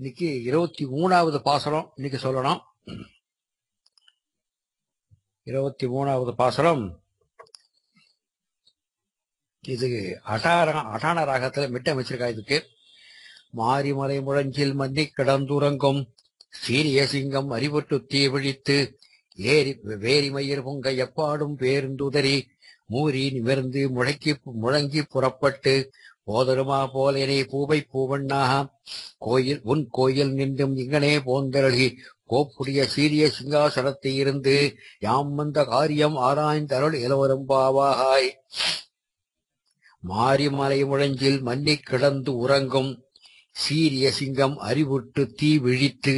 இன்னைக்கு 23வது பாசுரம் இன்னைக்கு சொல்லணும். 23வது பாசுரம் இது அட்டான ராகத்துல மிட்டம் வச்சிருக்கா. இதுக்கு மாரிமலை முழஞ்சில் மன்னி கிடந்துறங்கும் சீரிய சிங்கம் அறிவுற்று தீ விழித்து வேரி மயிர் பொங்க எப்பாடும் பேருந்துதறி மூரி நிமிர்ந்து முழங்கி புறப்பட்டு போதருமா போலேனே பூவை பூவண்ணாக உன் கோயில் நின்றும் இங்கனே போந்தரகி கோப்புடைய சீரிய சிங்காசனத்தை இருந்து யாம் வந்த காரியம் ஆராய்ந்தருள் இளவரும் பாவாகாய். மாரிமலை முழஞ்சில் மன்னி கிடந்து உறங்கும் சீரிய சிங்கம் அறிவுற்று தீ விழித்து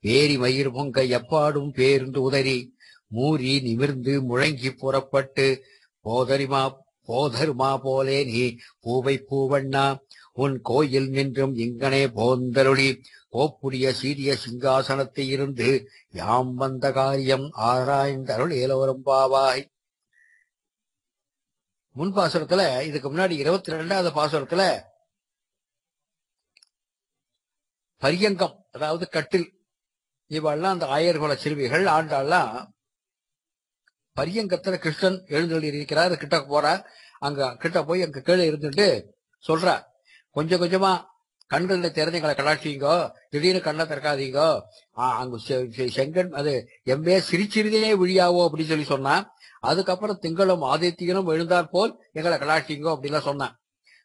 வேரி மயிர் பொங்க எப்பாடும் பேருந்து உதறி மூரி நிமிர்ந்து முழங்கி புறப்பட்டு போதருமா போலே நீ பூவை பூவண்ணா உன் கோயில் நின்றும் இங்கனே போந்தருளி கோப்புடைய சீரிய சிங்காசனத்தை இருந்து யாம் வந்த காரியம் ஆராய்ந்தருள் ஏலவரும் பாவாய். முன் பாசுரத்துல இதுக்கு முன்னாடி 22வது பாசுரத்துல பரியங்கம், அதாவது கட்டில், இவெல்லாம் அந்த ஆயர்குல சிறுவிகள் ஆண்டாள்லாம் பரியங்கத்துல கிருஷ்ணன் எழுந்தருளி இருக்கிறார். கிட்ட போறா, அங்க கிட்ட போய் அங்க கீழே இருந்துட்டு சொல்றா, கொஞ்சம் கொஞ்சமா கண்கள்ல திறந்தீங்களை கலாட்சிங்கோ, திடீர்னு கண்ணை திறக்காதீங்கோ, அங்க செங்கன் அது எம்பே சிரிச்சிருதே விழியாவோ அப்படின்னு சொல்லி சொன்னா. அதுக்கப்புறம் திங்களும் ஆதித்யனும் எழுந்தார் போல் எங்களை கலாட்சிங்கோ அப்படின்லாம் சொன்னான்.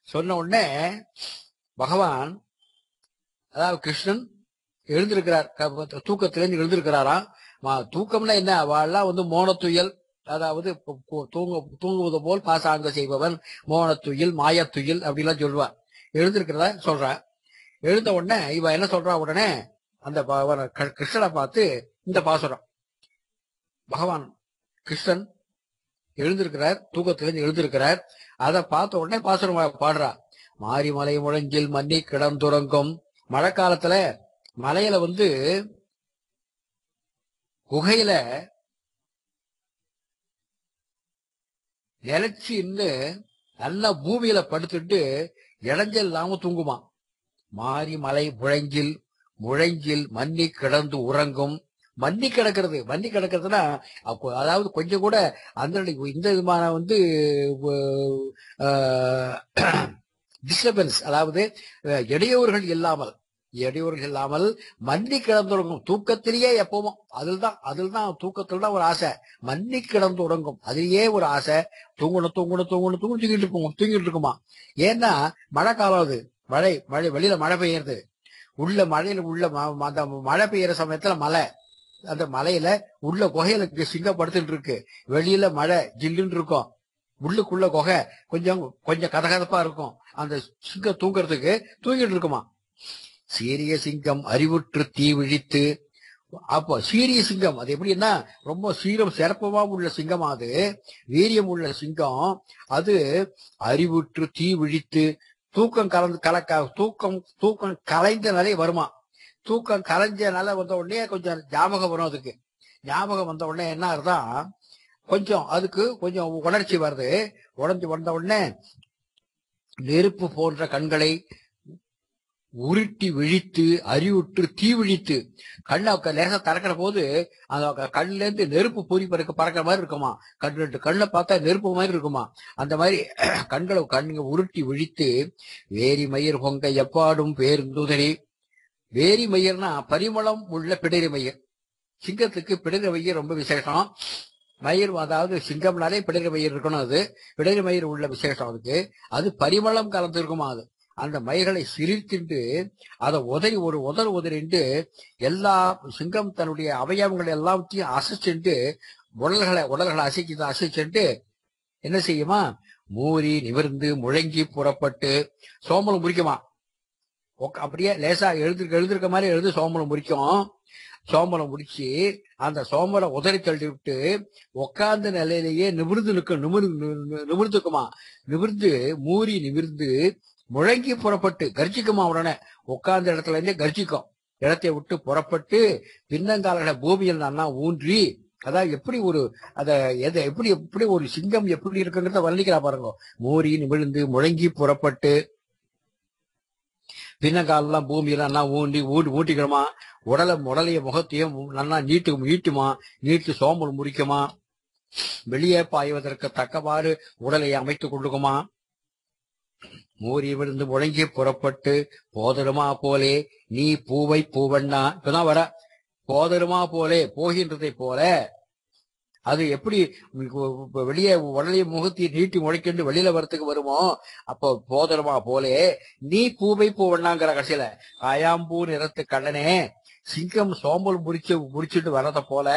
சொன்ன உடனே பகவான், அதாவது கிருஷ்ணன் எழுந்திருக்கிறார், தூக்கத்திலேருந்து எழுந்திருக்கிறாராம். தூக்கம்னா என்ன, அவெல்லாம் மோனத்துயில், அதாவது தூங்குவது போல் பாசாங்க செய்பவன், மோனத்துயில் மாயத்துயில் அப்படிலாம் சொல்லுவான். எழுந்திருக்கிறதா சொல்ற. எழுந்த உடனே இவ என்ன சொல்றா, உடனே அந்த கிருஷ்ணனை பார்த்து இந்த பாசுரம், பகவான் கிருஷ்ணன் எழுந்திருக்கிறார், தூக்கத்திலிருந்து எழுந்திருக்கிறார். அதை பார்த்த உடனே பாசுரம் பாடுறா. மாரிமலை முழஞ்சில் மன்னி கிடந்துறங்கும். மழை காலத்துல மலையில குகையில இறைச்சின்னு நல்ல பூமியில படுத்துட்டு இடைஞ்சல் இல்லாம தூங்குமா. மாரிமலை முழஞ்சில் மன்னி கிடந்து உறங்கும். மன்னி கிடக்கிறதுனா அதாவது கொஞ்சம் கூட அந்த இந்த விதமான டிஸ்டர்பன்ஸ், அதாவது இடையூறுகள் இல்லாமல் மன்னி கிடந்து உறங்கும். தூக்கத்திலேயே எப்பவும் அதுதான் தூக்கத்துல ஒரு ஆசை, மன்னி கிடந்து உறங்கும். அதிலேயே ஒரு ஆசை, தூங்கணும் தூங்கிட்டு இருக்குமா. ஏன்னா மழை காலம், அது மழை வெளியில மழை பெய்யறது, உள்ள மழையில அந்த மழை பெய்யற சமயத்துல மலை, அந்த மலையில உள்ள குகையில சிங்கம் படுத்துட்டு இருக்கு. வெளியில மழை ஜில்லுன்னு இருக்கும், உள்ளுக்குள்ள குகை கொஞ்சம் கதகதப்பா இருக்கும். அந்த சிங்கம் தூங்குறதுக்கு தூங்கிட்டு இருக்குமா. சீரிய சிங்கம் அறிவுற்று தீ விழித்து. அப்போ சீரிய சிங்கம் அது எப்படின்னா ரொம்ப சிறப்பமா உள்ள சிங்கம், அது வீரியம் உள்ள சிங்கம். அது அறிவுற்று தீ விழித்து தூக்கம் கலைந்தனாலே வருமா. தூக்கம் கலைஞ்சனால வந்த உடனே கொஞ்சம் ஞாபகம் வரும். அதுக்கு ஞாபகம் வந்த உடனே என்ன அர்த்தம், அதுக்கு கொஞ்சம் உணர்ச்சி வருது. வந்த உடனே நெருப்பு போன்ற கண்களை உருட்டி விழித்து அறிவுற்று தீ விழித்து, கண்ணை லேசா திறக்கிற போது அந்த கண்ணுல இருந்து நெருப்பு பொறி பறக்கிற மாதிரி இருக்குமா. கண்ணை பார்த்தா நெருப்பு மாதிரி இருக்குமா. அந்த மாதிரி கண்ணுங்க உருட்டி விழித்து வேரி மயிர் பொங்க எப்பாடும் பேருந்துதறி. வேரி மயிர்னா பரிமளம் உள்ள பிடரி மயிர். சிங்கத்துக்கு பிடரி மயிர் ரொம்ப விசேஷம். மயிர், அதாவது சிங்கம்னாலே பிடரி மயிர் இருக்கணும். அது பிடரி மயிர் உள்ள விசேஷம் அதுக்கு. அது பரிமளம் கலந்து இருக்குமா. அது அந்த மயிர்களை சிரித்துட்டு அதை உதறிண்டு எல்லா சிங்கம் தன்னுடைய அவயவங்களை எல்லாத்தையும் அசைச்சுட்டு உடல்களை அசைச்சுட்டு என்ன செய்யுமா, மூரி நிமிர்ந்து முழங்கி புறப்பட்டு சோம்பலம் முறிக்குமா. அப்படியே லேசா எழுந்திருக்க மாதிரி எழுது சோம்பலம் முறிக்கும். சோம்பலம் முடிச்சு அந்த சோம்பலை உதறி தள்ளி விட்டு உட்கார்ந்த நிலையிலேயே நிமிர்ந்துக்குமா. மூரி நிமிர்ந்து முழங்கி புறப்பட்டு கர்ஜிக்குமா. உடனே உட்கார்ந்த இடத்துல இருந்தே கர்ஜிக்கும். இடத்தை விட்டு புறப்பட்டு பின்னங்கால பூமியில் நல்லா ஊன்றி, அதான் எப்படி எப்படி ஒரு சிங்கம் எப்படி இருக்குங்கிறத வர்ணிக்கிறா பாருங்க. மூரி நிமிர்ந்து முழங்கி புறப்பட்டு பின்னங்காலெல்லாம் பூமியில நல்லா ஊட்டிக்கணுமா, உடலைய முகத்தையும் நல்லா நீட்டுமா, நீட்டு சோம்பல் முடிக்குமா, வெளியே பாய்வதற்கு தக்கவாறு உடலை அமைத்துக் கொள்ளுகுமா, மூறி விழுந்து முழங்கி புறப்பட்டு போதருமா போலே நீ பூவை பூவண்ணா. இப்பதான் வர போதருமா போலே, போகின்றதை போல. அது எப்படி வெளியே உடலைய முகத்தை நீட்டி முளைக்கிண்டு வெளியில வரத்துக்கு வருமோ, அப்போ போதருமா போலே நீ பூவை பூவண்ணாங்கிற கடைசியில காயாம்பூ நிறத்து கண்ணனே, சிங்கம் சோம்பல் முடிச்சுட்டு வரத போல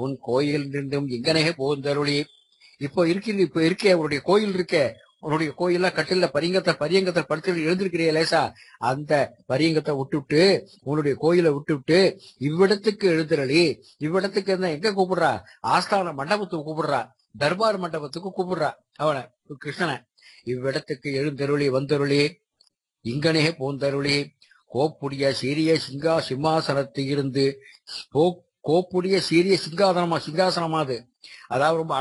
உன் கோயில் நின்றும் எங்கனே போந்தருளி. இப்ப இருக்கே உன்னுடைய கோயில் இருக்கே, உன்னுடைய கோயில்ல கட்டில பரியங்கத்தை படுத்து எழுந்திருக்கிறிய லேசா, அந்த பரியங்கத்தை விட்டுவிட்டு உன்னுடைய கோயிலை விட்டுவிட்டு இவ்விடத்துக்கு எழுந்திரளி. இவ்விடத்துக்கு இருந்தா எங்க கூப்பிடுறா, ஆஸ்தான மண்டபத்துக்கு கூப்பிடுறா, தர்பார் மண்டபத்துக்கு கூப்பிடுறா அவனை கிருஷ்ணனை. இவ்விடத்துக்கு எழுந்தருளி வந்தருளி இங்கனே போந்தருளி கோப்புடைய சீரிய சிம்மாசனத்து இருந்து. கோப்புடைய சீரிய சிங்காசனமா அது. அதாவது ரொம்ப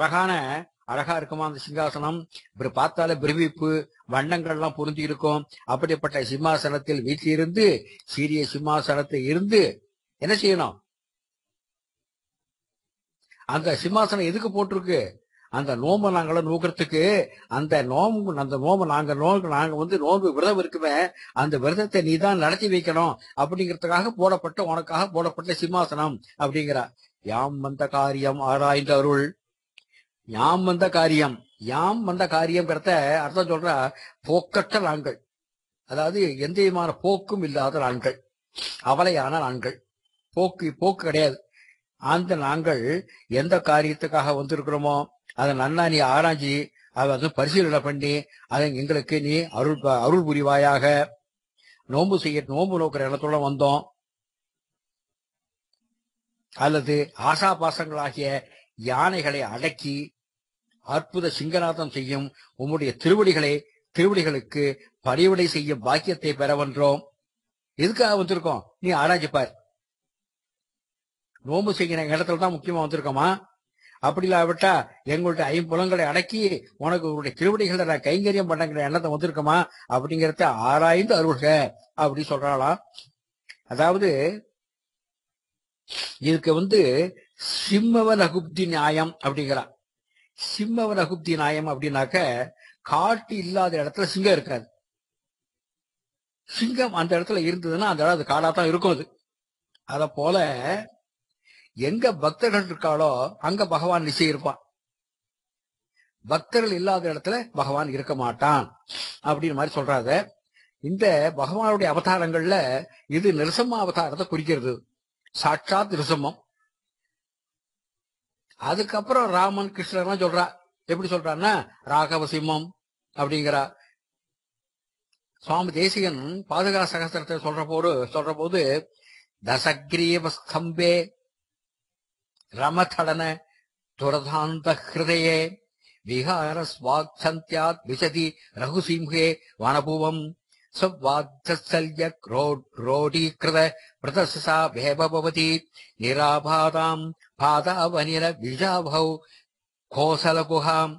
அழகா இருக்குமா அந்த சிங்காசனம். இப்படி பார்த்தாலே பிரமிப்பு, வண்ணங்கள்லாம் பொருந்தி இருக்கும். அப்படிப்பட்ட சிம்மாசனத்தில் வீட்டிலிருந்து, சீரிய சிம்மாசனத்தை இருந்து என்ன செய்யணும், அந்த சிம்மாசனம் எதுக்கு போட்டிருக்கு, அந்த நோம்பை நாங்களும் நோக்கிறதுக்கு. அந்த நோம்பை நாங்க நோன்பு விரதம் இருக்குமே, அந்த விரதத்தை நீ தான் நடத்தி வைக்கணும் அப்படிங்கிறதுக்காக உனக்காக போடப்பட்ட சிம்மாசனம் அப்படிங்கிறா. யாம் வந்த காரியம் ஆராய்ந்த அருள். யாம் வந்த காரியம்ங்கிறத அர்த்தம் சொல்ற, போக்கற்ற நாட்கள், அதாவது எந்த விதமான போக்கும் இல்லாத நாட்கள், அவலையான நாட்கள், போக்கு கிடையாது. அந்த நாங்கள் எந்த காரியத்துக்காக வந்திருக்கிறோமோ அதை நன்னா நீ ஆராய்ச்சி அதை பரிசீலனை பண்ணி அதை எங்களுக்கு நீ அருள் புரிவாயாக. நோன்பு நோக்கிற இடத்தோட வந்தோம், அல்லது ஆசாபாசங்களாகிய யானைகளை அடக்கி அற்புத சிங்கநாதம் செய்யும் உம்முடைய திருவடிகளுக்கு பணிவிடை செய்யும் பாக்கியத்தை பெற வென்றோம். எதுக்காக வந்திருக்கோம் நீ ஆராய்ச்சிப்பார். நோம்பு செய்கிற இடத்துல தான் முக்கியமா வந்திருக்கோமா? அப்படி இல்லாவிட்டா எங்களுடைய ஐம்புலங்களை அடக்கி உனக்கு உங்களுடைய திருவடிகளை நான் கைங்கரியம் பண்ணங்கிற எண்ணத்தை வந்திருக்கோமா அப்படிங்கிறத ஆராய்ந்து அருள்க அப்படி சொல்றாளாம். அதாவது இதுக்கு சிம்மவன் அகுப்தி நியாயம் அப்படிங்கிறா. சிம்மவன் அகுப்தி நியாயம் அப்படின்னாக்க, காட்டு இல்லாத இடத்துல சிங்கம் இருக்காது. சிங்கம் அந்த இடத்துல இருந்ததுன்னா அந்த இடம் காடாத்தான் இருக்கும். அது அத போல எங்க பக்தர்கள் இருக்காளோ அங்க பகவான் நிச்சயம் இருப்பான். பக்தர்கள் இல்லாத இடத்துல பகவான் இருக்க மாட்டான் அப்படின்னு மாதிரி சொல்றாங்க. இந்த பகவானுடைய அவதாரங்கள்ல இது நிருசம்ம அவதாரத்தை குறிக்கிறது, சாட்சாத் நிருசம்மம். அதுக்கப்புறம் ராமன் கிருஷ்ணர் சொல்றா. எப்படி சொல்றான்னா ராகவ சிம்மம் அப்படிங்கிறா. சுவாமி தேசிகன் பாதுகா சகஸ்திரத்தை சொல்ற போது தசக்ரீவ ஸ்தம்பே ரமதடன துரதாந்த ஹிருதயே விஹார ஸ்வாக்சந்தியாத் விசதி ரகுசிம்ஹே வனபுவம் சவ்வாத்சல்ய ரோடீகிருத பிரதசா பேபவதி நிராபாதாம் பாதாவனில விஜாபௌ கோசலகுஹாம்.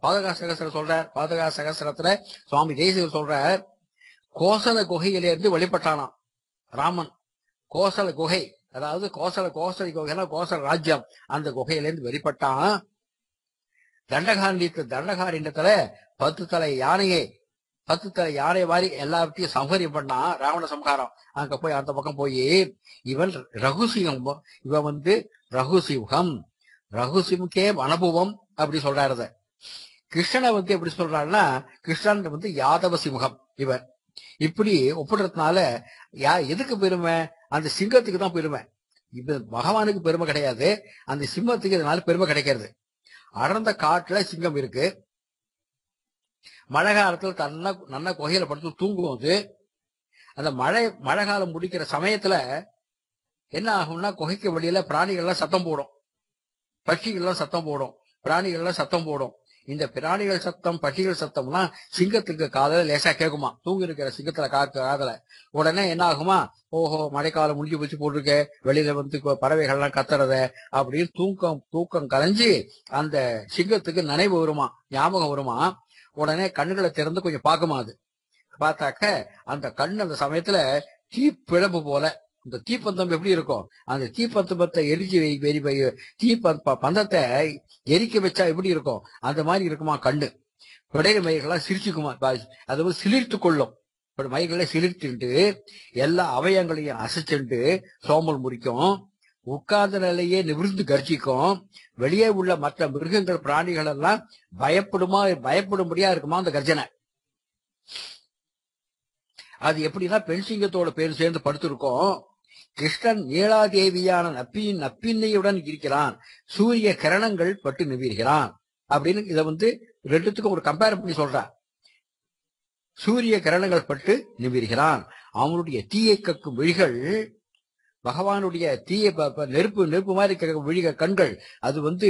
பாதுகா சகஸ்திரம் சொல்றார். பாதுகா சகஸ்திரத்துல சுவாமி தேசிகர் சொல்றார், கோசல குகையிலிருந்து வெளிப்பட்டானாம் ராமன். கோசல குகை, அதாவது கோசலை குகைனா கோசல ராஜ்யம், அந்த குகையிலிருந்து வெளிப்பட்டான். தண்டகாரண்யத்துல 10 தலை யானை வாரி எல்லாத்தையும் சம்ஹாரம் பண்ணான், ராவண சம்ஹாரம். அங்க போய் அந்த பக்கம் போய் இவன் ரகுசிங்கம், இவன் ரகுசிங்கம், ரகுசிம்கே அனுபவம் அப்படி சொல்றாரு. கிருஷ்ணனை எப்படி சொல்றாருன்னா, கிருஷ்ணன் யாதவ சிம்ஹம் இவன். இப்படி ஒப்பிடுறதுனால எதுக்கு பெருமை? அந்த சிங்கத்துக்கு தான் பெருமை. இப்ப பகவானுக்கு பெருமை கிடையாது, அந்த சிம்மத்துக்கு இதனால பெருமை கிடைக்கிறது. அடர்ந்த காட்டுல சிங்கம் இருக்கு. மழை காலத்துல நல்ல குகையில படுத்து தூங்கும்போது அந்த மழை காலம் முடிக்கிற சமயத்துல என்ன ஆகும்னா, குகைக்கு வெளியில பிராணிகள்லாம் சத்தம் போடும், பட்சிகள்லாம் சத்தம் போடும், பிராணிகள்லாம் சத்தம் போடும். இந்த பிராணிகள் சத்தம் பட்சிகள் சத்தம்லாம் சிங்கத்துக்கு காதல லேசா கேட்குமா, தூங்கி இருக்கிற சிங்கத்துல காதல. உடனே என்ன ஆகுமா, ஓஹோ மழைக்காலம் முடிஞ்சு போச்சு போட்டிருக்க, வெளியில பறவைகள்லாம் கத்துறத அப்படின்னு தூக்கம் கலைஞ்சு அந்த சிங்கத்துக்கு நினைவு வருமா, ஞாபகம் வருமா. உடனே கண்ணுகளை திறந்து கொஞ்சம் பார்க்குமா. அது பார்த்தாக்க அந்த கண் அந்த சமயத்துல தீப்பிழம்பு போல, இந்த தீப்பந்தம் எப்படி இருக்கும், அந்த தீப்பந்தத்தை பந்தத்தை எரிக்க வச்சா எப்படி இருக்கும் அந்த மாதிரி இருக்குமா கண்ணு. பிடையில மயிர்கள்லாம் சிரிச்சுக்குமா, அது வந்து சிலிர்த்து கொள்ளும். மயிர்களை சிலிர்த்துட்டு எல்லா அவயங்களையும் அசைச்சுட்டு சோம்பல் முறிக்கும். உட்கார்ந்த நிலையே நிமிர்ந்து கர்ஜிக்கும். வெளியே உள்ள மற்ற மிருகங்கள் பிராணிகள் எல்லாம் பயப்படும்படியா இருக்குமா அந்த கர்ஜனை. அது எப்படின்னா பெண் சிங்கத்தோட பேர் சேர்ந்து படுத்திருக்கோம். கிருஷ்ணன் நீலாதேவியான நப்பின்னையுடன் இருக்கிறான், சூரிய கிரணங்கள் பட்டு நிமிர்கிறான் அப்படின்னு இதை வந்து ரெண்டுத்துக்கும் ஒரு கம்பேர் பண்ணி சொல்றான். சூரிய கிரணங்கள் பட்டு நிமிர்கிறான். அவனுடைய தீயை கக்கும் விழிகள், பகவானுடைய தீய நெருப்பு மாதிரி விழிக கண்கள், அது வந்து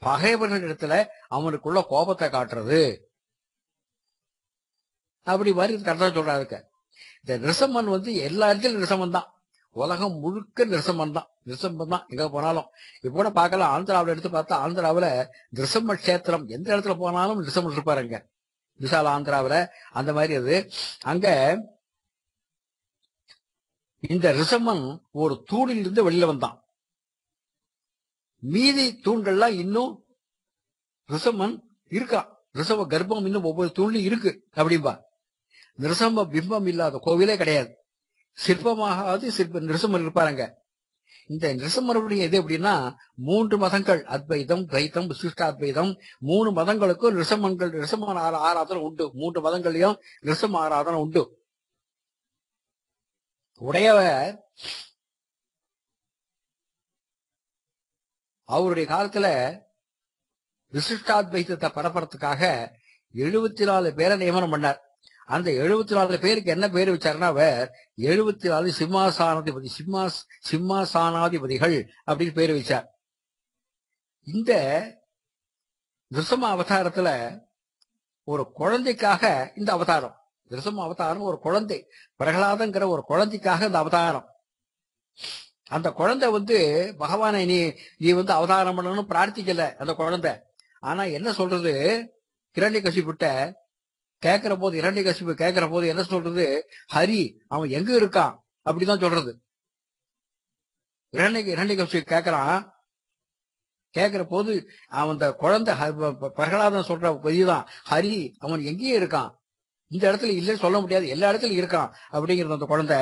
பகைவர்கள் இடத்துல அவனுக்குள்ள கோபத்தை காட்டுறது. அப்படி மாதிரி கரெக்டா சொல்றாரு. இந்த நிருசம்மன் வந்து எல்லா இடத்துலயும் நிருசம்மன் தான், உலகம் முழுக்க நிருசம்மன் தான், நிருசம்மன் தான் எங்க போனாலும். இப்ப கூட பார்க்கலாம், ஆந்திராவில எடுத்து பார்த்தா ஆந்திராவில நிருசம்ம கஷேத்திரம் எந்த இடத்துல போனாலும் நிருசம்மன் இருப்பாருங்க. விசால ஆந்திராவில அந்த மாதிரி அது. அங்க இந்த ரிஷம்மன் ஒரு தூணில் இருந்து வெளியில வந்தான். மீதி தூண்கள்லாம் இன்னும் ரிஷம்மன் இருக்கான். ரிஷப கர்ப்பம் இன்னும் ஒவ்வொரு தூண்லையும் இருக்கு அப்படின்பா. நிருசம்ம பிம்பம் இல்லாத கோவிலே கிடையாது. சிற்பமாக நிருசம்மர் இருப்பாருங்க. இந்த நிருசம்மருடைய இது எப்படின்னா 3 மதங்கள், அத்வைதம், துவைத்தம், விசிஷ்டாத்வைதம், 3 மதங்களுக்கும் நிருசம்மன் ஆராதனை உண்டு. 3 மதங்களையும் நிருசம்ம ஆராதனை உண்டு. உடையவர் அவருடைய காலத்துல விசிஷ்டாத்வைத்தத்தை பரப்புறதுக்காக 74 பேரை நியமனம் பண்ணார். அந்த 74 பேருக்கு என்ன பேரு வச்சாருன்னா, அவர் 74 சிம்மாசானாதிபதிகள் அப்படின்னு பேரு வச்சார். இந்த நிருசம்ம அவதாரத்துல ஒரு குழந்தைக்காக இந்த அவதாரம், நிருசம்ம அவதாரம் ஒரு குழந்தை, பிரகலாதங்கிற ஒரு குழந்தைக்காக இந்த அவதாரம். அந்த குழந்தை வந்து பகவானை நீ வந்து அவதாரம் பண்ணணும்னு பிரார்த்திக்கல அந்த குழந்தை. ஆனா என்ன சொல்றது, இரண்யகசிபுட்ட கேட்கிற போது, இரண்யகசிபு கேட்கிற போது என்ன சொல்றது, ஹரி அவன் எங்க இருக்கான் அப்படிதான் சொல்றது. இரண்யகசிபு கேட்கிறான். கேட்கிற போது அவன் அந்த குழந்தை பிரகலாதன் சொல்ற பதிதான், ஹரி அவன் எங்கேயே இருக்கான், இந்த இடத்துல இல்லைன்னு சொல்ல முடியாது, எல்லா இடத்துலயும் இருக்கான் அப்படிங்கிறது அந்த குழந்தை.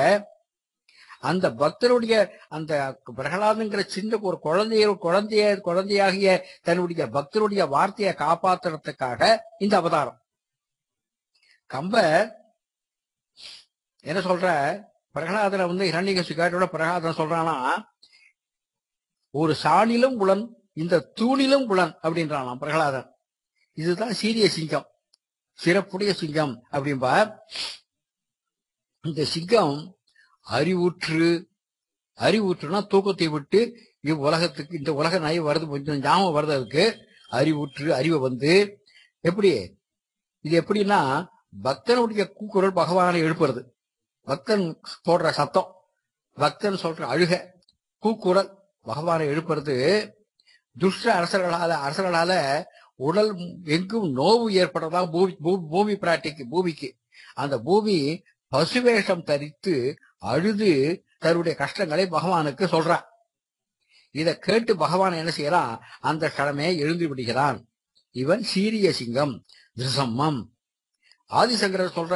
அந்த பக்தருடைய அந்த பிரகலாதங்கிற சின்ன ஒரு குழந்தையாகிய தன்னுடைய பக்தருடைய வார்த்தையை காப்பாற்றுறதுக்காக இந்த அவதாரம். கம்பர் என்ன சொல்ற, பிரகலாதனை வந்து இரண்யகசிபோட பிரகலாதன் சொல்றானா, ஒரு சாணிலும் உளன் இந்த தூணிலும் உளன் அப்படின்றானாம் பிரகலாதன். இதுதான் சீரிய சிங்கம், சிறப்புடைய அப்படின்பா. இந்த சிங்கம் அறிவுற்றுனா தூக்கத்தை விட்டு இவ்வுலகத்துக்கு, இந்த உலக நாய் வருது, கொஞ்சம் ஞாபகம் வருது அதுக்கு. அறிவுற்று அறிவை வந்து எப்படி, இது எப்படின்னா பக்தனுடைய கூக்குரல் பகவானை எழுப்புறது, பக்தன் போடுற சத்தம், பக்தன் சொல்ற அழுக கூக்குரல் பகவானை எழுப்புறது. துஷ்ட அரசர்களால உடல் எங்கும் நோவு ஏற்படுறதா பூமி பிராட்டிக்கு, பூமிக்கு. அந்த பூமி பசுவேஷம் தரித்து அழுது தன்னுடைய கஷ்டங்களை பகவானுக்கு சொல்றான். இதை கேட்டு பகவான் என்ன செய்யறான், அந்த கடமையை எழுந்து விடுகிறான். இவன் சீரிய சிங்கம் நிருசம்மம். ஆதிசங்கரர் சொல்ற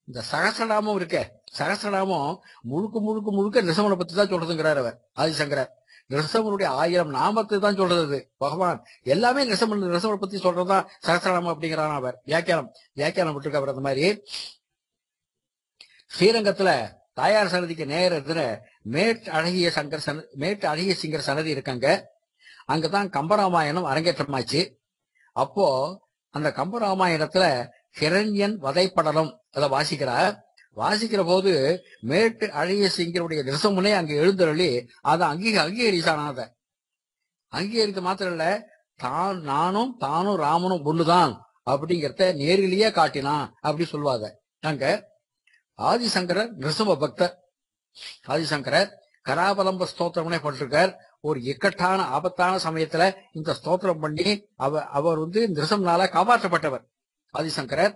இந்த சகஸ்ரநாமம் இருக்க, சகஸ்ரநாமம் முழுக்க நிருசம்மனை பத்தி தான் சொல்றதுங்கிறார் அவர் ஆதிசங்கரர். நிருசம்மனுடைய 1000 நாமத்தை தான் சொல்றது பகவான். எல்லாமே நிருசம்மனை பத்தி சொல்றதுதான் சகஸ்ரநாமம் அப்படிங்கிறான் அவர். வியாக்கியானம் விட்டுருக்க அவர். அந்த மாதிரி ஸ்ரீரங்கத்துல தாயார் சன்னதிக்கு நேரத்துல மேட்டு அழகிய சிங்கர் சன்னதி இருக்காங்க. அங்கதான் கம்பராமாயணம் அரங்கேற்றமாச்சு. அப்போ அந்த கம்பராமாயணத்துல ஹிரண்யன் வதைப்படலம் அதை வாசிக்கிற போது மேட்டு அழகிய சிங்கருடைய நிருசம்மனே அங்க எழுந்தருளி அதை அங்கீகரிச்சான. அங்கீகரித்த மாத்திரம் இல்ல, நானும் தானும் ராமனும் ஒண்ணுதான் அப்படிங்கிறத நேரிலேயே காட்டினான் அப்படி சொல்லுவாங்க. அங்க ஆதிசங்கரர் நிருசம்ம பக்தர். ஆதிசங்கரர் கராபலம்ப ஸ்தோத்திரம்னே போட்டிருக்கார். ஒரு இக்கட்டான ஆபத்தான சமயத்துல இந்த ஸ்தோத்திரம் பண்ணி அவர் வந்து நிருசம்னால காப்பாற்றப்பட்டவர் ஆதிசங்கரர்.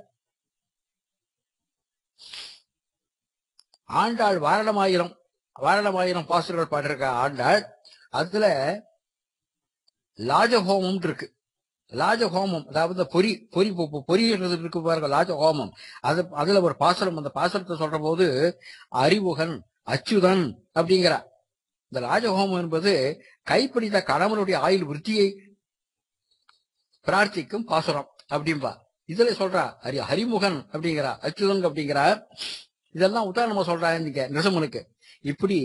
ஆண்டாள் வாரணமாயிரம் பாசுரங்கள் பாடிருக்க ஆண்டாள். அதுல லாஜஹோமம் இருக்கு. லாஜஹோமம் அதாவது பொறி இருக்கு பாருங்க, லாஜஹோமம். அதுல ஒரு பாசுரம், அந்த பாசுரத்தை சொல்ற போது அறிவுகன் அச்சுதன் அப்படிங்கிற இந்த ராஜஹோமம் என்பது கைப்பிடித்த கணவனுடைய ஆயுள் விருத்தியை பிரார்த்திக்கும் பாசுரம் அப்படின்பா. இதுல சொல்றா ஹரிமுகன் அப்படிங்கிறா, அச்சுதன் அப்படிங்கிறா. இதெல்லாம் உதாரணமா சொல்றா நீங்க நிருசமனுக்கு. இப்படி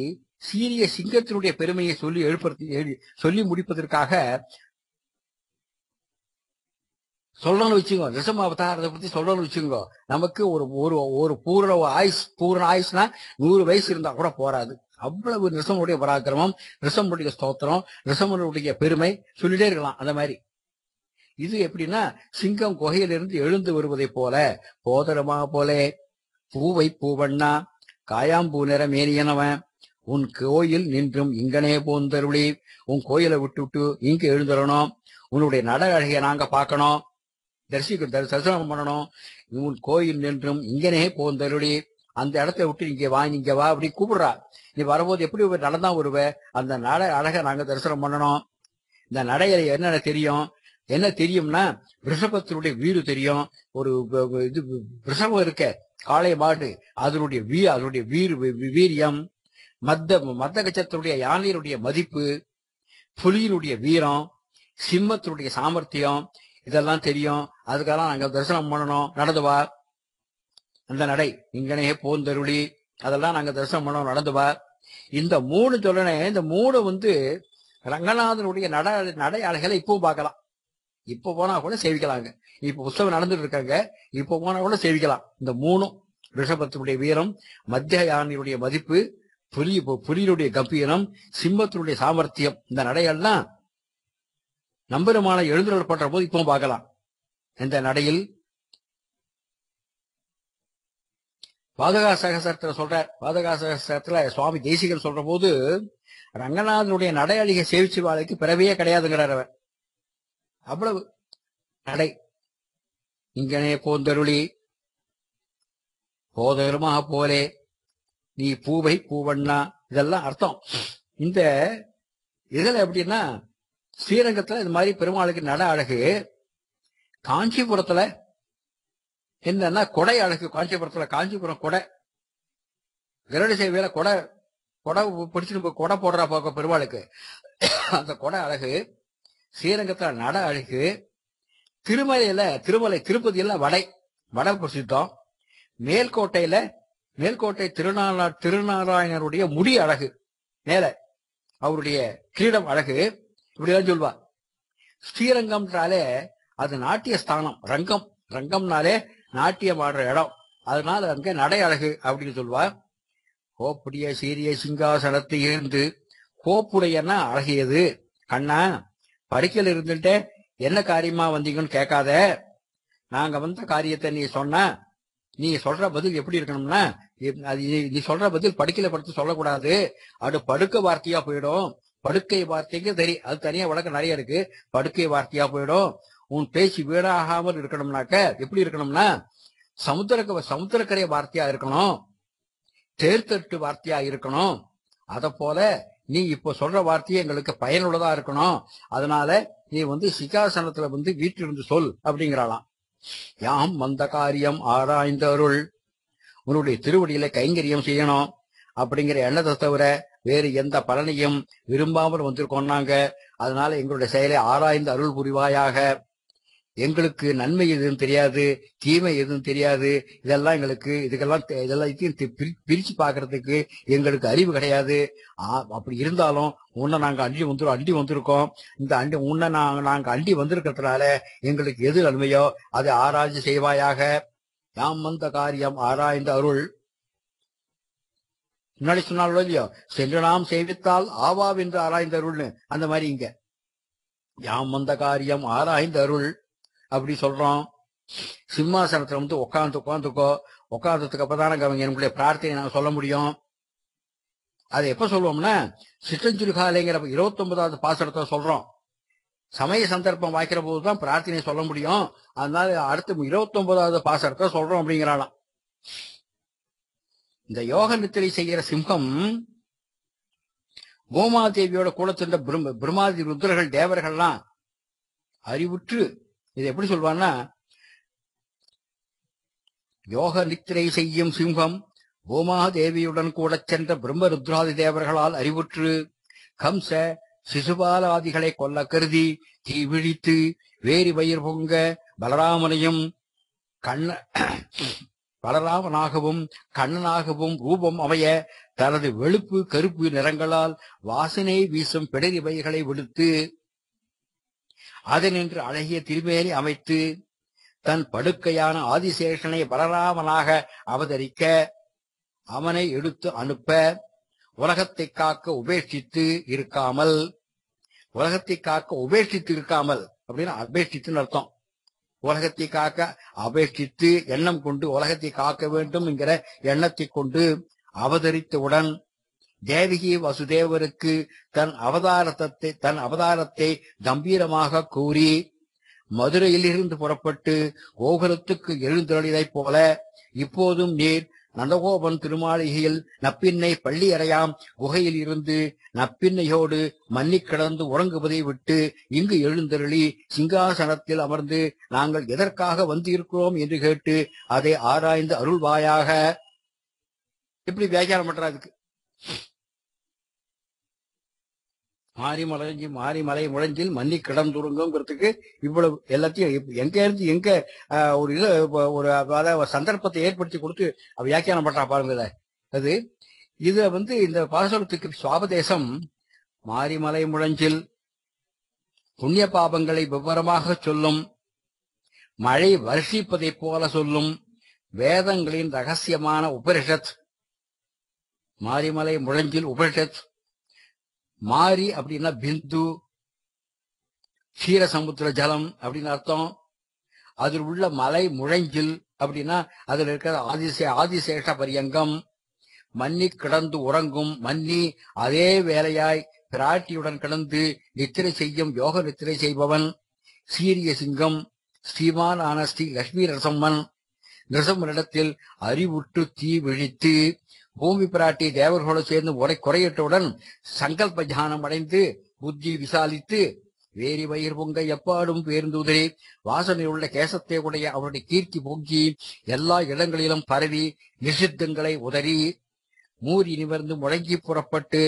சீரிய சிங்கத்தினுடைய பெருமையை சொல்லி முடிப்பதற்காக சொல்லணும்னு வச்சுக்கோ. நிருசம அவதாரத்தை பத்தி சொல்லணும்னு வச்சுக்கோ. நமக்கு ஒரு பூரண ஆயுஷ்னா 100 வயசு இருந்தா கூட போராது. அவ்வளவு நிருசமனுடைய பராக்கிரமம், நிருசமனுடைய ஸ்தோத்திரம், நிருசமனுடைய பெருமை சொல்லிட்டே இருக்கலாம். அந்த மாதிரி இது எப்படின்னா, சிங்கம் குகையிலிருந்து எழுந்து வருவதை போல, போதரமா போலே பூவை பூவண்ணா காயாம்பூ நிற மேனியனவன் உன் கோயில் நின்றும் இங்கனே போந்தருளி, உன் கோயிலை விட்டு இங்க எழுந்துடணும், உன்னுடைய நட அழகிய நாங்க பார்க்கணும், தரிசனம் பண்ணணும். உன் கோயில் நின்றும் இங்கனே போந்தருளி, அந்த இடத்த விட்டு இங்க வா அப்படி கூப்பிடுறா. நீ வரும்போது எப்படி நடந்தா வருவ, அந்த நட அழக நாங்க தரிசனம் பண்ணணும். இந்த நடையில என்னென்ன தெரியும், என்ன தெரியும்னா ரிஷபத்தினுடைய வீடு தெரியும். ஒரு இது ரிஷபம் இருக்க காளை மாடு, அதனுடைய வீரியம், மத்த கச்சத்தினுடைய யானையினுடைய மதிப்பு, புலியினுடைய வீரம், சிம்மத்தினுடைய சாமர்த்தியம், இதெல்லாம் தெரியும். அதுக்கெல்லாம் நாங்க தரிசனம் பண்ணணும். நடந்து வா, அந்த நடை இங்கனே போந்தருளி, அதெல்லாம் நாங்க தரிசனம் பண்ணணும், நடந்து வா. இந்த 3 சொல்லனே, இந்த 3 ரங்கநாதனுடைய நடை அழகளை இப்பவும் பார்க்கலாம். இப்ப போனா கூட சேவிக்கலாங்க. இப்ப உற்சவம் நடந்துட்டு இருக்காங்க, இப்ப போனா கூட சேவிக்கலாம். இந்த 3 ரிஷபத்தினுடைய வீரம், மத்திய யானையுடைய மதிப்பு, புலியினுடைய கம்பீரம், சிம்மத்தினுடைய சாமர்த்தியம், இந்த நடைகள்லாம் நம்பெருமான எழுந்துருள் பண்ற போது இப்பவும் பார்க்கலாம். இந்த நடையில் பாதுகா சகசரத்துல சுவாமி தேசிகன் சொல்ற போது, ரங்கநாதனுடைய நடை அழகிய சேவிச்சு வாழ்க்கை பிறவையே கிடையாதுங்கிறார் அவர். அவ்வளவு நடை இங்கனே போந்தருளி போதருமா போலே நீ பூவை பூவண்ணா, இதெல்லாம் அர்த்தம். இந்த இதுல எப்படின்னா, ஸ்ரீரங்கத்துல இந்த மாதிரி பெருமாளுக்கு நட அழகு. காஞ்சிபுரத்துல என்னன்னா கொடை அழகு. காஞ்சிபுரம் கொடை, கருட சேவையில கொடை பிடிச்சிட்டு கொடை போடுறா பார்க்க பெருமாளுக்கு, அந்த கொடை அழகு. ஸ்ரீரங்கத்துல நட அழகு. திருப்பதியில வடை பிரசித்தம். மேல்கோட்டை திருநாராயணருடைய முடி அழகு, மேல அவருடைய கிரீடம் அழகு. இப்படிதான் சொல்வா. ஸ்ரீரங்கம்னாலே அது நாட்டிய ஸ்தானம், ரங்கம்னாலே நாட்டியம் ஆடுற இடம், அதனால அங்க நடை அழகு அப்படின்னு சொல்வா. கோப்புடைய சீரிய சிங்காசனத்தை இருந்து, கோப்புடையன்னா அழகியது. கண்ணா, படுக்கையில் இருந்துட்டு என்ன காரியமா வந்தீங்கன்னு கேட்காத. நாங்க வந்த காரியத்தை நீ சொல்ற பதில் எப்படி இருக்கணும்னா, நீ சொல்ற பதில் படுக்கையில படுத்து சொல்லக்கூடாது. அது படுக்க வார்த்தையா போயிடும். படுக்கை வார்த்தைக்கு அது தனியா வழக்கம் நிறைய இருக்கு. படுக்கை வார்த்தையா போயிடும். உன் பேச்சு வீடாகாமல் இருக்கணும்னாக்க எப்படி இருக்கணும்னா, சமுத்திரக்கரை வார்த்தையா இருக்கணும், தேர்தட்டு வார்த்தையா இருக்கணும். அத போல நீ இப்ப சொல்ற வார்த்தையே எங்களுக்கு பயனுள்ளதா இருக்கணும். அதனால நீ சிங்காசனத்துல வீட்டிலிருந்து சொல் அப்படிங்கிறாளாம். யாம் வந்த காரியம் ஆராய்ந்த அருள், உன்னுடைய திருவடியில கைங்கரியம் செய்யணும் அப்படிங்கிற எண்ணத்தை தவிர வேறு எந்த பலனையும் விரும்பாமல் வந்திருக்கோம் நாங்க. அதனால எங்களுடைய செயலை ஆராய்ந்து அருள் புரிவாயாக. எங்களுக்கு நன்மை எதுவும் தெரியாது, தீமை எதுவும் தெரியாது. இதெல்லாம் பிரிச்சு பாக்குறதுக்கு எங்களுக்கு அறிவு கிடையாது. அப்படி இருந்தாலும் உன்னை நாங்க அண்டி வந்திருக்கோம். இந்த உன்னை நாங்க அண்டி வந்திருக்கிறதுனால எங்களுக்கு எது நன்மையோ அதை ஆராய்ச்சி செய்வாயாக. யாம் வந்த காரியம் ஆராய்ந்த அருள். முன்னாடி சொன்னாலும் இல்லையோ, சென்று நாம் சேவித்தால் ஆவாவென்று ஆராய்ந்த அருள்னு, அந்த மாதிரி இங்க யாம் வந்த காரியம் ஆராய்ந்த அருள் அப்படி சொல்றோம். சிம்மாசனத்துல உட்கார்ந்ததுக்கு அப்பதான என்னுடைய பிரார்த்தனை நாங்க சொல்ல முடியும். அதை எப்ப சொல்லுவோம்னா, சிற்றஞ்சுருகாலைங்கிற 29வது பாசுரத்தை சொல்றோம். சமய சந்தர்ப்பம் வாய்க்கிற போதுதான் பிரார்த்தனை சொல்ல முடியும். அதனால அடுத்து 29வது பாசுரத்தை சொல்றோம் அப்படிங்கிறாளாம். இந்த யோக நித்திரை செய்கிற சிம்ஹம் பூமாதேவியோட கூட சென்ற பிரம்மாதி ருத்ரர்கள் தேவர்கள்லாம் அறிவுற்று இதை எப்படி சொல்வான்னா, யோக நித்திரை செய்யும் சிம்ஹம் பூமாதேவியுடன் கூட சென்ற பிரம்ம ருத்ராதி தேவர்களால் அறிவுற்று கம்ச சிசுபாலாதிகளை கொல்ல கருதி தீ விழித்து வேரி வயிறு பொங்க பலராமனையும் பலராமனாகவும் கண்ணனாகவும் ரூபம் அமைய தனது வெளுப்பு கருப்பு நிறங்களால் வாசனை வீசும் பிடரி வகைகளை விடுத்து அதனின்று அழகிய திருமேனி அமைத்து தன் படுக்கையான ஆதிசேஷனை பலராமனாக அவதரிக்க அவனை எடுத்து அனுப்ப உலகத்தை காக்க உபேட்சித்து இருக்காமல் அப்படின்னா அபேட்சித்துன்னு அர்த்தம். உலகத்தை காக்க அபேட்சித்து எண்ணம் கொண்டு உலகத்தை காக்க வேண்டும் என்கிற எண்ணத்தை கொண்டு அவதரித்தவுடன் தேவகி வசுதேவருக்கு தன் அவதாரத்தை கம்பீரமாக கூறி மதுரையிலிருந்து புறப்பட்டு கோகுலத்துக்கு எழுந்தருளியதைப் போல இப்போதும் நீர் நந்தகோபன் திருமாளிகையில் நப்பின்னை பள்ளி அறையாம் குகையில் இருந்து நப்பின்னையோடு மன்னி கிடந்து உறங்குவதை விட்டு இங்கு எழுந்தருளி சிங்காசனத்தில் அமர்ந்து நாங்கள் எதற்காக வந்திருக்கிறோம் என்று கேட்டு அதை ஆராய்ந்து அருள்வாயாக. இப்படி வியாக்கியானம் பண்றதுக்கு மாரிமலை முழஞ்சில் மன்னி கிடந்துருங்கிறதுக்கு இவ்வளவு எல்லாத்தையும் எங்க இருந்து எங்க ஒரு இது ஒரு சந்தர்ப்பத்தை ஏற்படுத்தி கொடுத்து வியாக்கியானம் பண்றா பாருங்க. அது இது இந்த பாசுரத்துக்கு சுவாபதேசம் மாரிமலை முழஞ்சில் புண்ணிய பாபங்களை விவரமாக சொல்லும், மழை வருஷிப்பதை போல சொல்லும் வேதங்களின் ரகசியமான உபனிஷத். மாரிமலை முழஞ்சில் உபனிஷத். மாரி அப்படின்னா பிந்து, க்ஷீரசமுத்திர ஜலம் அப்படின்னு அர்த்தம். அதில் உள்ள மலை முழஞ்சில் அப்படின்னா அதில் இருக்கிற ஆதிசேஷ பரியங்கம். மன்னி கிடந்து உறங்கும், மன்னி அதே வேலையாய் பிராட்டியுடன் கிடந்து நித்திரை செய்யும் யோக நித்திரை செய்பவன் சீரிய சிங்கம் ஸ்ரீமான் ஆன ஸ்ரீ லட்சுமி நரசம்மன். நரசம்மனிடத்தில் அறிவுற்று தீ விழித்து பூமி பிராட்டி தேவர்களோடு சேர்ந்து குறையிட்டவுடன் சங்கல்ப ஞானம் அடைந்து புத்தி விசாலித்து வேரி வயிறு பொங்க எப்பாடும் பேருந்துதே வாசனையுள்ள கேசத்தை உடைய அவருடைய கீர்த்தி பொங்கி எல்லா இடங்களிலும் பரவி நிஷித்தங்களை உதறி மூறி நிமிர்ந்து முழங்கி புறப்பட்டு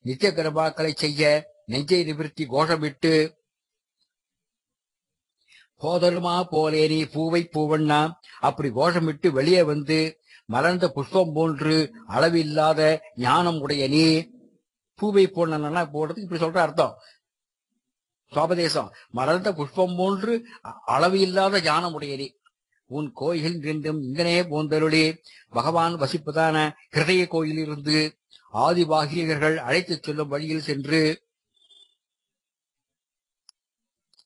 நித்திய கர்மாக்களை செய்ய நெஞ்சை நிவர்த்தி கோஷமிட்டு போதருமா போலே நீ பூவை பூவண்ணா அப்படி கோஷமிட்டு வெளியே வந்து மலர்ந்த புஷ்பம் போன்று அளவில்லாத ஞானம் உடைய நீ. பூவை போனா போடுறதுக்கு இப்படி சொல்ற அர்த்தம். சுவாபதேசம் மலர்ந்த புஷ்பம் போன்று அளவு இல்லாத ஞானம் உடைய நீ. உன் கோயில் ரெண்டும் இங்கனே போந்தருளி பகவான் வசிப்பதான ஹிருதய கோயிலிருந்து ஆதிபாகியர்கள் அழைத்துச் செல்லும் வழியில் சென்று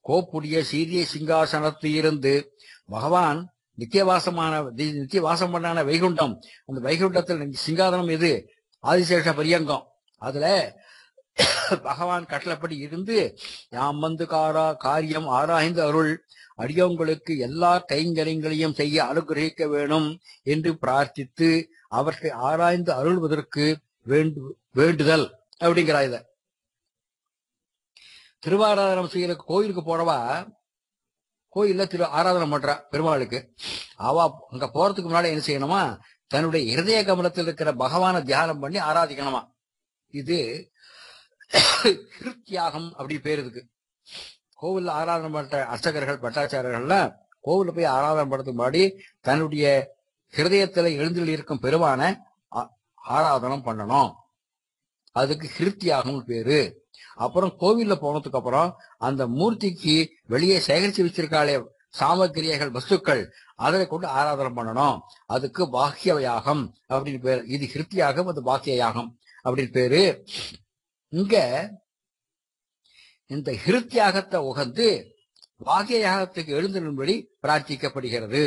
கோப்புடைய சீரிய சிங்காசனத்தில் இருந்து பகவான் நித்தியவாசம் பண்ணான வைகுண்டம், அந்த வைகுண்டத்தில் சிங்காதனம் எது? ஆதிசேஷ பரியங்கம். அதுல பகவான் கட்டளப்படி இருந்து யாம் வந்து காரியம் ஆராய்ந்து அருள் அடியவங்களுக்கு எல்லா கைங்கரியங்களையும் செய்ய அனுகிரகிக்க வேணும் என்று பிரார்த்தித்து அவற்றை ஆராய்ந்து அருள்வதற்கு வேண்டுதல் அப்படிங்கிறா. இத திருவாராதனம் செய்யற கோயிலுக்கு போறவா கோயில்ல ஆராதனை பண்றா பெருமாளுக்கு. அவ அங்க போறதுக்கு முன்னாடி என்ன செய்யணுமா? தன்னுடைய இருதய கமலத்தில் இருக்கிற பகவான தியானம் பண்ணி ஆராதிக்கணுமா. இது கிருத்தியாகம் அப்படி பேரு இருக்கு. கோவில்ல ஆராதனை பண்ற அர்ச்சகர்கள் பட்டாச்சாரர்கள்லாம் கோவில்ல போய் ஆராதனை பண்றதுக்கு முன்னாடி தன்னுடைய ஹிருதயத்துல எழுந்தில் இருக்கும் பெருமான ஆராதனம் பண்ணணும். அதுக்கு கிருத்தியாகம் பேரு. அப்புறம் கோவில்ல போனதுக்கு அப்புறம் அந்த மூர்த்திக்கு வெளியே சேகரிச்சு வச்சிருக்காளே சாமக்கிரியைகள் வஸ்துக்கள் அதை கொண்டு ஆராதனை பண்ணணும். அதுக்கு பாக்கிய யாகம் அப்படின்னு பேரு. இது கிருத்தியாகம், அது பாக்கிய யாகம் அப்படின்னு பேரு. இங்க இந்த ஹிருத்தியாகத்தை உகந்து பாக்கிய யாகத்துக்கு எழுந்திரும்படி பிரார்த்திக்கப்படுகிறது.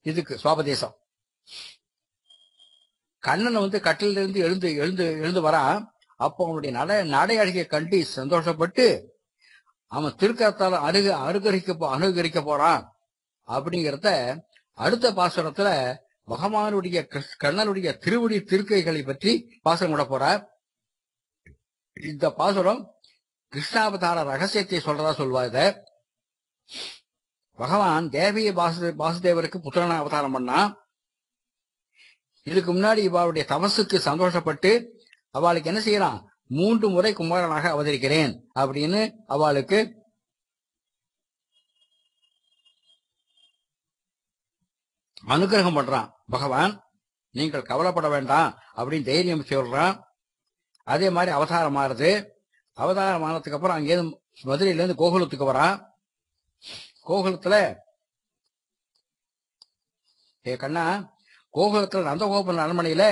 இதுக்கு சுவாபதேசம். கண்ணன் கட்டில இருந்து எழுந்து வரான். அப்போ அவனுடைய நடை அழகிய கண்டி சந்தோஷப்பட்டு அவன் திருக்கரத்தால அனுகரிக்க போறான் அப்படிங்கிறத அடுத்த பாசுரத்துல பகவானுடைய கண்ணனுடைய திருவடி திருக்கைகளை பற்றி பாசுரம் விட போறார். இந்த பாசுரம் கிருஷ்ணாவதார ரகசியத்தை சொல்றதா சொல்வா. இத பகவான் தேவிய வாசுதேவருக்கு புத்திரன அவதாரம் பண்ணா. இதுக்கு முன்னாடி இவளுடைய தபசுக்கு சந்தோஷப்பட்டு அவளுக்கு என்ன செய்யறான், 3 முறை குமாரனாக அவதரிக்கிறேன் அப்படின்னு அவளுக்கு அனுகிரகம் பண்றான். பகவான் நீங்கள் கவலைப்பட வேண்டாம் அப்படின்னு தைரியம் சொல்றான். அதே மாதிரி அவதாரம் ஆறுது. அவதாரம் ஆனதுக்கு அப்புறம் அங்கேயிருந்து மதுரையில இருந்து கோகுலத்துக்கு வரான். கோகுலத்துல கண்ணா, கோகுலத்துல நந்தகோபன் அரண்மனையில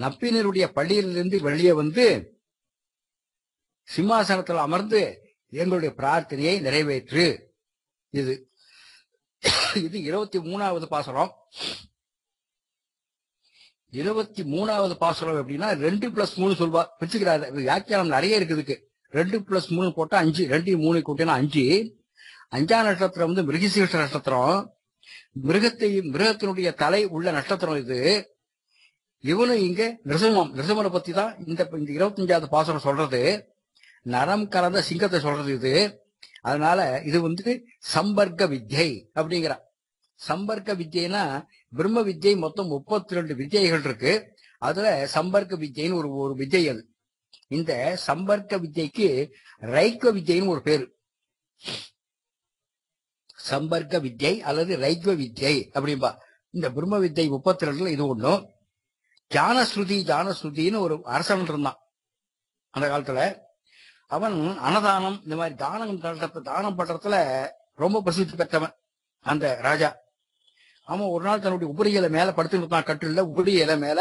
நப்பினருடைய பள்ளியிலிருந்து வெளியே வந்து சிம்மாசனத்தில் அமர்ந்து எங்களுடைய பிரார்த்தனையை நிறைவேற்று. இது 23வது பாசுரம். 23வது பாசுரம் எப்படின்னா 2+3 சொல்வா பிச்சுக்கிறாரு. வியாக்கியானம் நிறைய இருக்குதுக்கு. 2+3 போட்டா 5, 2 3 கூட்டினா 5. 5ஆம் நட்சத்திரம் வந்து மிருகசீர்ஷ நட்சத்திரம். மிருகத்தினுடைய தலை உள்ள நட்சத்திரம் இது. இவனும் இங்க நிருசிம்மனை பத்தி தான் இந்த 25வது பாசுரம் சொல்றது. நரம் கலந்த சிங்கத்தை சொல்றது இது. அதனால இது வந்து சம்பர்க்க வித்யை அப்படிங்கிற. சம்பர்க்க வித்யைனா பிரம்ம வித்யை மொத்தம் 32 வித்யைகள் இருக்கு. அதுல சம்பர்க்க வித்யைன்னு ஒரு வித்யை. அது இந்த சம்பர்க்க வித்யைக்கு ரைக்வ வித்யைன்னு ஒரு பேரு. சம்பர்க்க வித்யை அல்லது ரைக்வ வித்யை அப்படின்பா. இந்த பிரம்ம வித்யை 32ல இது ஒண்ணும். ஜானஸ்ருதின்னு ஒரு அரசன் இருந்தான் அந்த காலத்துல. அவன் அன்னதானம் இந்த மாதிரி தானம் பண்றதுல ரொம்ப பிரசித்தி பெற்றவன் அந்த ராஜா. அவன் ஒரு நாள் தன்னுடைய உபரி இலை மேல படுத்துட்டு இருக்கான். கட்டில உபரி இலை மேல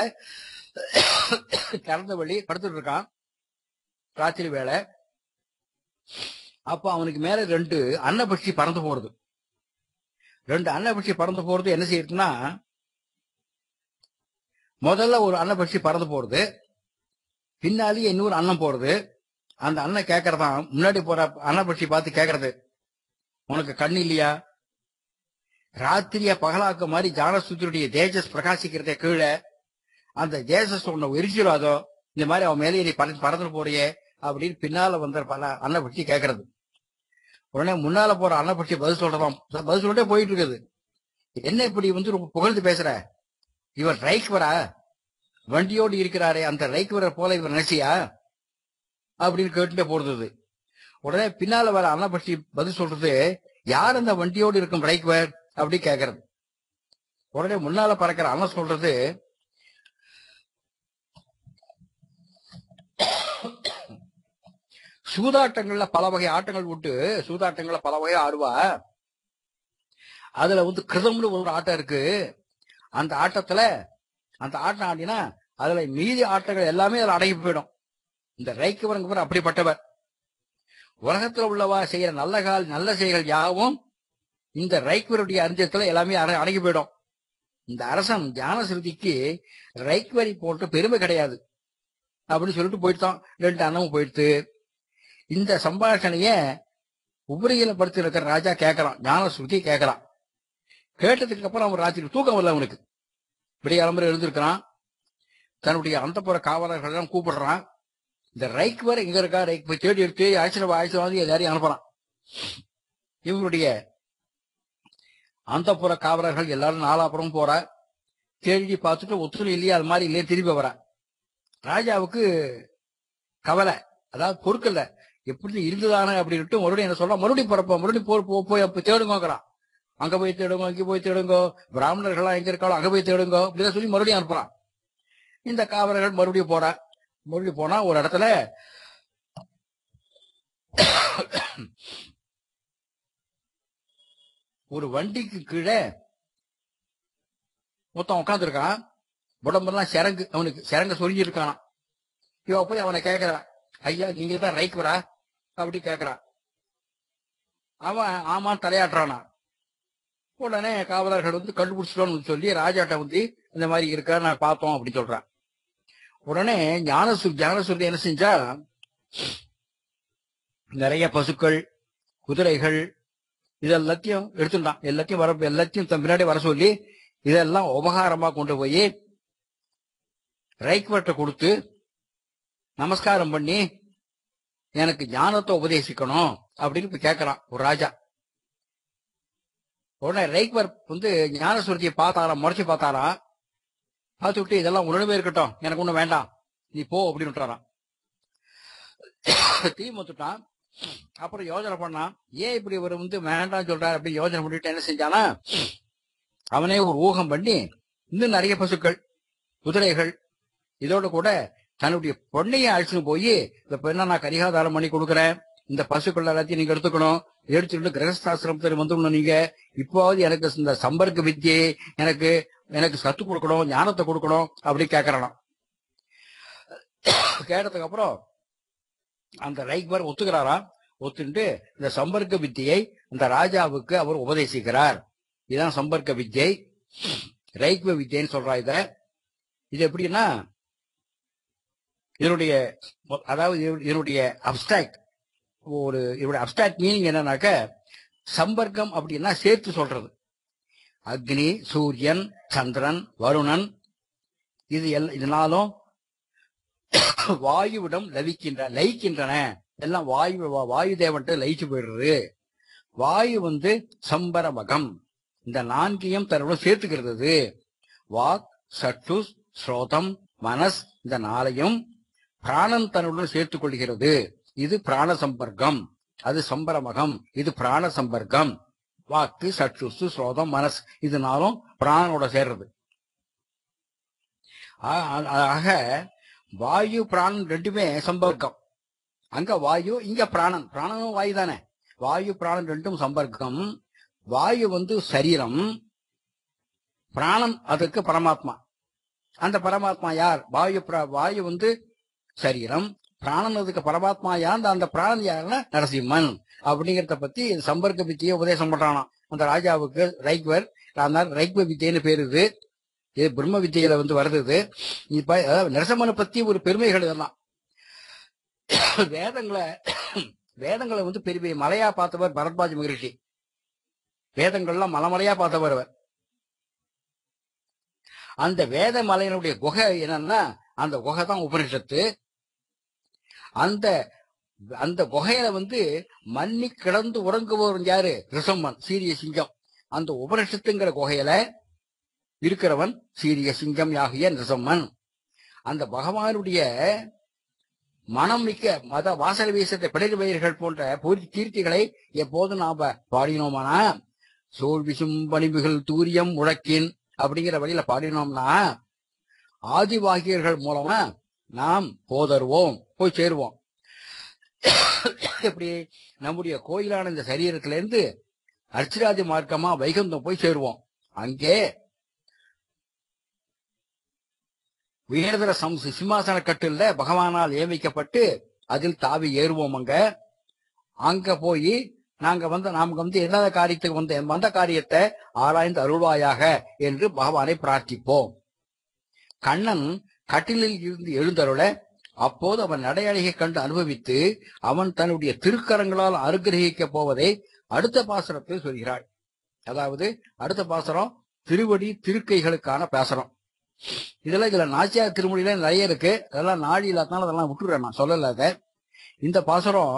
திறந்த வழி படுத்துட்டு இருக்கான் ராத்திரி வேலை. அப்ப அவனுக்கு மேல 2 அன்னபட்சி பறந்து போறது. 2 அன்னபட்சி பறந்து போறது என்ன செய்யுதுன்னா, முதல்ல ஒரு அன்னபட்சி பறந்து போறது, பின்னாலேயே இன்னொரு அன்னம் போறது. அந்த அண்ணன் கேட்கறதான், முன்னாடி போற அன்னபட்சி பார்த்து கேட்கறது, உனக்கு கண்ணு இல்லையா? ராத்திரிய பகலாக்க மாதிரி ஜானசுத்தியுடைய தேஜஸ் பிரகாசிக்கிறதே கீழே, அந்த தேஜஸ் உன்னை எரிச்சிடாதோ, இந்த மாதிரி அவன் மேலே நீ பறந்து போறியே அப்படின்னு பின்னால வந்த பல அன்னபட்சி கேட்கறது. உடனே முன்னால போற அன்னபட்சி பதில் சொல்லிட்டே போயிட்டு இருக்குது. என்ன இப்படி வந்து ரொம்ப புகழ்ந்து பேசுற? இவர் ரைக்வரா? வண்டியோடு இருக்கிறாரே அந்த ரைக்வரர் போல இவர் நினைச்சியா அப்படின்னு கேட்டுட்டே போறது. உடனே பின்னால வர அன்னபட்சி பதில் சொல்றது, யார் அந்த வண்டியோடு இருக்கும் ரைக்வர் அப்படி கேட்கறது. உடனே முன்னால பறக்கிற அண்ணன் சொல்றது, சூதாட்டங்கள்ல பல வகை ஆட்டங்கள் விட்டு சூதாட்டங்கள்ல பல வகை ஆடுவா. அதுல வந்து கிருதம்னு ஒரு ஆட்டம் இருக்கு. அந்த ஆட்டம் ஆடினா அதுல மீதி ஆட்டங்கள் எல்லாமே அதுல அடங்கி போயிடும். இந்த ரைக்குவரங்க அப்படிப்பட்டவர். உலகத்துல உள்ளவா செய்யற நல்ல செயல்கள் யாவும் இந்த ரைக்குவருடைய அறிஞ்சத்துல எல்லாமே அடங்கி போயிடும். இந்த அரசன் ஞானஸ்ருதிக்கு ரைக்வரி போட்டு பெருமை கிடையாது அப்படின்னு சொல்லிட்டு போயிட்டான். 2 அண்ணமும் போயிடுத்து. இந்த சம்பாஷணைய உபரியில படுத்து இருக்கிற ராஜா கேட்கறான், ஞானஸ்ருதி கேட்கறான். கேட்டதுக்கு அப்புறம் அவன் ராத்திரி தூக்கம் வரல. அவனுக்கு விடிய கிளம்புற எழுந்திருக்கிறான். தன்னுடைய அந்தப்புற காவலர்கள் எல்லாம் கூப்பிடுறான். இந்த ரைக்வர் எங்க இருக்கா, ரைக் போய் தேடி எடுத்து ஆயிரத்தி எல்லாரையும் அனுப்புறான். இவருடைய அந்தப்புற காவலர்கள் எல்லாரும் நாலாப்புறம் போற தேடி பார்த்துட்டு ஒத்துழை இல்லையே, அது மாதிரி இல்லையே திரும்பி வர. ராஜாவுக்கு கவலை, அதாவது பொறுக்கல, எப்படி இருந்துதானே அப்படின்ட்டு மறுபடியும் என்ன சொல்றான், மறுபடியும் பிறப்போம், மறுபடியும் போய் தேடுங்கிறான். அங்க போய் தேடுங்க, இங்க போய் தேடுங்கோ, பிராமணர்களா எங்க இருக்காளோ அங்க போய் தேடுங்கோ அப்படிதான் சொல்லி மறுபடியும் அனுப்புறான். இந்த காவலர்கள் மறுபடியும் போனா ஒரு இடத்துல ஒரு வண்டிக்கு கீழே மொத்தம் உட்கார்ந்து இருக்கான். உடம்பெல்லாம் அவனுக்கு சிறங்க சொரிஞ்சிருக்கானா. இவ போய் அவனை கேட்கிறான், ஐயா நீங்க தான் ரைக்வரா அப்படி கேட்கிறான். அவன் ஆமா தலையாட்டுறானா. உடனே காவலர்கள் வந்து கண்டுபிடிச்சிட்டோம்னு சொல்லி ராஜாட்ட வந்து இந்த மாதிரி இருக்கா நான் பார்த்தோம் அப்படின்னு சொல்றான். உடனே ஞானசுருதி என்ன செஞ்சா, நிறைய பசுக்கள் குதிரைகள் இதெல்லாத்தையும் எடுத்துட்டான். எல்லாத்தையும் பின்னாடி வர சொல்லி இதெல்லாம் உபகாரமா கொண்டு போய் ரைக்வர்ட்ட கொடுத்து நமஸ்காரம் பண்ணி எனக்கு ஞானத்தை உபதேசிக்கணும் அப்படின்னு இப்ப கேட்கறான் ஒரு ராஜா. உடனே ரைக்வர் ஞான சுருதியை பார்த்தாராம், முறைச்சு பார்த்தாராம். பார்த்து விட்டு இதெல்லாம் உடனே இருக்கட்டும், எனக்கு ஒண்ணு வேண்டாம், நீ போ அப்படின்னு விட்டுறான். தீ மொத்துட்டான். அப்புறம் யோசனை பண்ணான், ஏன் இப்படி இவர் வேண்டாம்னு சொல்றாரு அப்படின்னு யோசனை பண்ணிட்டு என்ன செஞ்சானா, அவனே ஒரு ஊகம் பண்ணி இன்னும் நிறைய பசுக்கள் குதிரைகள் இதோட கூட தன்னுடைய பொண்ணையை அழைச்சுன்னு போய் இந்த பெண்ணை நான் கரிகாதாரம் பண்ணி கொடுக்குறேன், இந்த பசுக்கள் எல்லாத்தையும் நீங்க எடுத்துக்கணும், எடுத்துக்கிட்டு கிரகஸ்தாசிரமத்தில் வந்துடணும், நீங்க இப்போது எனக்கு இந்த சம்பர்க்க வித்தியை எனக்கு எனக்கு சத்து கொடுக்கணும், ஞானத்தை கொடுக்கணும் அப்படி கேட்கறான். கேட்டதுக்கு அப்புறம் அந்த ரைக்வர் ஒத்துக்கிறாராம். ஒத்துட்டு இந்த சம்பர்க்க வித்தியை அந்த ராஜாவுக்கு அவர் உபதேசிக்கிறார். இதுதான் சம்பர்க்க வித்தியை, ரைக்வ வித்தியன்னு சொல்றா. இது எப்படின்னா இதனுடைய அதாவது இதனுடைய அப்டிராக்ட் இதனுடைய அப்டிராக்ட் மீனிங் என்னன்னாக்க, சம்பர்க்கம் அப்படின்னா சேர்த்து சொல்றது. அக்னி, சூரியன், சந்திரன், வருணன் இதனாலும் வாயுவிடம் லயிக்கின்றன. எல்லாம் வாயு தேவன்ட்டு லயிச்சு போயிடுறது. வாயு சம்பரமகம், இந்த நான்கையும் தன்னுடன் சேர்த்துக்கிறது. வாக், சட்டு, ஸ்ரோதம், மனஸ் இந்த நாளையும் பிராணன் தன்னுடன் சேர்த்துக் கொள்கிறது. இது பிராண சம்பர்க்கம், அது சம்பரமகம், இது பிராண சம்பர்க்கம். வாக்கு, சட்டு, ஸ்ரோதம், மனஸ் இதனாலும் பிராணனோட சேர்றது. ஆக வாயு பிராணன் ரெண்டுமே சம்பர்க்கம். அங்க வாயு, இங்க பிராணன். பிராணனும் வாயு தானே. வாயு பிராணன் ரெண்டும் சம்பர்க்கம். வாயு சரீரம், பிராணன் அதுக்கு பரமாத்மா. அந்த பரமாத்மா யார்? வாயு சரீரம், பிராணன் அதுக்கு பரமாத்மா யார்? அந்த பிராணன் யாருன்னா நரசிம்மன். அப்படிங்கறத பத்தி சம்பர்க்க வித்தியை உபதேசம் பண்றானா அந்த ராஜாவுக்கு ரைக்வர். ரைக்வ வித்தியன்னு பேரு. இது பிரம்ம வித்தியில வருது. இப்ப நரசிம்மனை பத்தி ஒரு பெருமைகள் இதெல்லாம். வேதங்களை பெரிய மலையா பார்த்தவர் பரத்வாஜ மகரிஷி. வேதங்கள்லாம் மலைமலையா பார்த்தவர் அவர். அந்த வேத மலையினுடைய குகை என்னன்னா, அந்த குகை தான் உபனிஷத்து. அந்த குகையில மண்ணி கிடந்து உறங்குவோர் யாரு? ரிஷம்மன், சீரிய சிங்கம். அந்த உபனிஷத்துங்கிற குகையில இருக்கிறவன் சீரிய சிங்கம் ஆகிய ரிஷம்மன். அந்த பகவானுடைய மனம் மிக்க மத வாசல் வீசத்தை பிடரி வயிர்கள் போன்ற கீர்த்திகளை எப்போதும் நாம பாடினோமானா, சோழ் விசும் பணிவுகள் தூரியம் முழக்கின் அப்படிங்கிற வழியில பாடினோம்னா, ஆதிவாகியர்கள் மூலமா நாம் போதருவோம், போய் சேருவோம். எப்படி? நம்முடைய கோயிலான இந்த சரீரத்திலிருந்து அர்ச்சிராதி மார்க்கமா வைகுந்தம் போய் சேருவோம். அங்கே உயர்தர சிம்மாசன கட்டில பகவானால் நியமிக்கப்பட்டு அதில் தாவி ஏறுவோம். அங்க போய் நாங்க இல்லாத காரியத்துக்கு வந்த காரியத்தை ஆராய்ந்து அருள்வாயாக என்று பகவானை பிரார்த்திப்போம். கண்ணன் கட்டிலில் இருந்து எழுந்தருள அப்போது அவன் நடையழகை கண்டு அனுபவித்து அவன் தன்னுடைய திருக்கரங்களால் அனுகிரகிக்க போவதை அடுத்த பாசுரத்தில் சொல்கிறாள். அதாவது அடுத்த பாசுரம் திருவடி திருக்கைகளுக்கான பாசுரம். இதுல நாச்சியார் திருமொழியில நிறைய இருக்கு. அதெல்லாம் நாடி இல்லாதனால அதெல்லாம் விட்டுறேன், நான் சொல்லல. இந்த பாசுரம்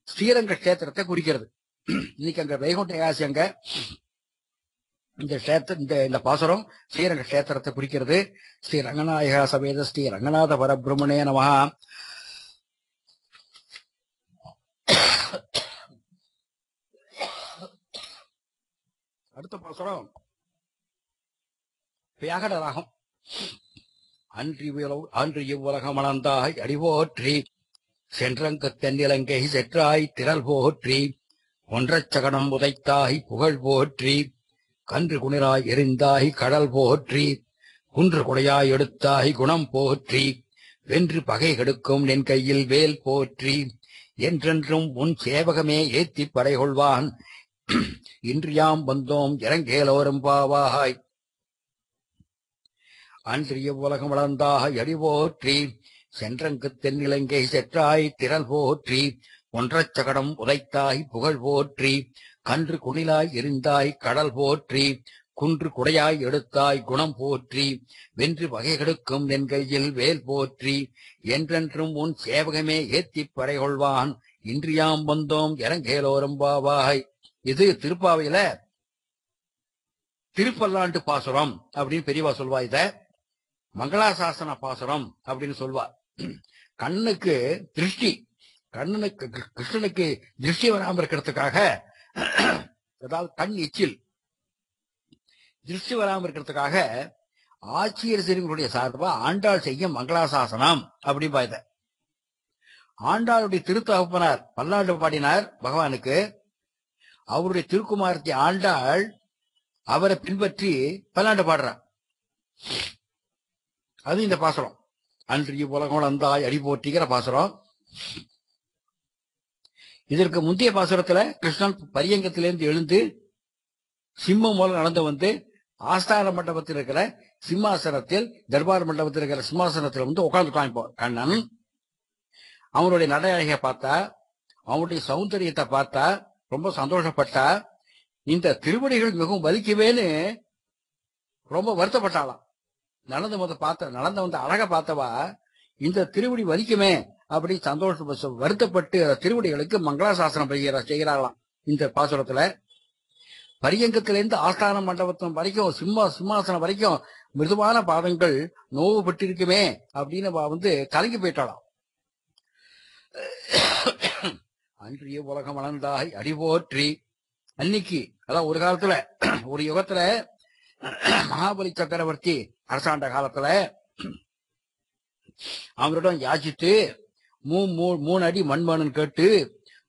ஸ்ரீரங்க கஷேத்திரத்தை குறிக்கிறது. இன்னைக்கு அங்க வைகுண்ட ஏகாதசி, அங்க இந்த பாசுரம் ஸ்ரீரங்க கஷேத்திரத்தை குறிக்கிறது. ஸ்ரீ ரங்கநாயக சமேத ஸ்ரீ ரங்கநாத பரபிரம்மணே நமஹ. அடுத்த பாசுரம் வியாகட ராகம். அன்று இவ்வுலகம் அளந்தாய் அடிபோற்றி சென்றங்க தென்னிலங்கை செற்றாய் திரள் போற்றி ஒன்றச் சகடம் உதைத்தாய் புகழ் போற்றி கன்று குனிராய் எரிந்தாய் கடல் போற்றி குன்று குடையாய் எடுத்தாய் குணம் போற்றி வென்று பகை கெடுக்கும் நின் கையில் வேல் போற்றி என்றென்றும் உன் சேவகமே ஏத்தி படை கொள்வான் இன்றியாம் வந்தோம் இறங்கேலோரும் பாவாய். அன்றிய உலகம் வளர்ந்தாய் அடி போற்றி சென்றங்கு தென்னிலங்கை செற்றாய் திரள் போற்றி ஒன்றச் சகடம் உதைத்தாய் புகழ் போற்றி கன்று குணிலாய் எரிந்தாய் கடல் போற்றி குன்று குடையாய் எடுத்தாய் குணம் போற்றி வென்று வகை கெடுக்கும் என் கையில் வேல் போற்றி என்றென்றும் உன் சேவகமே ஏத்திப் பறை கொள்வான் இன்றியாம் வந்தோம் இறங்கேலோரம்பாவாய். இது திருப்பாவையில திருப்பல்லாண்டு பாசுரம் அப்படின்னு பெரியவா சொல்வா. இத மங்களாசாசன பாசுரம் அப்படின்னு சொல்வா. கண்ணுக்கு திருஷ்டி, கண்ணனுக்கு கிருஷ்ணனுக்கு திருஷ்டி வராம இருக்கிறதுக்காக, அதாவது கண் எச்சில் திருஷ்டி வராம இருக்கிறதுக்காக ஆட்சியர் சிறுவர்களுடைய சார்பா ஆண்டாள் செய்யும் மங்களாசாசனம் அப்படின்பா. இத ஆண்டாளுடைய திருத்தகப்பனார் பல்லாண்டு பாடினார் பகவானுக்கு. அவருடைய திருக்குமாரத்தி ஆண்டாள் அவரை பின்பற்றி பல்லாண்டு பாடுறார். அது இந்த பாசுரம். அன்று உலகம் அந்தாய் அடி போற்றிக்கிற பாசுரம். இதற்கு முந்தைய பாசுரத்துல கிருஷ்ணன் பரியங்கத்திலிருந்து எழுந்து சிம்மம் மூலம் நடந்து வந்து ஆஸ்தான மண்டபத்தில் இருக்கிற சிம்மாசனத்தில், தர்பார் மண்டபத்தில் இருக்கிற சிம்மாசனத்தில் வந்து உட்கார்ந்துட்டான். இப்போ கண்ணன் அவனுடைய நடை அழகை பார்த்தா, அவனுடைய சௌந்தரியத்தை பார்த்தா ரொம்ப சந்தோஷப்பட்டா. இந்த திருவடிகள் மிகவும் வலிக்குவேன்னு ரொம்ப வருத்தப்பட்டாளாம். நடந்து வந்த அழக பார்த்தவா இந்த திருவடி வலிக்குமே அப்படி சந்தோஷம் வருத்தப்பட்டு திருவடிகளுக்கு மங்களாசாசனம் செய்கிறார்களாம். இந்த பாசுரத்துல பரியங்கத்திலிருந்து ஆஸ்தான மண்டபத்தின் வரைக்கும் சிம்மாசனம் வரைக்கும் மிருதுவான பாதங்கள் நோவு பட்டிருக்குமே அப்படின்னு வந்து கலங்கி போயிட்டாளாம். அன்றிய உலகம் வளர்ந்தாய் அடிபோற்றி. அன்னைக்கு அதான் ஒரு காலத்துல ஒரு யுகத்துல மகாபலி சக்கரவர்த்தி அரசாண்ட காலத்துல அவரிடம் யாச்சித்து 3 அடி மண்மணன் கேட்டு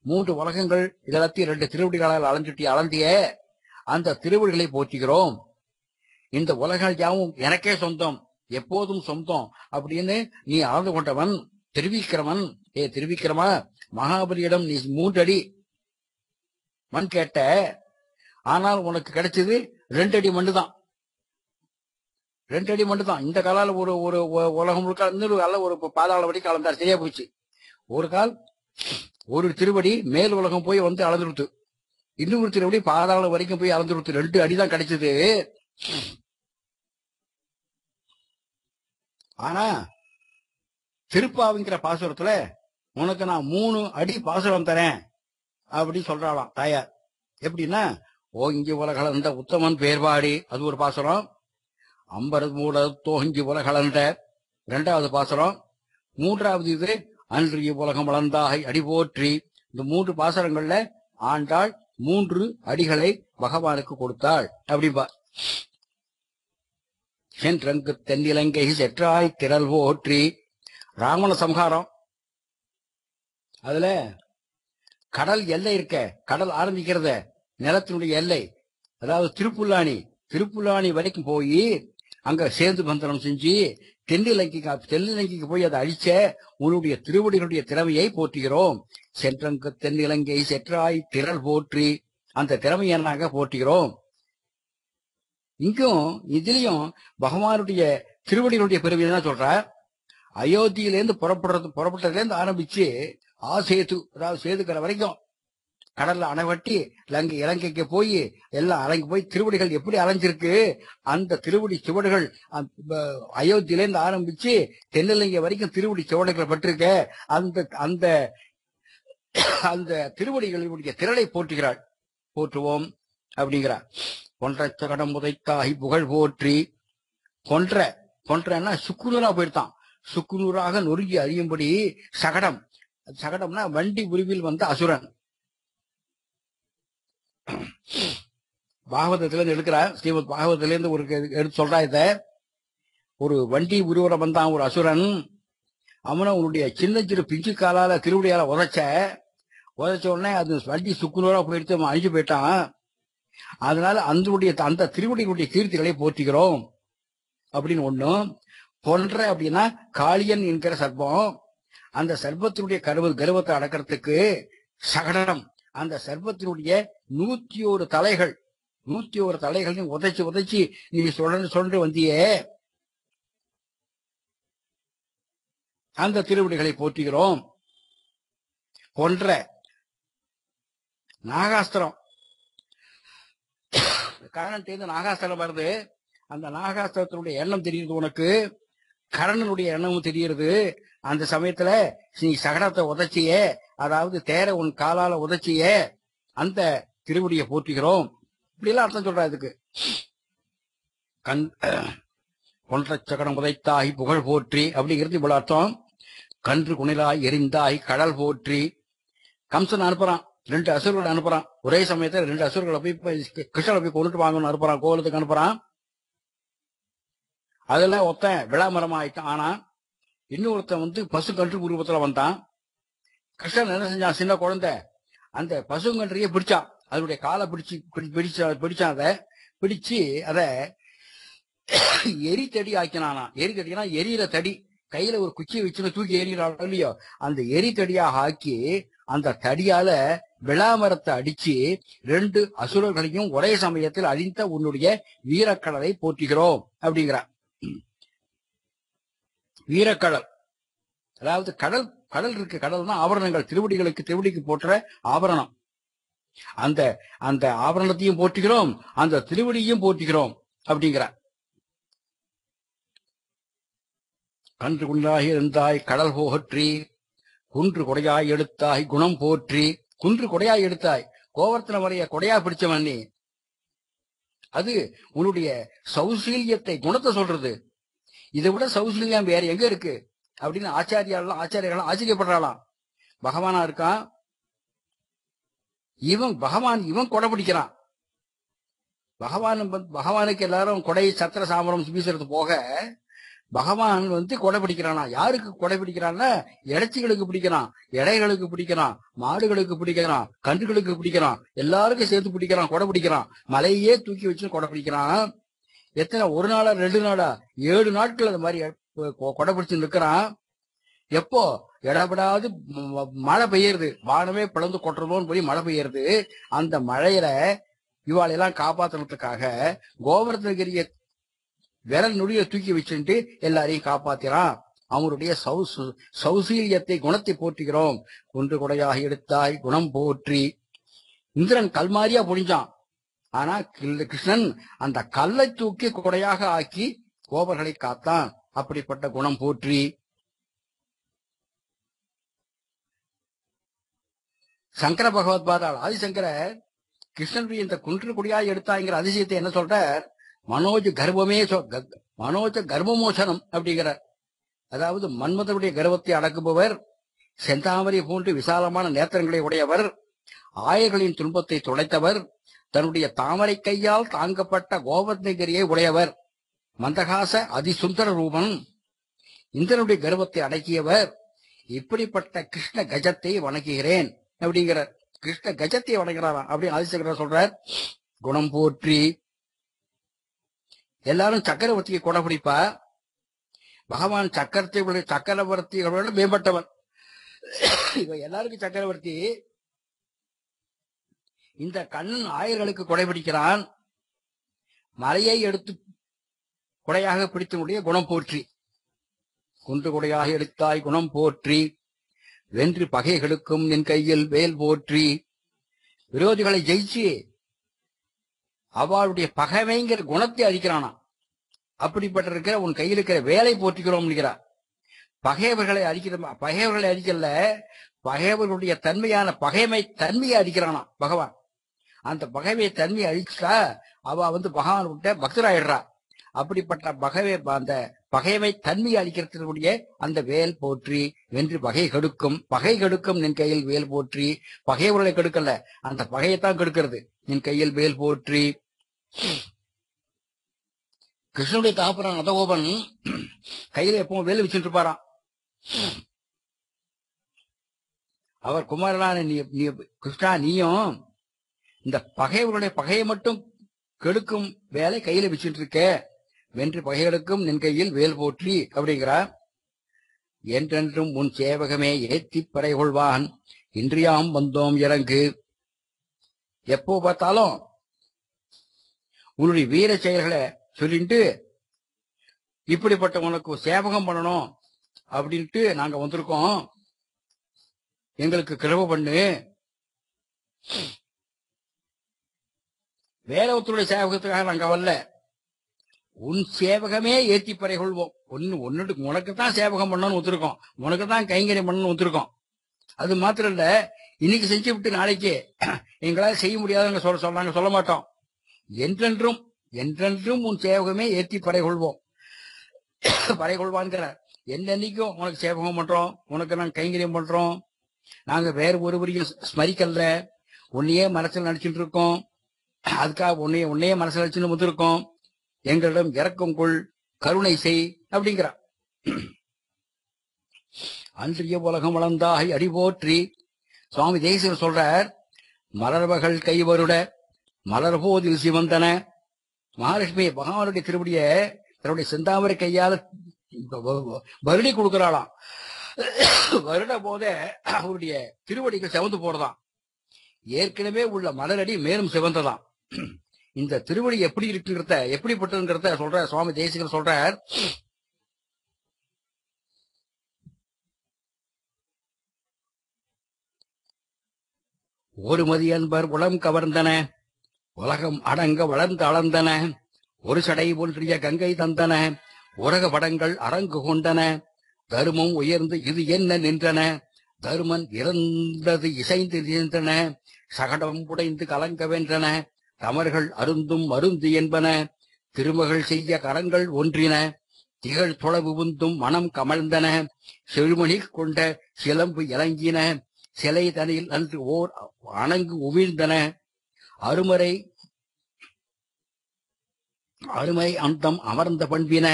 3 உலகங்கள் இதெல்லாத்தையும் 2 திருவடிகளால் அளந்திய அந்த திருவடிகளை போற்றுகிறோம். இந்த உலகங்கள் யாவும் எனக்கே சொந்தம், எப்போதும் சொந்தம் அப்படின்னு நீ ஆழ்ந்து கொண்டவன் திருவிக்கிரமன். திருவிக்கிரமா, மகாபலியிடம் நீ 3 அடி மண் கேட்ட, ஆனால் உனக்கு கிடைச்சது 2 அடி மண்ணு தான். 2 அடி மண்ணு தான். இந்த காலால ஒரு ஒரு உலகம் முழுக்க இன்னொரு கால ஒரு பாதாள வடி கலந்தார், சரியா போச்சு. ஒரு கால் ஒரு திருவடி மேல் உலகம் போய் வந்து அளந்துருத்து, இன்னொரு திருவடி பாதாள வரைக்கும் போய் அளந்துருத்து. 2 அடிதான் கிடைச்சது. ஆனா திருப்பாவிங்கிற பாசுரத்துல உனக்கு நான் 3 அடி பாசுரம் தரேன் அப்படி சொல்றாளாம் தாயார். எப்படின்னா, ஓங்கி உலகளந்த உத்தமன் பேர்பாடி, அது ஒரு பாசுரம். அம்பரது மூட தோங்கி உலகளந்த 2வது பாசுரம். 3வது இது அன்றிய உலகம் வளர்ந்தாய் அடி போற்றி. இந்த 3 பாசுரங்கள்ல ஆண்டாள் 3 அடிகளை பகவானுக்கு கொடுத்தாள் அப்படின்பா. சென்றங்கு தென்னிலங்கை செற்றாய் திரள் போற்றி. ராவண சம்ஹாரம். அதுல கடல் எல்லை இருக்க, கடல் ஆரம்பிக்கிறத நிலத்தினுடைய எல்லை, அதாவது திருப்புல்லானி வரைக்கும் போய் அங்க சேர்ந்து பந்தனம் செஞ்சு தென்னிலங்கைக்கு போய் அதை அழிச்ச உன்னுடைய திருவடிகளுடைய திறமையை போற்றுகிறோம். சென்றங்கு தென்னிலங்கை செற்றாய் திரள் போற்றி. அந்த திறமையை நாங்க போற்றுகிறோம். இங்கும் இதுலயும் பகவானுடைய திருவடிகளுடைய பெருமையை தான் சொல்ற. அயோத்தியிலேருந்து புறப்பட்டதுல இருந்து ஆரம்பிச்சு ஆசேது, அதாவது சேதுக்கரை வரைக்கும் கடல்ல அணைவட்டி இலங்கைக்கு போய் எல்லாம் அலங்கி போய் திருவடிகள் எப்படி அலைஞ்சிருக்கு, அந்த திருவடி சுவடுகள் அயோத்தியிலேருந்து ஆரம்பிச்சு தென்னிலங்கை வரைக்கும் திருவடி சுவடுகள் பட்டிருக்க. அந்த அந்த அந்த திருவடிகளுடைய திரளை போற்றுகிறாள். போற்றுவோம் அப்படிங்கிறார். பொன்ற சகடம் உதைத்தாகி புகழ் போற்றி. பொன்றன்னா சுக்குநூறா போயிட்டான். சுக்குநூறாக நொறுங்கி அறியும்படி சகடம். சகடம்னா வண்டி உருவில் வந்த அசுரன். பாகவதத்திலிருந்து எடுக்கிறார். ஸ்ரீமத் பாகவதத்திலிருந்து ஒரு எடுத்து சொல்றா. இத ஒரு வண்டி உருவரம் வந்தான் ஒரு அசுரன். அவனை உன்னுடைய சின்ன சிறு பிஞ்சு காலால திருவடியால உதைச்ச உடனே அது வண்டி சுக்குநூறா போயிடுத்து, அவன் அழிஞ்சு போயிட்டான். அதனால அந்த திருவடிகளுடைய கீர்த்திகளை போற்றுகிறோம் அப்படின்னு ஒண்ணும். பொன்ற அப்படின்னா காளியன் என்கிற சர்ப்பம். அந்த சர்ப்பத்தினுடைய கர்வத்தை அடக்கிறதுக்கு சகடம். அந்த சர்ப்பத்தினுடைய 101 தலைகள், 101 தலைகளையும் உதைச்சு நீ சொல்ற வந்தியே, அந்த திருவடிகளை போற்றுகிறோம். பொன்ற நாகாஸ்திரம், கர்ணன்ட்டு நாகாஸ்திரம் வருது. அந்த நாகாஸ்திரத்தினுடைய எண்ணம் தெரியுது உனக்கு, கர்ணனுடைய எண்ணமும் தெரியுது. அந்த சமயத்துல நீ சகடத்தை உதைச்சியே, அதாவது தேர உன் காலால உதைச்சியே, அந்த திருவடியை போற்றுகிறோம். இப்படி எல்லாம் அர்த்தம் சொல்ற. இதுக்கு ஒன்றரை சகடம் உதைத்தாய் புகழ் போற்றி அப்படிங்கிறது இவ்வளவு அர்த்தம். கன்று குணிலாய் எரிந்தாய் கடல் போற்றி. கம்சன் அனுப்புறான், 2 அசுரர்களை அனுப்புறான். ஒரே சமயத்துல 2 அசுரர்களை போய் கிருஷ்ணனை போய் கொண்டுட்டு வாங்கன்னு அனுப்புறான், கோலத்துக்கு அனுப்புறான். அதெல்லாம் ஒருத்தன் விளாமரமா ஆயிட்டான். ஆனா இன்னொருத்தன் பசு கன்று உருவத்துல வந்தான். கிருஷ்ணன் என்ன செஞ்சான், சின்ன குழந்தை அந்த பசுங்கன்றையே பிடிச்சான். அதனுடைய காலை பிடிச்சான். அதை பிடிச்சு அதை எரித்தடி ஆக்கினானா. எரித்தடினா எரியிற தடி, கையில ஒரு குச்சியை வச்சுன்னு தூக்கி எறிகிறாள் இல்லையோ, அந்த எரித்தடியாக ஆக்கி அந்த தடியால விளாமரத்தை அடிச்சு 2 அசுரர்களையும் ஒரே சமயத்தில் அழிந்த உன்னுடைய வீரக்கடலை போற்றுகிறோம் அப்படிங்கிறார். வீரக்கடல் அதாவது கடல். கடல் இருக்கு, கடல்னா ஆபரணங்கள், திருவடிக்கு போற்ற ஆபரணம். அந்த அந்த ஆபரணத்தையும் போற்றுகிறோம், அந்த திருவடியையும் போற்றுகிறோம் அப்படிங்கிறார். கன்று குன்றாய் இருந்தாய் கடல் போற்றி, குன்று கொடையாய் எடுத்தாய் குணம் போற்றி. குன்று கொடையாய் எடுத்தாய், கோவர்த்தன வரைய கொடையா பிடிச்சவன் நீ. அது உன்னுடைய சௌசீல்யத்தை, குணத்தை சொல்றது. இதை விட சௌசீல்யம் வேற எங்க இருக்கு அப்படின்னு ஆச்சாரியர்கள் ஆச்சரியப்படுறாளாம். பகவானா இருக்கான் இவன் கொடை பிடிக்கிறான். பகவானுக்கு எல்லாரும் கொடை சத்திர சாமரம் வீசுறது போக பகவான் கொடை பிடிக்கிறானா. யாருக்கு கொடை பிடிக்கிறான்னா, இறைச்சிகளுக்கு பிடிக்கிறான், இடைகளுக்கு பிடிக்கிறான், மாடுகளுக்கு பிடிக்கிறான், கன்றுகளுக்கு பிடிக்கிறான், எல்லாருக்கும் சேர்த்து பிடிக்கிறான், கொடை பிடிக்கிறான். மலையே தூக்கி வச்சு கொடை பிடிக்கிறான். எத்தனை, 1 நாளா 2 நாளா 7 நாட்கள் அந்த மாதிரி கொடை பிடிச்சு நிற்கிறான். எப்போ இடப்படாது மழை பெய்யுறது, வானமே பிளந்து கொட்டுறதோன்னு போய் மழை பெய்யுறது. அந்த மழையில இவாளெல்லாம் காப்பாத்துறதுக்காக கோவர்த்தனகிரிய விரல் நுடிய தூக்கி வச்சுட்டு எல்லாரையும் காப்பாத்திரான். அவங்களுடைய சௌசீல்யத்தை, குணத்தை போற்றுகிறோம். குன்று கொடையாக எடுத்தாய் குணம் போற்றி. இந்திரன் கல்மாரியா பொழிஞ்சான். ஆனா கிருஷ்ணன் அந்த கல்லை தூக்கி கொடையாக ஆக்கி கோபர்களை காத்தான். அப்படிப்பட்ட குணம் போற்றி. சங்கர பகவத் பாதாள் ஆதிசங்கரர் கிருஷ்ணனுடைய இந்த குன்று கொடையாக எடுத்தாங்கிற அதிசயத்தை என்ன சொல்றார், மனோஜ கர்ப்பமோசனம் அப்படிங்கிறார். அதாவது மன்மதனுடைய கர்வத்தை அடக்குபவர், செந்தாமரை போன்று விசாலமான நேத்திரங்களை உடையவர், ஆயர்களின் துன்பத்தை துடைத்தவர், தன்னுடைய தாமரை கையால் தாங்கப்பட்ட கோவர்த்தனகிரியை உடையவர், மந்தகாச அதிசுந்தர ரூபன், இந்திரனுடைய கர்வத்தை அடக்கியவர். இப்படிப்பட்ட கிருஷ்ண கஜத்தை வணங்குகிறேன் அப்படிங்கிறார். கிருஷ்ண கஜத்தை வணங்குறாராம் அப்படின்னு ஆதிசங்கரர் சொல்றார். குணம் போற்றி. எல்லாரும் சக்கரவர்த்திக்கு கொடை பிடிப்பா. பகவான் சக்கரவர்த்திகளோட மேம்பட்டவன். இவ எல்லாருக்கும் சக்கரவர்த்தி. இந்த கண்ணன் ஆயர்களுக்கு கொடை பிடிக்கிறான். மலையை எடுத்து கொடையாக பிடித்தனுடைய குணம் போற்றி. குன்று கொடையாக எடுத்தாய் குணம் போற்றி. வென்று பகைகளுக்கும் என் கையில் வேல் போற்றி. விரோதிகளை ஜெயிச்சு அவளுடைய பகைமைங்கிற குணத்தை அழிக்கிறானா. அப்படிப்பட்ட இருக்கிற உன் கையில் இருக்கிற வேலை போற்றிக்கிறோம். பகைவர்களை அழிக்கல, பகைவர்களுடைய தன்மையான பகைமை தன்மையை அழிக்கிறானா பகவான். அந்த பகைமை தன்மையை அழிச்சா அவ பகவான் விட்ட பக்தராயிடுறா. அப்படிப்பட்ட அந்த பகைமை தன்மையை அழிக்கிறதுடைய அந்த வேல் போற்றி. வென்று பகை கெடுக்கும் நின் கையில் வேல் போற்றி. பகைவர்களை கெடுக்கல, அந்த பகையைத்தான் கெடுக்கிறது. நின் கையில் வேல் போற்றி. கிருஷ்ணனுடைய தாப்பரான் அதகோபன் கையில எப்பவும் வேல் வச்சுட்டு இருப்பாராம். அவர் குமாரனான நீ கிருஷ்ணா, நீயும் இந்த பகைவருடைய பகையை மட்டும் கெடுக்கும் வேலை கையில வச்சுட்டு இருக்க. வென்று பகைகளுக்கும் நின் கையில் வேல் போற்றி அப்படிங்கிறார். என்றென்றும் உன் சேவகமே ஏத்தி படை கொள்வான், இன்றியாம் வந்தோம் இறங்கு. எப்போ பார்த்தாலும் உன்னுடைய வீர செயல்களை சொல்லிட்டு இப்படிப்பட்ட உனக்கு சேவகம் பண்ணணும் அப்படின்ட்டு நாங்க வந்திருக்கோம், எங்களுக்கு கிருபை பண்ணு. வேற ஒருத்தருடைய சேவகத்துக்காக நாங்க வரல, உன் சேவகமே ஏத்தி பறை கொள்வோம். உனக்கு தான் சேவகம் பண்ணணும்னு ஒத்துருக்கோம், உனக்கு தான் கைங்கரியம் பண்ணணும்னு ஒத்துருக்கோம். அது மாத்திரம் இல்ல, இன்னைக்கு செஞ்சு விட்டு நாளைக்கு எங்களால செய்ய முடியாதுன்னு சொல்ல மாட்டோம். என்றென்றும் என்றென்றும் உன் சேவகமே ஏத்தி பறை கொள்வோம். பறை கொள்வான்கிற என்னன்னைக்கும் உனக்கு சேவகம் பண்றோம், உனக்கு நாங்க கைங்கரியம் பண்றோம். நாங்க வேற ஒருவரையும் ஸ்மரிக்கல, உன்னையே மனசுல நினைச்சிட்டு இருக்கோம். அதுக்காக உன்னையே மனசுல நினைச்சுன்னு வந்திருக்கோம். எங்களிடம் இரக்கம் கொள், கருணை செய் அப்படிங்கிறார். அன்றிய உலகம் வளர்ந்தாய் அடி போற்றி. சுவாமி தேசிகர் சொல்றார், மலர்வகள் கைவருட மலர்போதில் சிவந்தன. மகாலட்சுமி பகவானுடைய திருவடிய தன்னுடைய செந்தாமரை கையால வருடி கொடுக்கிறாளாம். வருட போதே அவருடைய திருவடிக்கு சிவந்து போறதாம். ஏற்கனவே உள்ள மலரடி மேலும் சிவந்ததாம். இந்த திருவடி எப்படி இருக்குங்கிறத, எப்படிப்பட்டதுங்கிறத சொல்ற சுவாமி தேசிகர் சொல்றார். ஒரு மதி அன்பர் உளம் கவர்ந்தன, உலகம் அடங்க வளர்ந்து அளந்தன. ஒரு சடை ஒன்றிய கங்கை தந்தன, உலக படங்கள் அரங்கு கொண்டன. தருமம் உயர்ந்து இது என்ன நின்றன, தருமன் இறந்தது இசைந்து நின்றன. சகடம் புடைந்து கலங்க வென்றன, தமர்கள் அருந்தும் மருந்து என்பன. திருமகள் செய்ய கரங்கள் ஒன்றின, திகழ் தொலைவு உந்தும் மனம் கமழ்ந்தன. செழுமணி கொண்ட சிலம்பு இறங்கின, சிலை தனில் அன்று ஓர் அணங்கு உமிழ்ந்தன. அருமை அந்தம் அமர்ந்த பண்பின,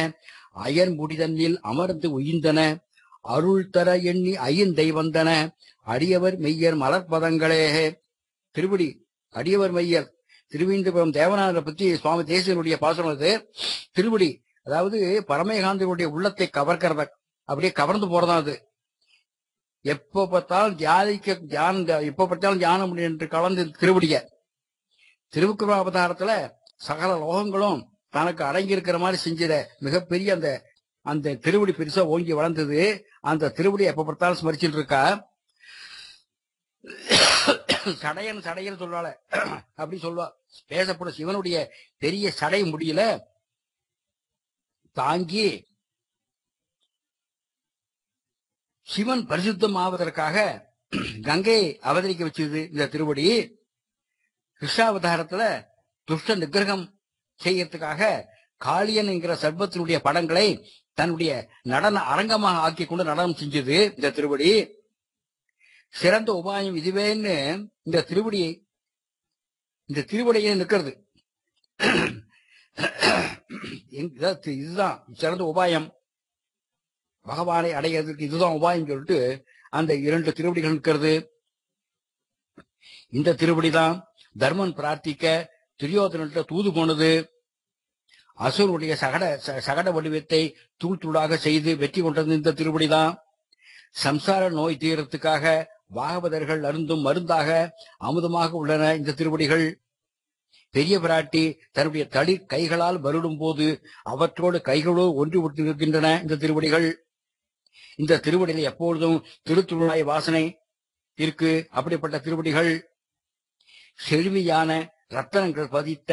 அயன் முடிதன்னில் அமர்ந்து உயிர்ந்தன. அருள் தர எண்ணி ஐயந்தை வந்தன, அடியவர் மெய்யர் மலர்பதங்களே. திருவடி அடியவர் மெய்யர் திருவீந்திரபுரம் தேவநாதரை பத்தி சுவாமி தேசிகனுடைய பாசனம் அது. திருவடி அதாவது பரமேகாந்தனுடைய உள்ளத்தை கவர்க்கிறத, அப்படியே கவர்ந்து போறதான் அது. எப்ப பார்த்தாலும் தியானம் என்று கலந்து திருவடிய திருவுக்கிரமாவதாரத்துல சகல லோகங்களும் தனக்கு அடங்கி இருக்கிற மாதிரி செஞ்சிட மிகப்பெரிய அந்த திருவடி பெருசா ஓங்கி வளர்ந்தது. அந்த திருவடி எப்ப பார்த்தாலும் ஸ்மரிச்சுட்டு இருக்கா. சடையன் சொல்றாள அப்படி சொல்வா. பேசப்படும் சிவனுடைய பெரிய சடை முடியல தாங்கி சிவன் பரிசுத்தம் ஆவதற்காக கங்கையை அவதரிக்க வச்சது இந்த திருவடி. கிருஷ்ணாவதாரத்துல துஷ்ட நிகிரகம் செய்யறதுக்காக காளியன் என்கிற சர்வத்தினுடைய படங்களை தன்னுடைய நடன அரங்கமாக ஆக்கி கொண்டு நடனம் செஞ்சது இந்த திருவடி. சிறந்த உபாயம் இதுவேன்னு இந்த திருவடியை நிற்கிறது. இதுதான் சிறந்த உபாயம், பகவானை அடைகிறதுக்கு இதுதான் உபாயம் சொல்லிட்டு அந்த 2 திருவடிகள் நிற்கிறது. இந்த திருவடிதான் தர்மன் பிரார்த்திக்க துரியோதன தூது போனது. அசுரனுடைய சகட வடிவத்தை தூள் தூளாக செய்து வெற்றி கொண்டது இந்த திருவடிதான். சம்சார நோய் தீரத்துக்காக பாகவதர்கள் அருந்தும் மருந்தாக அமுதமாக உள்ளன இந்த திருவடிகள். பெரிய பிராட்டி தன்னுடைய தளிர் கைகளால் வருடும் போது அவற்றோடு கைகளோடு ஒன்று விட்டு இருக்கின்றன இந்த திருவடிகள். இந்த திருவடியில் எப்பொழுதும் திருத்துழாய் வாசனை இருக்கு. அப்படிப்பட்ட திருவடிகள் செழுமையான ரத்தனங்கள் பதித்த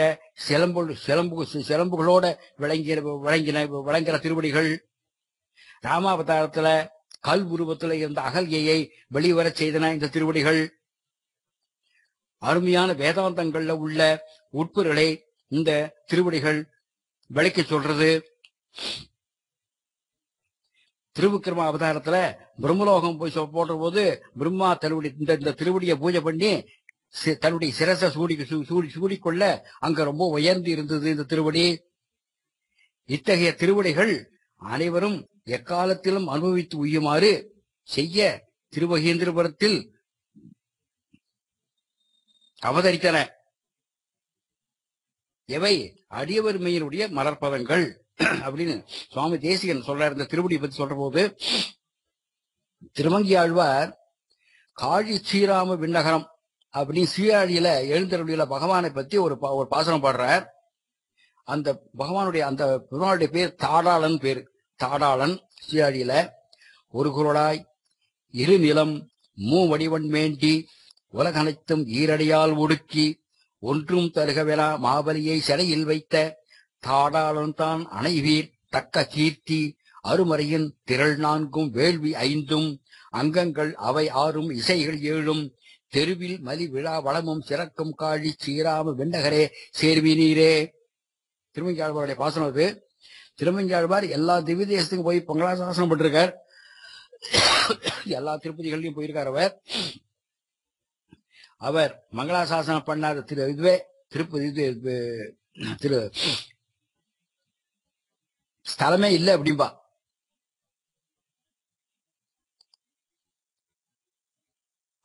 சிலம்புகளோட விளங்கிற திருவடிகள். ராமாவதாரத்துல கல் உருவத்துல இருந்த அகல்யை வெளிவரச் செய்தன இந்த திருவடிகள். அருமையான வேதாந்தங்கள்ல உள்ள உட்பொருளை இந்த திருவடிகள் விளக்கி சொல்றது. திருவிக்கிரம அவதாரத்துல பிரம்மலோகம் போய் போடுற போது பிரம்மா தன்னுடைய இந்த திருவடியை பூஜை பண்ணி தன்னுடைய சிரச சூடிக்கொள்ள அங்க ரொம்ப உயர்ந்து இருந்தது இந்த திருவடி. இத்தகைய திருவடிகள் அனைவரும் எக்காலத்திலும் அனுபவித்து உய்யுமாறு செய்ய திருவகேந்திரபுரத்தில் அவதரித்தன. எவை அடியவர்மையினுடைய மலர்பதங்கள் அப்படின்னு சுவாமி தேசிகன் சொல்றார். இந்த திருவடியை பத்தி சொல்ற போது திருமங்கி ஆழ்வார் காழி ஸ்ரீராம விண்ணகரம் அப்படின்னு சீராழியில எழுந்தருளியில பகவானை பத்தி ஒரு பாசனம் பாடுறார். அந்த பகவானுடைய அந்த பெருமாளுடைய பேர் தாடாளன் பேரு. தாடாளன் சீராழியில ஒரு குரலாய் இரு நிலம் மூ வடிவன் வேண்டி உலகனைத்தும் ஈரடியால் ஒடுக்கி ஒன்றும் தருகவென மாபலியை சிறையில் வைத்த தாடாளன் தான் அணைவீர் தக்க கீர்த்தி அருமறையின் திரள் நான்கும் வேள்வி ஐந்தும் அங்கங்கள் அவை ஆறும் இசைகள் ஏழும் தெருவில் மலி விழா வளமும் சிறக்கும் காழி சீராம வெண்டகரே சேர்வினீரே. திருமங்கையாழ்வாருடைய பாசனம் அது. திருமங்கையாழ்வார் எல்லா திவ்ய தேசத்துக்கும் போய் மங்களாசாசனம் பண்ணிருக்கார். எல்லா திருப்பதிகளையும் போயிருக்கார். அவர் மங்களாசாசனம் பண்ணாத இதுவே திருப்பதி திரு ஸ்தலமே இல்லை அப்படின்பா.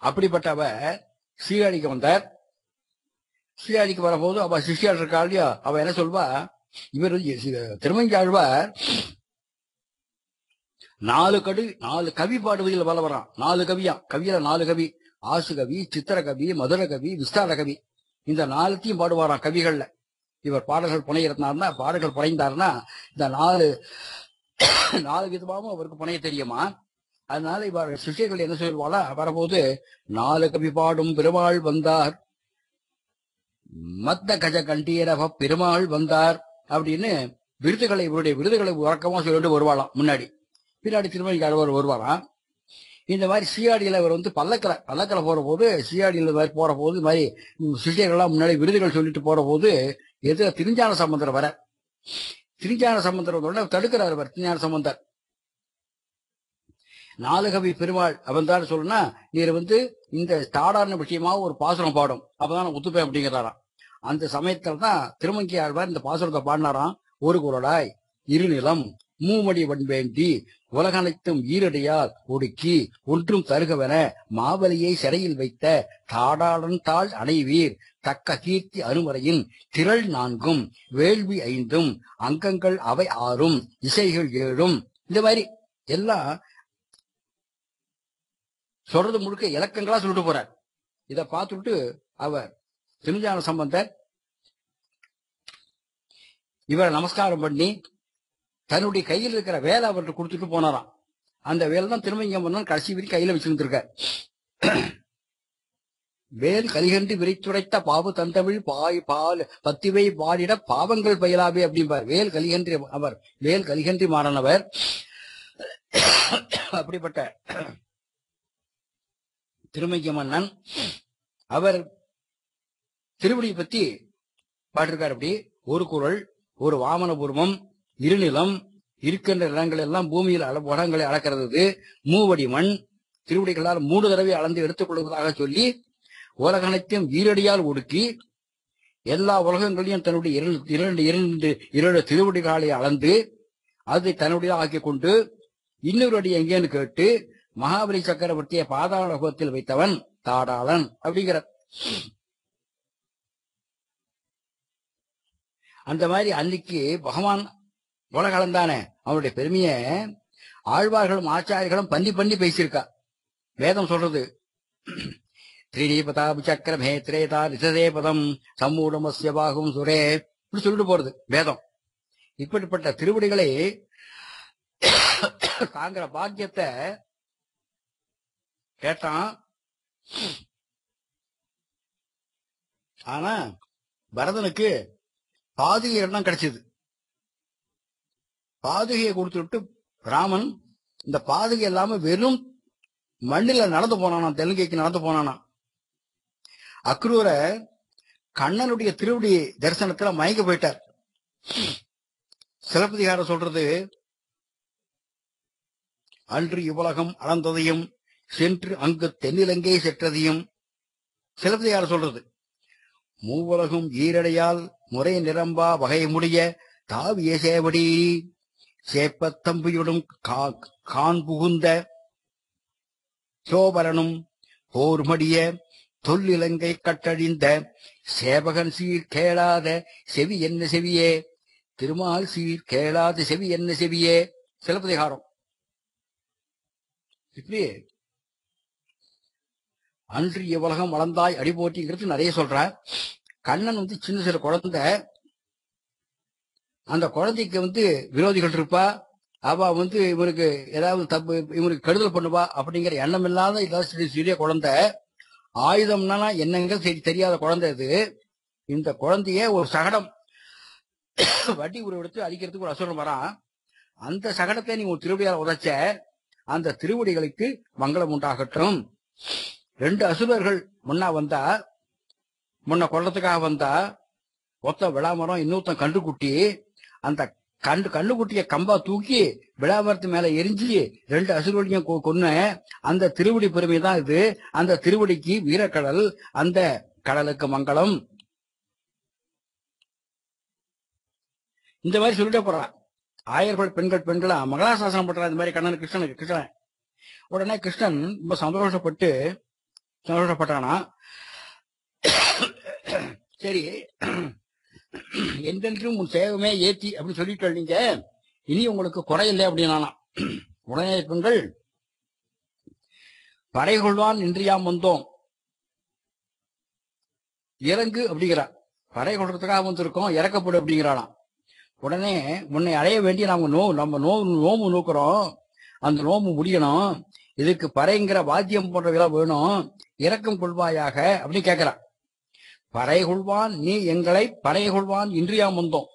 அப்படிப்பட்ட அவர் சீராடிக்கு வந்தார். சீராடிக்கு வரும்போது அவ சிஷியாள் இருக்கா இல்லையா, அவ என்ன சொல்வா, இவர் திருமங்கையாழ்வார் 4 கவி பாடுவதில் வள வரான். 4 கவியா, கவியில 4 கவி, ஆசு கவி, சித்திர கவி, மதுர கவி, விஸ்தார கவி. இந்த 4த்தையும் பாடுவாராம் கவிகள்ல. இவர் பாடல்கள் புனையிருந்தார்னா, பாடல்கள் புனைந்தார்னா இந்த 4 விதமாவும் அவருக்கு புனைய தெரியுமா. அதனால இவர் சிஷியர்கள் என்ன சொல்வாளா, வரபோது 4 கவி பாடும் பெருமாள் வந்தார், மத்த கஜ கண்டீரவ பெருமாள் வந்தார் அப்படின்னு விருதுகளை, இவருடைய விருதுகளை உறக்கமா சொல்லிட்டு வருவாளாம். முன்னாடி பின்னாடி திருமங்கையாழ்வார் வருவாராம். இந்த மாதிரி சீயாடியில அவர் பல்லக்கல போற போது, சீயாடியில போற போது இது மாதிரி சிஷியர்கள்லாம் முன்னாடி விருதுகள் சொல்லிட்டு போற போது எதிர திருஞான சம்பந்தர் வர, திருஞான சம்பந்தர் உடனே தடுக்கிறார். அவர் திருஞான சம்பந்தர் 4 கவி பெருமாள் அவன் தான் சொல்லணும்னா, நீர் இந்த சாதாரண விஷயமா ஒரு பாசுரம் பாடும், அப்பதான் ஒத்துப்பேன் அப்படிங்கிறாராம். அந்த சமயத்துல தான் திருமங்கையாழ்வார் இந்த பாசுரத்தை பாடினாராம். ஒரு குரலாய் இருநிலம் மூமடி வன்வேண்டி உலகனைத்தும் ஈரடியால் ஒடுக்கி ஒன்றும் தருகவென மாவலியை சிறையில் வைத்த தாடாளன் தாள் அணைவீர் தக்க கீர்த்தி அருமறையின் திரள் 4ம் வேள்வி 5ம் அங்கங்கள் அவை 6ம் இசைகள் 7ம். இந்த மாதிரி எல்லாம் சொல்றது முழுக்க இலக்கங்களா சொல்லிட்டு போறார். இதை பார்த்துட்டு அவர் திருஞான சம்பந்தர் இவரை நமஸ்காரம் பண்ணி தன்னுடைய கையில் இருக்கிற வேலை அவர்கிட்ட கொடுத்துட்டு போனாராம். அந்த வேலை தான் திருமங்கை கடைசி வரைக்கும் கையில வச்சிருந்திருக்கார். வேல் கலிகன்றி விரைத்துரைத்த பாவு தந்தமிழ் பால் பத்திவை பாடிட பாவங்கள் பயிலாவே அப்படிம்பார். வேல் கலிகன்றி, அவர் வேல் கலிகன்றி மாறனவர். அப்படிப்பட்ட திருமங்கை மன்னன் அவர் திருவடியை பத்தி பாட்டிருக்கார். அப்படி ஒரு குரல், ஒரு வாமன பூர்வம், இருநிலம், இருக்கின்ற இடங்கள் எல்லாம் பூமியில் வடங்களை அளக்கிறது, மூவடி மண், திருவடிகளால் 3 தடவை அளந்து எடுத்துக் கொள்வதாக சொல்லி உலகனைத்தையும் ஈரடியால் ஒடுக்கி எல்லா உலகங்களையும் தன்னுடைய இரண்டு திருவடிகளை அளந்து அதை தன்னுடைய ஆக்கி கொண்டு இன்னொரு அடி எங்கேன்னு கேட்டு மகாபலி சக்கரவர்த்தியை பாதாள லோகத்தில் வைத்தவன் தாடாளன் அப்படிங்கிறார். அந்த மாதிரி அன்னைக்கு பகவான் உலக அளந்தானே, அவனுடைய பெருமைய ஆழ்வார்களும் ஆச்சாரிகளும் பண்ணி பேசியிருக்கா. வேதம் சொல்றது திரிபதாபி சக்கரமே திரேதா நிசதே பதம் சம்மூடமஸ்ய பாகும் சுரே இப்படி சொல்லிட்டு போறது வேதம். இப்படிப்பட்ட திருவடிகளை தாங்கிற பாக்கியத்தை கேட்டான். ஆனா பரதனுக்கு பாதுகை எல்லாம் கிடைச்சது. பாதுகையை கொடுத்துட்டு ராமன் இந்த பாதுகை இல்லாம வெறும் மண்ணில நடந்து போனானா, தெலுங்கைக்கு நடந்து போனானா. அக்ரூர கண்ணனுடைய திருவடி தரிசனத்துல மயங்க போயிட்டார். சிலப்பதிகாரம் சொல்றது, அன்று இவ்வுலகம் அளந்ததையும் சென்று அங்கு தென்னிலங்கை செற்றதையும் சிலப்பதிகாரம் சொல்றது. மூவுலகும் ஈரடையால் முறை நிரம்பா வகை முடிய தாவிய சேவடி சேப்பத்தம்பியுடும் கான் புகுந்த சோபரனும் போர்மடிய தொல்லிலங்கை கட்டழிந்த சேவகன் சீர் கேளாத செவி என்ன செவியே, திருமால் சீர் கேளாத செவி என்ன செவியே. சிலப்பதிகாரம் இப்படி அன்று இவ்வுலகம் வளர்ந்தாய் அடிபோட்டிங்கிறது நிறைய சொல்றார். கண்ணன் சின்ன குழந்தை, அந்த குழந்தைக்கு விரோதிகள் இருப்பா, அவ இவனுக்கு ஏதாவது தப்பு, இவனுக்கு கெடுதல் பண்ணுவா அப்படிங்கிற எண்ணம் இல்லாத ஏதாவது சிறிய குழந்தை. ஆயுதம்னா என்னங்க தெரியாத குழந்தை இது. இந்த குழந்தைய ஒரு சகடம் வட்டி உருவெடுத்து அடிக்கிறதுக்கு ஒரு அசுரன் வரான். அந்த சகடத்தை நீ உன் திருவடியால் உதைச்ச, அந்த திருவடிகளுக்கு மங்களம் உண்டாகட்டும். 2 அசுரர்கள் முன்ன கொள்ளத்துக்காக வந்தா, ஒத்த விளாமரம் இன்னொருத்தன் கண்டுக்குட்டி, அந்த கண்ணுக்குட்டிய கம்பா தூக்கி விளாமரத்து மேல எரிஞ்சு 2 அசுரர்களையும் கொன்ன அந்த திருவடி பெருமை தான் இது. அந்த திருவடிக்கு வீரக்கடல், அந்த கடலுக்கு மங்களம். இந்த மாதிரி சொல்லிட்டே போறான். ஆயர்கள் பெண்களா மங்களாசாசனம் பண்றான் இந்த மாதிரி கண்ணன் கிருஷ்ணன். உடனே கிருஷ்ணன் ரொம்ப சந்தோஷப்பட்டானா. சரி, என்றென்றும் உன் சேவமே ஏத்தி அப்படின்னு சொல்லிட்டு நீங்க, இனி உங்களுக்கு குறையில்லை அப்படின்னா. உடனே பெண்கள், பறை கொள்வான் இன்றியாம் வந்தோம் இறங்கு அப்படிங்கிறான். பறை கொள்றதுக்காக வந்திருக்கோம், இறக்கப்படு அப்படிங்கிறானா. உடனே உன்னை அடைய வேண்டிய நம்ம நோம்பு நோக்குறோம், அந்த நோம்பு முடியணும், இதுக்கு பறைங்கிற வாத்தியம் போன்றவெல்லாம் வேணும், இரக்கம் கொள்வாயாக அப்படின்னு கேட்கிறான். பறை கொள்வான் நீ எங்களை பறை கொள்வான் இன்றியாம் வந்தோம்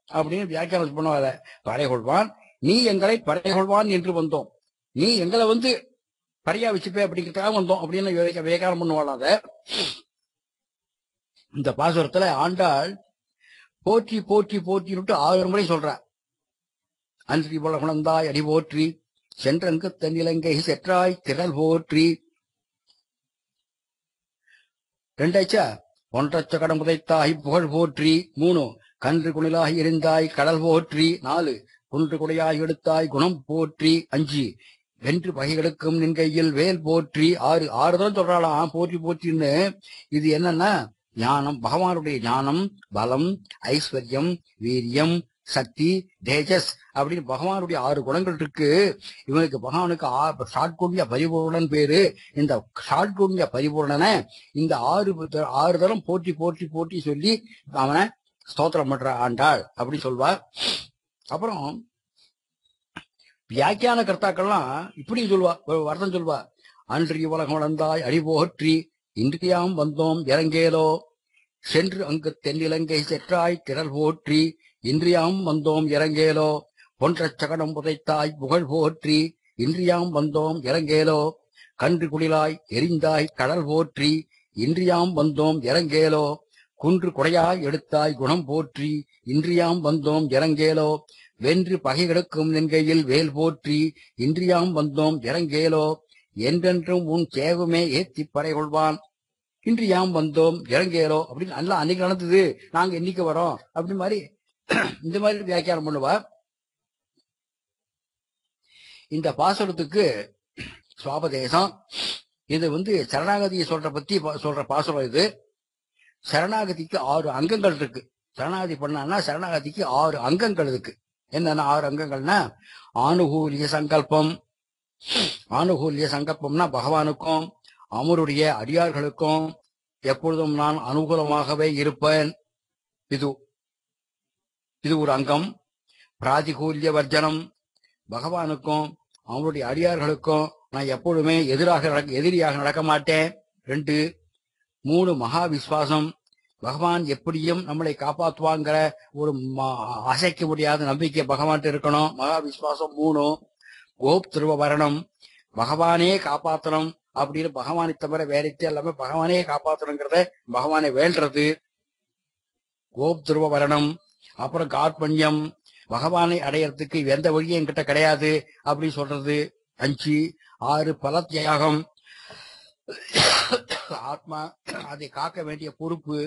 அப்படின்னு வியாக்கியானம் பண்ணுவாத. பறை கொள்வான் நீ எங்களை பறை கொள்வான் என்று வந்தோம், நீ எங்களை பறையா வச்சுப்பே அப்படிங்கிறதுக்காக வந்தோம் அப்படின்னு வியாக்கியானம் பண்ணுவாளாத. இந்த பாசுரத்துல ஆண்டாள் போற்றி போற்றி போற்றிட்டு 6 முறை சொல்ற. அன்றி போல குணந்தாய் அடி போற்றி, சென்றங்கு தென்னிலங்கை செற்றாய் திரள் போற்றி. 2 ஒன்றச்ச கடம் புதைத்தாய் புகழ் போற்றி. 3 கன்று குணிலாகி எரிந்தாய் கடல் போற்றி. 4 குன்று குடையாய் எடுத்தாய் குணம் போற்றி. 5 வென்று பகைகளுக்கும் நின் கையில் வேல் போற்றி. 6 தான் சொல்றாளாம் போற்றி போற்றின்னு. இது என்னன்னா ஞானம், பகவானுடைய ஞானம், பலம், ஐஸ்வர்யம், வீரியம், சக்தி, தேஜஸ் அப்படின்னு பகவானுடைய 6 குணங்கள் இருக்கு. இவனுக்கு பகவானுக்கு ஷாட்குண்ய பரிபூர்ணன் பேரு. இந்த ஷாட்குண்ய பரிபூர்ணனை இந்த 6 தரம் போற்றி போற்றி போற்றி சொல்லி அவனை ஸ்தோத்திரம் பண்ற ஆண்டாள் அப்படி சொல்வார். அப்புறம் வியாக்கியான கர்த்தாக்கள்லாம் இப்படி சொல்வா, அர்த்தம் சொல்வா. அன்றி உலகம் வளர்ந்தாய் அடி போற்றி, இன்றியாம் வந்தோம் இறங்கேலோ, சென்று அங்கு தென்னிலங்கை செற்றாய் திரள் போற்றி, இன்றியாம் வந்தோம் இறங்கேலோ, பொன்றச் சகடம் புதைத்தாய் புகழ் போற்றி, இன்றியாம் வந்தோம் இறங்கேலோ, கன்று குடிலாய் எரிந்தாய் கடல் போற்றி, இன்றியாம் வந்தோம் இறங்கேலோ, குன்று குடையாய் எடுத்தாய் குணம் போற்றி, இன்றியாம் வந்தோம் இறங்கேலோ, வென்று பகைகளுக்கும் நின்கையில் வேல் போற்றி, இன்றியாம் வந்தோம் இறங்கேலோ, என்றென்றும் உன் சேவமே ஏத்தி பறை கொள்வான் இன்றியாம் வந்தோம் இறங்கேலோ அப்படின்னு நல்லா அன்னைக்கு நடந்தது, நாங்க இன்னைக்கு வரோம் அப்படி மாதிரி இந்த மாதிரி வியாக்கியானம் பண்ணுவா. இந்த பாசுரத்துக்கு சுவாபதேசம். இது சரணாகதியை சொல்ற பாசுரம். இது சரணாகதிக்கு 6 அங்கங்கள் இருக்கு. சரணாகதி பண்ணா சரணாகதிக்கு 6 அங்கங்கள் இருக்கு. என்னன்னா 6 அங்கங்கள்னா ஆனுகூல்ய சங்கல்பம். ஆனுகூல்ய சங்கல்பம்னா பகவானுக்கும் அவருடைய அடியார்களுக்கும் எப்பொழுதும் நான் அனுகூலமாகவே இருப்பேன், இது ஒரு அங்கம். பிராதிகூல்ய வர்ஜனம், பகவானுக்கும் அவருடைய அடியார்களுக்கும் நான் எப்பொழுதுமே எதிரியாக நடக்க மாட்டேன். 2. 3 மகா விஸ்வாசம், பகவான் எப்படியும் நம்மளை காப்பாற்றுவாங்கிற ஒரு அசைக்க முடியாத நம்பிக்கை பகவான் இருக்கணும், மகா விஸ்வாசம். 3 கோப்திருவ வரணம், பகவானே காப்பாற்றணும் அப்படின்னு பகவானை தவிர வேறத்தை எல்லாமே பகவானே காப்பாற்றணுங்கிறத பகவானை வேண்டது, கோப்திருவ வரணம். அப்புறம் கார்பண்யம், பகவானை அடையறதுக்கு எந்த வழியும் என்கிட்ட கிடையாது அப்படின்னு சொல்றது. 5. 6 பலத்தியாகம், ஆத்மா அதை காக்க வேண்டிய பொறுப்பு,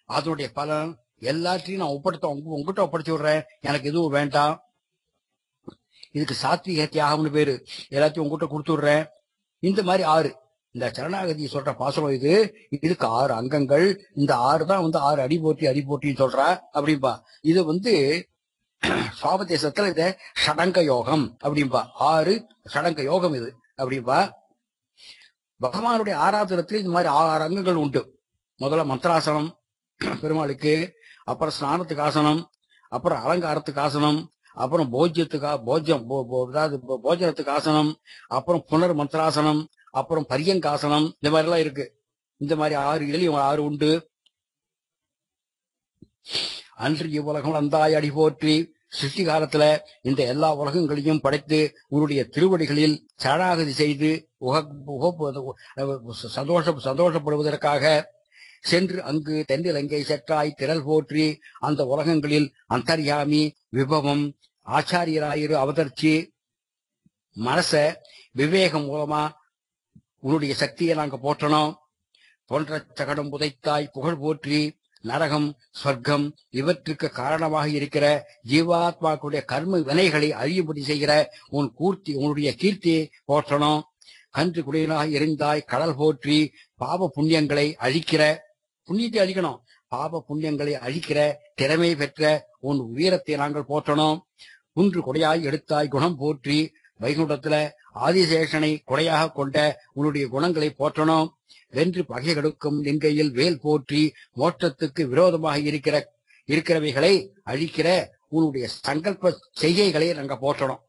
அதனுடைய பலன் எல்லாத்தையும் நான் உங்ககிட்ட ஒப்படைச்சு விடுறேன், எனக்கு எதுவும் வேண்டாம். இதுக்கு சாத்விக தியாகம்னு பேரு, எல்லாத்தையும் உங்ககிட்ட கொடுத்து விடுறேன். இந்த மாதிரி 6 இந்த சரணாகதி சொல்ற பாசுரம். இதுக்கு 6 அங்கங்கள். இந்த 6 தான் 6 அடி போட்டின்னு சொல்றா அப்படின்பா. இது சுவாபதேசத்துல இத ஷடங்க யோகம் அப்படின்பா. 6 ஷடங்க யோகம் இது அப்படின்பா. பகவானுடைய ஆராதனத்துல இது மாதிரி 6 அங்கங்கள் உண்டு. முதல்ல மந்திராசனம் பெருமாளுக்கு, அப்புறம் ஸ்நானத்துக்கு ஆசனம், அப்புறம் அலங்காரத்துக்கு ஆசனம், அப்புறம் போஜனத்துக்கு ஆசனம், அப்புறம் புனர் மந்திராசனம், அப்புறம் பரியங்காசனம், இந்த மாதிரி எல்லாம் இருக்கு. இந்த மாதிரி 6 இதுலயும் 6 உண்டு. அன்று இவ்வுலகம் வந்தாய் அடி போற்றி. சிருஷ்டி காலத்துல இந்த எல்லா உலகங்களையும் படைத்து உன்னுடைய திருவடிகளில் சரணாகதி செய்து சந்தோஷப்படுவதற்காக சென்று அங்கு தென்னிலங்கை செற்றாய் திரள் போற்றி. அந்த உலகங்களில் அந்தர்யாமி விபவம் ஆச்சாரியராயிரு அவதரிச்சு மனச விவேகம் மூலமா உன்னுடைய சக்தியை நாங்க போற்றணும். போன்ற சகடம் புதைத்தாய் புகழ் போற்றி. நரகம் சொர்க்கம் இவற்றுக்கு காரணமாக இருக்கிற ஜீவாத்மாக்களுடைய கர்ம வினைகளை அறியும்படி செய்கிற உன்னுடைய கீர்த்தியை போற்றணும். கன்று குடியனாக எரிந்தாய் கடல் போற்றி. பாப புண்ணியங்களை அழிக்கிற புண்ணியத்தை அழிக்கணும். பாப புண்ணியங்களை அழிக்கிற திறமை பெற்ற உன் வீரத்தை நாங்கள் போற்றணும். குன்று கொடையாய் எடுத்தாய் குணம் போற்றி. வைகுண்டத்துல ஆதிசேஷனை கொடையாக கொண்ட உன்னுடைய குணங்களை போற்றணும். வென்று பகை கெடுக்கும் லிங்கையில் வேல் போற்றி. மோட்சத்துக்கு விரோதமாக இருக்கிறவைகளை அழிக்கிற உன்னுடைய சங்கல்ப செய்கைகளை நாங்க போற்றணும்.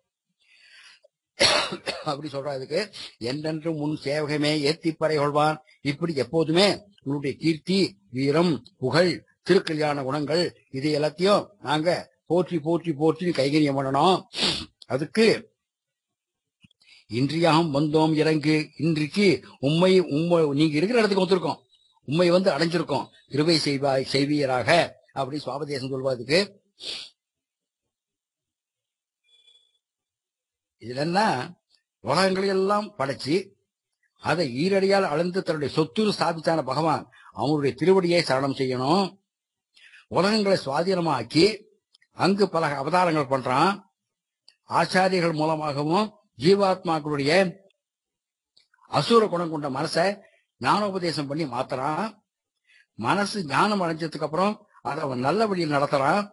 அப்படி சொல்றதுக்கு என்றென்றும் உன் சேவகமே ஏத்திப்பறை கொள்வான். இப்படி எப்போதுமே உன்னுடைய கீர்த்தி வீரம் புகழ் திருக்கல்யாண குணங்கள் இது எல்லாத்தையும் நாங்க போற்றி போற்றி போற்றி கைகரியம் பண்ணணும். அதுக்கு இன்றியாகும் வந்தோம் இறங்கு. இன்றைக்கு நீங்க இருக்கிற இடத்துக்கு வந்திருக்கோம். உண்மை அடைஞ்சிருக்கோம். கிருபை செய்வீராக அப்படி சுவாபதேசம் சொல்வதுக்கு இதுல என்ன உலகங்களை எல்லாம் படைச்சு அதை ஈரடியால் அளந்து தன்னுடைய சொத்து ஸ்தாபித்தான பகவான் அவனுடைய திருவடியை சரணம் செய்யணும். உலகங்களை சுவாதீனமாக்கி அங்கு பல அவதாரங்கள் பண்றான். ஆச்சாரியர்கள் மூலமாகவும் ஜீவாத்மாக்களுடைய அசுர குணம் கொண்ட மனசை ஞானோபதேசம் பண்ணி மாத்துறான். மனசு ஞானம் அடைஞ்சதுக்கு அப்புறம் அதை அவன் நல்ல வழியில் நடத்துறான்.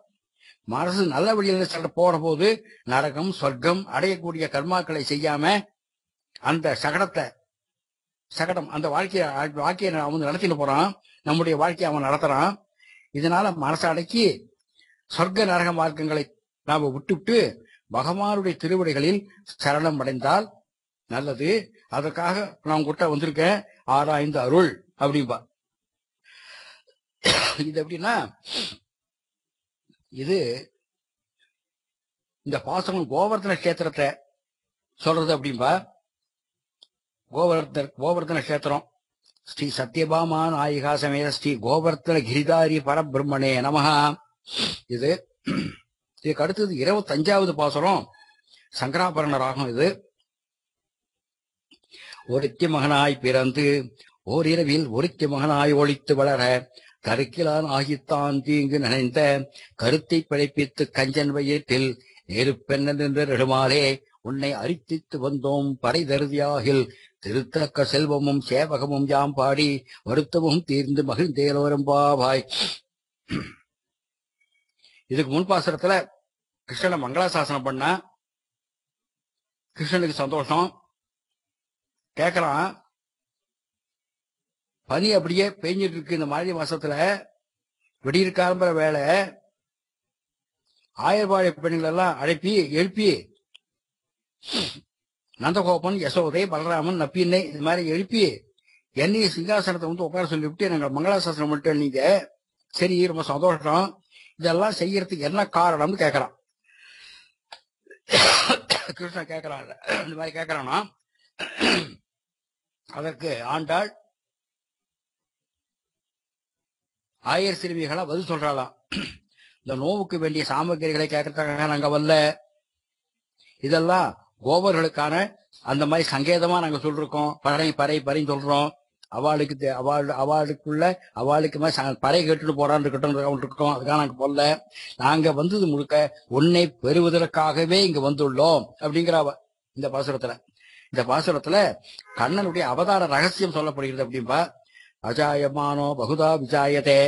மனசு நல்ல வழியில் போற போது நரகம் சொர்க்கம் அடையக்கூடிய கர்மாக்களை செய்யாம அந்த சகடம் அந்த வாழ்க்கையை அவன் நடத்திட்டு போறான். நம்முடைய வாழ்க்கையை அவன் நடத்துறான். இதனால மனசை அடக்கி சொர்க்க நரக மார்க்கங்களை நாம விட்டுவிட்டு பகவானுடைய திருவடிகளில் சரணம் அடைந்தால் நல்லது. அதற்காக நான் கிட்ட வந்திருக்கேன். ஆராய்ந்து அருள் அப்படின்பா. இது எப்படின்னா இது இந்த பாசனம் கோவர்த்தன கஷேத்திரத்தை சொல்றது அப்படின்பா. கோவர்த்தன கஷேத்திரம் ஸ்ரீ சத்யபாமா நாயிகா சமேத ஸ்ரீ கோவர்த்தன கிரிதாரி பரபிரம்மணே நமஹா. இதுக்கு அடுத்தது 25வது பாசுரம் சங்கராபரண ராகம். இது ஒருத்தி மகனாய் பிறந்து ஓரிரவில் ஒருத்தி மகனாய் ஒழித்து வளர கருக்கிலான் ஆகித்தான் தீங்கு நினைந்த கருத்தை பிழைப்பித்து கஞ்சன் வயிற்றில் நெருப்பெண்ண நின்ற நெடுமாலே உன்னை அரித்தித்து வந்தோம் பறை தருதியாகில் திருத்தக்க செல்வமும் சேவகமும் யாம் பாடி வருத்தமும் தீர்ந்து மகிழ்ந்தேலோரம் பாவாய். இதுக்கு முன்பாசுரத்துல கிருஷ்ணனை மங்களாசாசனம் பண்ண கிருஷ்ணனுக்கு சந்தோஷம். கேக்குறான், பனி அப்படியே பெஞ்சிட்டு இருக்கு இந்த மார்கழி மாசத்துல, விடியிருக்காரம்பர வேலை, ஆயர்வாழை பெண்கள் எல்லாம் எழுப்பி நந்தகோபன் யசோதை பலராமன் நப்பின்னை இது மாதிரி எழுப்பி என்னைய சிங்காசனத்தை உட்கார சொல்லிவிட்டு நாங்கள் மங்களாசாசனம் பண்ணிட்டு நீங்க சரி ரொம்ப சந்தோஷம். இதெல்லாம் செய்யறதுக்கு என்ன காரணம்னு கேட்கறான். கிருஷ்ணன் கேட்கறான், இந்த மாதிரி கேட்கறானா. அதற்கு ஆண்டாள் ஆயர் சிறுமிகளா பதில் சொல்றாளாம். இந்த நோவுக்கு வேண்டிய சாமகிரிகளை கேட்கறதுக்காக நாங்க வரல, இதெல்லாம் கோவர்களுக்கான அந்த மாதிரி சங்கேதமா நாங்க சொல்றோம். பறைன்னு சொல்றோம். அவளுக்கு மாதிரி பறை கேட்டுட்டு போறான்னு இருக்கட்டும், அதுக்காக நாங்க போடல. நாங்க வந்தது முழுக்க உன்னை பெறுவதற்காகவே இங்க வந்துள்ளோம் அப்படிங்கிற இந்த பாசுரத்துல. இந்த பாசுரத்துல கண்ணனுடைய அவதார ரகசியம் சொல்லப்படுகிறது அப்படின்பா. அஜாயமானோ பகுதா விஜாயதே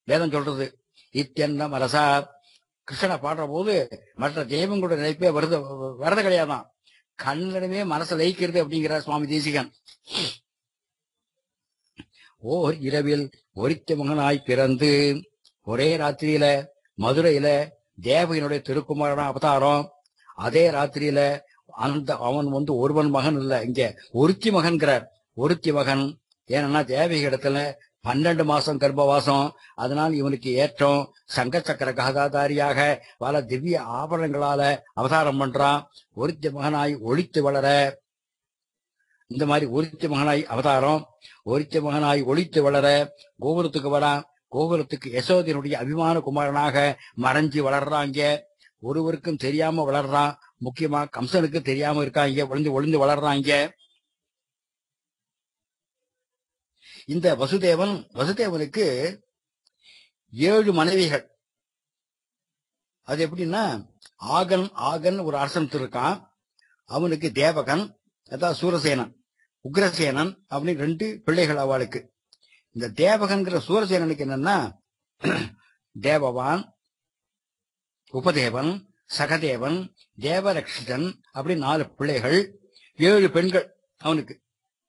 வேதம் சொல்றது. இத்தியன்ன மரசா கிருஷ்ணனை பாடுற போது மற்ற தெய்வங்களோட நினைப்பே வரது கிடையாதான். கண்ணனிடமே மனசை லயிக்கிறது அப்படிங்கிறார் சுவாமி தேசிகன். ஓர் இரவில் ஒருத்தி மகனாய் பிறந்து ஒரே ராத்திரியில மதுரையில தேவகியினுடைய திருக்குமாரன அவதாரம். அதே ராத்திரியில அவன் ஒருவன் மகன் இல்ல, இங்க ஒருத்தி மகன்கிறார். ஒருத்தி மகன் ஏன்னா தேவகி இடத்துல 12 மாசம் கர்ப்பவாசம். அதனால் இவனுக்கு ஏற்றம். சங்க சக்கர கதாதாரியாக பல திவ்ய ஆபரணங்களால அவதாரம் பண்றான். ஒருத்தி மகனாய் ஒளித்து வளர, இந்த மாதிரி ஒருத்தி மகனாய் அவதாரம், ஒருத்தி மகனாய் ஒளித்து வளர கோகுலத்துக்கு வரான். கோகுலத்துக்கு யசோதனுடைய அபிமான குமாரனாக மறைஞ்சு வளர்றாங்க. ஒருவருக்கும் தெரியாம வளர்றான். முக்கியமா கம்சனுக்கு தெரியாம இருக்காங்க. ஒளிந்து ஒளிந்து வளர்றாங்க. இந்த வசுதேவனுக்கு 7 மனைவிகள். அது எப்படின்னா, ஆகன் ஒரு அரசன் இருக்கான். அவனுக்கு தேவகன், அதாவது சூரசேனன், உக்ரசேனன் அப்படின்னு 2 பிள்ளைகள் அவளுக்கு. இந்த தேவகன்கிற சூரசேனனுக்கு என்னன்னா, தேவவான், உபதேவன், சகதேவன், தேவரக்ஷிதன் அப்படி 4 பிள்ளைகள், 7 பெண்கள் அவனுக்கு.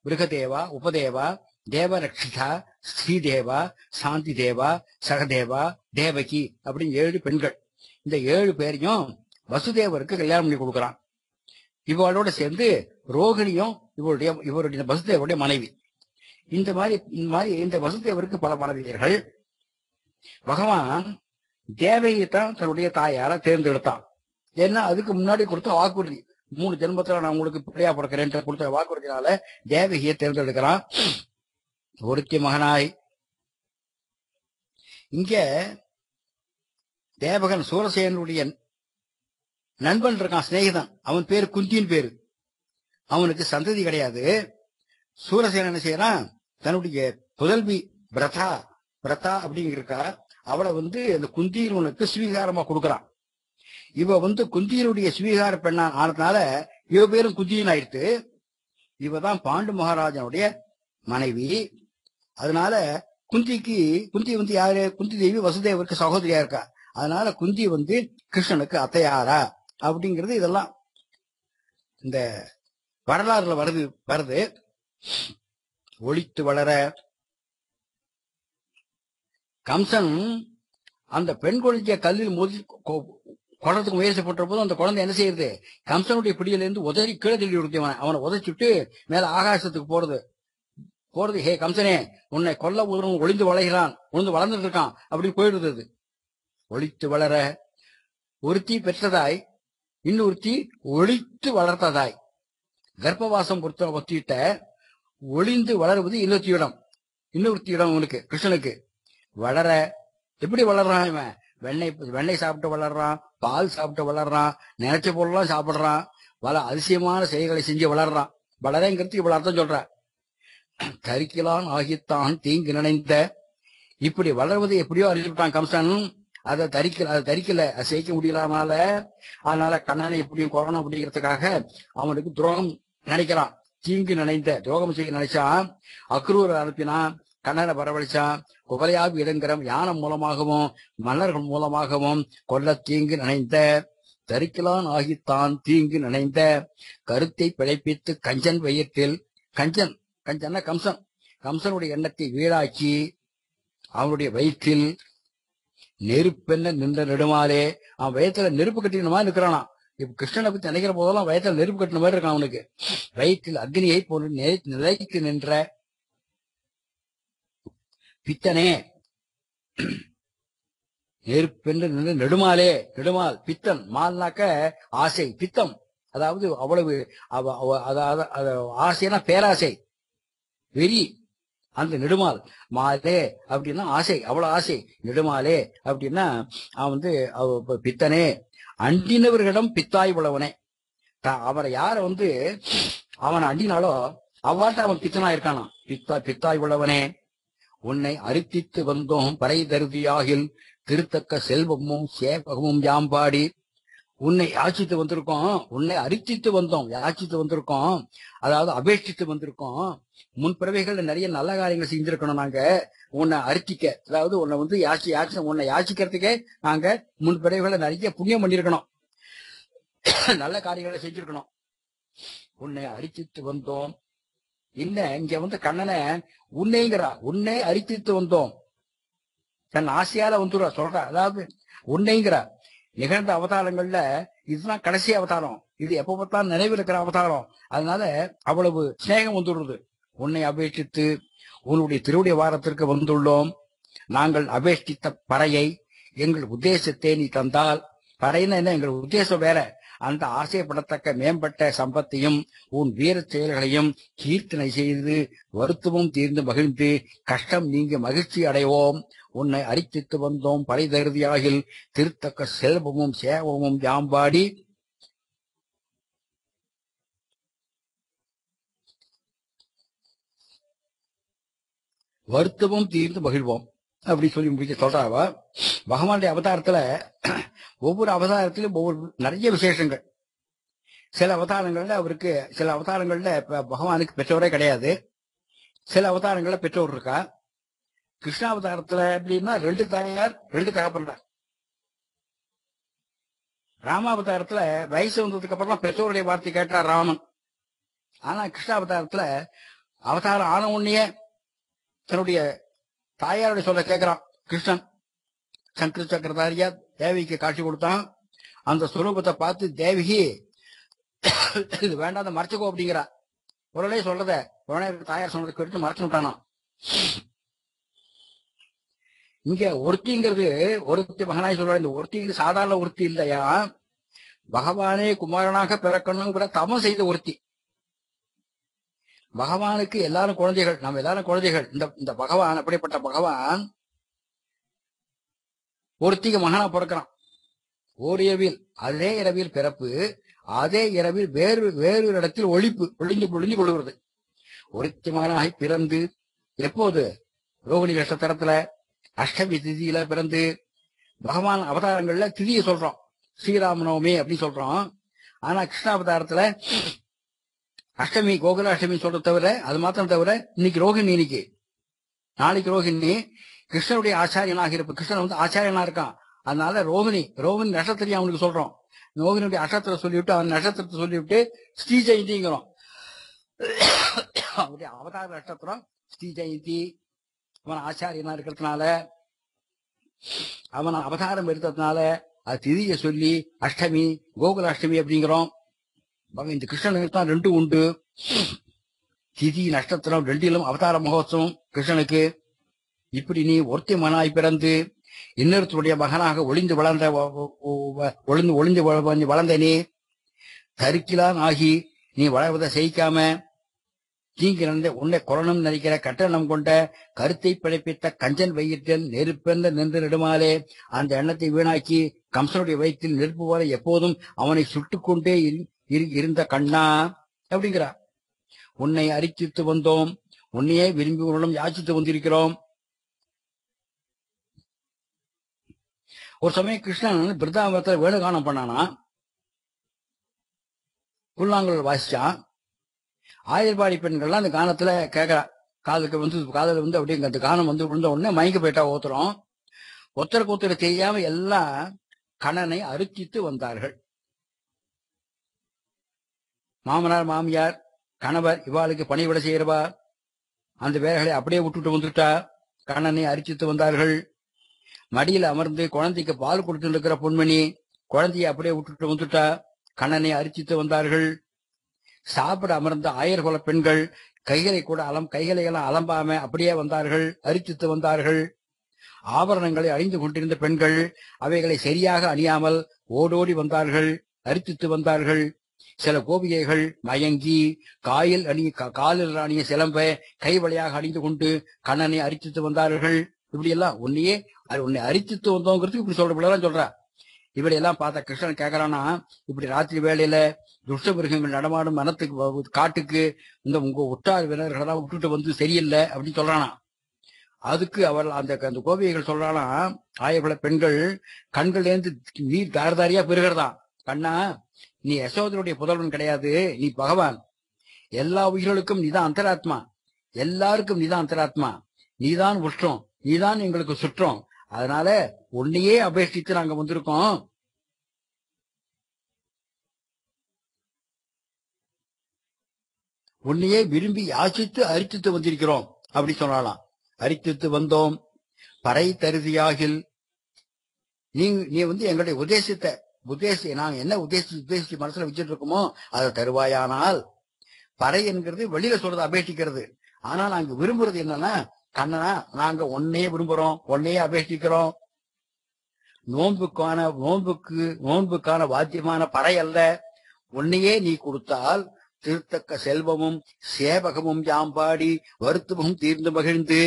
மிருகதேவா, உபதேவா, தேவரக்ஷிதா, ஸ்ரீதேவா, சாந்தி தேவா, சகதேவா, தேவகி அப்படின்னு 7 பெண்கள். இந்த 7 பேரையும் வசுதேவருக்கு கல்யாணம் பண்ணி கொடுக்கிறான். இவளோட சேர்ந்து ரோகிணியும் இவருடைய வசுதேவருடைய மனைவி. இந்த மாதிரி இந்த வசுதேவருக்கு பல மனைவியர்கள். பகவான் தேவகியைத்தான் தன்னுடைய தாயார தேர்ந்தெடுத்தான். ஏன்னா அதுக்கு முன்னாடி கொடுத்த வாக்குறுதி, 3 ஜென்மத்துல நான் உங்களுக்கு பிள்ளையா பிறக்கிறேன் கொடுத்த வாக்குறுதினால தேவகியை தேர்ந்தெடுக்கிறான் ஒருத்தி மகனாய். இங்க தேவகன் சூரசேனுடைய நண்பன் இருக்கான், சிநேகிதன். அவன் பேரு குந்தியின் பேரு. அவனுக்கு சந்ததி கிடையாது. சூரசேனன் என்ன செய்யறான், தன்னுடைய புதல்வி பிரதா அப்படிங்கிருக்கா, அவளை அந்த குந்தியினுக்கு ஸ்வீகாரமா கொடுக்கறான். இவ குந்தியினுடைய ஸ்வீகார பெண்ணா ஆனதுனால இவ பேரும் குந்தியின் ஆயிடுத்து. இவதான் பாண்டு மகாராஜனுடைய மனைவி. அதனால குந்தி யாரு, குந்தி தேவி வசுதேவருக்கு சகோதரியா இருக்கா. அதனால குந்தி கிருஷ்ணனுக்கு அத்தையாரா அப்படிங்கிறது இதெல்லாம் இந்த வரலாறுல வருது. ஒளித்து வளர கம்சன் அந்த பெண் குழந்தைய கல்லில் மோதி கொடத்துக்கு முயற்சி பண்ற போது அந்த குழந்தை என்ன செய்யுது, கம்சனுடைய பிடியில இருந்து உதறி கீழே தள்ளி விடுத்தவன். அவனை உதச்சிட்டு மேல ஆகாசத்துக்கு போறது. ஹே கம்சனே, உன்னை கொல்ல ஒளிந்து வளர்ந்துட்டு இருக்கான் அப்படின்னு போயிடுது. ஒளித்து வளர ஒருத்தி பெற்றதாய், இன்னொருத்தி ஒளித்து வளர்த்ததாய். கர்ப்பவாசம் ஒத்திட்ட ஒளிந்து வளருவது இன்னொருத்தி இடம் உனக்கு கிருஷ்ணனுக்கு. வளர எப்படி வளர்றான் இவன்? வெண்ணெய் சாப்பிட்டு வளர்றான், பால் சாப்பிட்டு வளர்றான், நினைச்ச பொருள்லாம் சாப்பிடுறான், பல அதிசயமான செயல்களை செஞ்சு வளர்றான். வளரங்கிறதுக்கு இவ்வளவு அர்த்தம் சொல்ற. தரிக்கலான் ஆகித்தான் தீங்கு நினைந்த. இப்படி வளர்வது எப்படியோ அறிஞ்சுட்டான் கம்சன். அதை தரிக்கல, அதை செய்ய முடியலாமல. அதனால கண்ணனை எப்படியும் கொரோனா அப்படிங்கிறதுக்காக அவனுக்கு துரோகம் நினைக்கிறான். தீங்கு நினைந்த துரோகம் செய்ய நினைச்சான். அக்ரூரை அனுப்பினான், கண்ணனை வரவழைச்சான். குவலையாபி இடங்கிறம் யானை மூலமாகவும் மன்னர்கள் மூலமாகவும் கொல்ல தீங்கு நினைந்த. தரிக்கலான் ஆகித்தான் தீங்கு நினைந்த. கருத்தை பிழைப்பித்து கஞ்சன் வயிற்றில், கஞ்சன்னா கம்சனுடைய எண்ணத்தை வீடாக்கி அவனுடைய வயிற்றில் நெருப்பென்ன நின்ற நெடுமாலே. அவன் வயத்துல நெருப்பு கட்டின மாதிரி இருக்கிறானா. இப்ப கிருஷ்ணனை பத்தி நினைக்கிற போதெல்லாம் வயத்துல நெருப்பு கட்டின மாதிரி இருக்கான் அவனுக்கு. வயிற்றில் அக்னியை போன்று நிலைத்து நின்ற பித்தனே. நெருப்பென்று நின்ற நெடுமால் பித்தன். மால்னாக்க ஆசை, பித்தம் அதாவது அவ்வளவு ஆசைனா பேராசை, வெறி. அந்த நெடுமால் மாலே அப்படின்னா ஆசை, அவ்வளவு ஆசை. நெடுமாலே அப்படின்னா அவன் பித்தனே. அண்டினவர்களிடம் பித்தாய் உள்ளவனே. அவரை யார அவனை அண்டினாலோ அவ்வாட்ட அவன் பித்தனா இருக்கானா. பித்தாய் உள்ளவனே. உன்னை அரித்தித்து வந்தோம் பறை தருதியாகில் திருத்தக்க செல்வமும் சேவகமும் யாம்பாடி. உன்னை யாச்சித்து வந்திருக்கோம், உன்னை அரித்தித்து வந்தோம், யாச்சித்து வந்திருக்கோம், அதாவது அபேட்சித்து வந்திருக்கோம். முன்பிறவைகள்ல நிறைய நல்ல காரியங்கள் செஞ்சிருக்கணும் நாங்க உன்னை அரித்திக்க. அதாவது உன்னை உன்னை யாச்சிக்கிறதுக்கே நாங்க முன்பிறவைகள்ல நிறைய புண்ணியம் பண்ணிருக்கணும், நல்ல காரியங்களை செஞ்சிருக்கணும். உன்னை அரித்தித்து வந்தோம். இங்க கண்ணனை உன்னைங்கிறா, உன்னை அரித்தித்து வந்தோம். தன் ஆசையால சொல்ற, அதாவது உன்னைங்கிறா. நிகழ்ந்த அவதாரங்கள்ல இதுதான் கடைசி அவதாரம். இது எப்ப பார்த்தாலும் நினைவில் இருக்கிற அவதாரம். அதனால அவ்வளவு ஸ்நேகம் வந்துடுறது. உன்னை அபேட்சித்து உன்னுடைய திருவுடைய வாரத்திற்கு வந்துள்ளோம். நாங்கள் அபேஷ்டித்த பறையை எங்கள் உத்தேசத்தை நீ தந்தால், பறைன்னா என்ன, எங்கள் உத்தேசம் வேற, அந்த ஆசைப்படத்தக்க மேம்பட்ட சம்பத்தையும் உன் வீர செயல்களையும் கீர்த்தனை செய்து வருத்தமும் தீர்ந்து மகிழ்ந்து கஷ்டம் நீங்க மகிழ்ச்சி அடைவோம். உன்னை அரித்தித்து வந்தோம் பறை தருதியாகில் திருத்தக்க செல்வமும் சேவமும் யாம்பாடி வருத்தமும் தீர்ந்து மகிழ்வோம் அப்படி சொல்லி முடிக்க சொல்றாவா. பகவானுடைய அவதாரத்துல ஒவ்வொரு அவதாரத்திலும் ஒவ்வொரு நிறைய விசேஷங்கள். சில அவதாரங்கள்ல அவருக்கு, சில அவதாரங்கள்ல பகவானுக்கு பெற்றோரே கிடையாது, சில அவதாரங்கள்ல பெற்றோர் இருக்கா. கிருஷ்ணாவதாரத்துல எப்படின்னா 2 தாயார் 2 தகப்பனார். ராமாவதாரத்துல வயசு வந்ததுக்கு அப்புறம் பெற்றோருடைய வார்த்தை கேட்டார் ராமன். ஆனா கிருஷ்ணாவதாரத்துல அவதாரம் ஆன உடனே தன்னுடைய தாயாருடைய சொல்ல கேட்கிறான் கிருஷ்ணன். சங்கர சக்கரதாரியா தேவிக்கு காட்சி கொடுத்தான். அந்த சுரூபத்தை பார்த்து தேவிகி இது வேண்டாம் மறைச்சுக்கோ அப்படிங்கிறா. உடனே சொல்றத உடனே தாயார் சொன்னதை கேட்டு மறைச்சு விட்டானா. இங்க ஒருத்திங்கிறது ஒருத்தி மகனாய் சொல்ற, இந்த ஒருத்திங்கிறது சாதாரண ஒருத்தி இல்லையா, பகவானே குமாரனாக பிறக்கணுங்கிற தமம் செய்த ஒருத்தி. பகவானுக்கு எல்லாரும் குழந்தைகள், நம்ம எல்லாரும் குழந்தைகள். இந்த பகவான், அப்படிப்பட்ட பகவான் ஒருத்திக்கு மகனா பிறக்கிறான். ஓர் இரவில், அதே இரவில் பிறப்பு, அதே இரவில் வேறு வேறு இடத்தில் ஒளிஞ்சு கொள்கிறது. ஒருத்தி மகனாக பிறந்து எப்போது, ரோகிணி நட்சத்திரத்துல அஷ்டமி திதியில பிறந்து, பகவான் அவதாரங்கள்ல திதியை சொல்றோம், ஸ்ரீராமநவமி அப்படின்னு சொல்றோம். ஆனா கிருஷ்ணாவதாரத்துல அஷ்டமி, கோகுலாஷ்டமி சொல்றது தவிர, அது மாத்திரம் தவிர இன்னைக்கு ரோகிணி, இன்னைக்கு நாளைக்கு ரோகிணி. கிருஷ்ணனுடைய ஆச்சாரியனாக இருப்ப, கிருஷ்ணன் ஆச்சாரியனா இருக்கான். அதனால ரோகிணி நட்சத்திரம் அவனுக்கு சொல்றோம். ரோகிணியுடைய நட்சத்திரம் சொல்லிவிட்டு, அவன் நட்சத்திரத்தை சொல்லிவிட்டு ஸ்ரீ ஜெயந்திங்கிறோம். அவருடைய அவதார நட்சத்திரம் ஸ்ரீ ஜெயந்தி. அவன் ஆச்சாரியனா இருக்கிறதுனால, அவன் அவதாரம் எடுத்ததுனால அது திதியை சொல்லி அஷ்டமி, கோகுலாஷ்டமி அப்படிங்கிறோம். இந்த கிருஷ்ணனுக்கு தான் 2 உண்டு. திதி நட்சத்திரம் 2லும் அவதார மகோத்சவம் கிருஷ்ணனுக்கு. இப்படி நீ ஒருத்தி மகனாய் பிறந்து இன்னொருத்தருடைய மகனாக ஒளிந்து வளர்ந்த நீ தருக்கிலான் ஆகி, நீ வளர்வதை செய்யாம தீங்கு நடந்த உன்னை கொலனும் நினைக்கிற கட்டணம் கொண்ட கருத்தை பிழைப்பித்த கஞ்சன் வயிற்றில் நெருப்பென்ற நின்று நெடுமாலே அந்த எண்ணத்தை வீணாக்கி கம்சனுடைய வயிற்றில் நெருப்பு போல எப்போதும் அவனை சுட்டுக்கொண்டே இருந்த கண்ணா அப்படிங்கிறார். உன்னை அரிச்சித்து வந்தோம், உன்னையே விரும்பி உன்னிடம் யாச்சித்து வந்திருக்கிறோம். ஒரு சமயம் கிருஷ்ணன் பிருந்தாவனத்துல வேணுகானம் பண்ணானா, புல்லாங்குழல் வாசிச்சான். ஆயர்பாடி பெண்கள்லாம் அந்த கானத்துல கேட்கிறா, காதல வந்து அப்படியே அந்த கானம் வந்து விழுந்த உடனே மயங்கி போயிட்டா ஒருத்தரும். ஒருத்தருக்கு ஒருத்தர் தெரியாம எல்லாம் கண்ணனை அரிச்சித்து வந்தார்கள். மாமனார், மாமியார், கணவர் இவாளுக்கு பணிவிட செய்யறவா அந்த வேலைகளை அப்படியே விட்டுட்டு வந்துட்டா கண்ணனை அரிச்சித்து வந்தார்கள். மடியில் அமர்ந்து குழந்தைக்கு பால் கொடுத்து இருக்கிற பொன்மணி குழந்தையை அப்படியே விட்டுட்டு வந்துட்டா கண்ணனை அரிச்சித்து வந்தார்கள். சாப்பிட அமர்ந்த ஆயர்குல பெண்கள் கைகளை எல்லாம் அலம்பாம அப்படியே வந்தார்கள், அரிச்சித்து வந்தார்கள். ஆபரணங்களை அணிந்து கொண்டிருந்த பெண்கள் அவைகளை சரியாக அணியாமல் ஓடோடி வந்தார்கள், அரிச்சித்து வந்தார்கள். சில கோபிகைகள் மயங்கி காலில் அணிய சிலம்பை கைவழியாக அணிந்து கொண்டு கண்ணனை அரிச்சித்து வந்தார்கள். இப்படி எல்லாம் உன்னை அரிச்சித்து வந்தோங்கிறதுக்கு இப்படி சொல்றா. இப்படி எல்லாம் பார்த்த கிருஷ்ணன் கேட்கறானா, இப்படி ராத்திரி வேளையில துஷ்ட மிருகங்கள் நடமாடும் மனத்துக்கு காட்டுக்கு உங்க உற்றார் வீரர்களெல்லாம் விட்டுட்டு வந்து சரியில்லை அப்படின்னு சொல்றானா. அதுக்கு அவள் அந்த கோபிகைகள் சொல்றானா, ஆயபல பெண்கள் கண்கள்லேருந்து நீர் தாரதாரியா பெறுகிறதா. கண்ணா, நீ யசோதனுடைய புதல்வன் கிடையாது, நீ பகவான். எல்லா உயிர்களுக்கும் நீதான் அந்தராத்மா, எல்லாருக்கும் நீதான் அந்தராத்மா, நீதான் உஷ்டம், நீதான் எங்களுக்கு சுற்றம். அதனால உன்னையே அபேட்சித்து நாங்க வந்திருக்கோம். உன்னையே விரும்பி யாசித்து அரிச்சித்து வந்திருக்கிறோம் அப்படி சொன்னாலாம். அரிச்சித்து வந்தோம் பறை தருதியாகில், நீ வந்து எங்களுடைய நாங்க என்ன உத்தேசிச்சு மனசுல வச்சுட்டு இருக்கோமோ அதை தருவாயானால். பறை என்கிறது வெளியில சொல்றது அபேட்சிக்கிறது. ஆனா நாங்க விரும்புறது என்னன்னா, கண்ணனா நாங்க ஒன்னே விரும்புறோம், ஒன்னே அபேட்சிக்கிறோம். நோன்புக்கான வாத்தியமான பறை அல்ல. உன்னையே நீ கொடுத்தால் திருத்தக்க செல்வமும் சேவகமும் யாம்பாடி வருத்தமும் தீர்ந்து மகிழ்ந்து.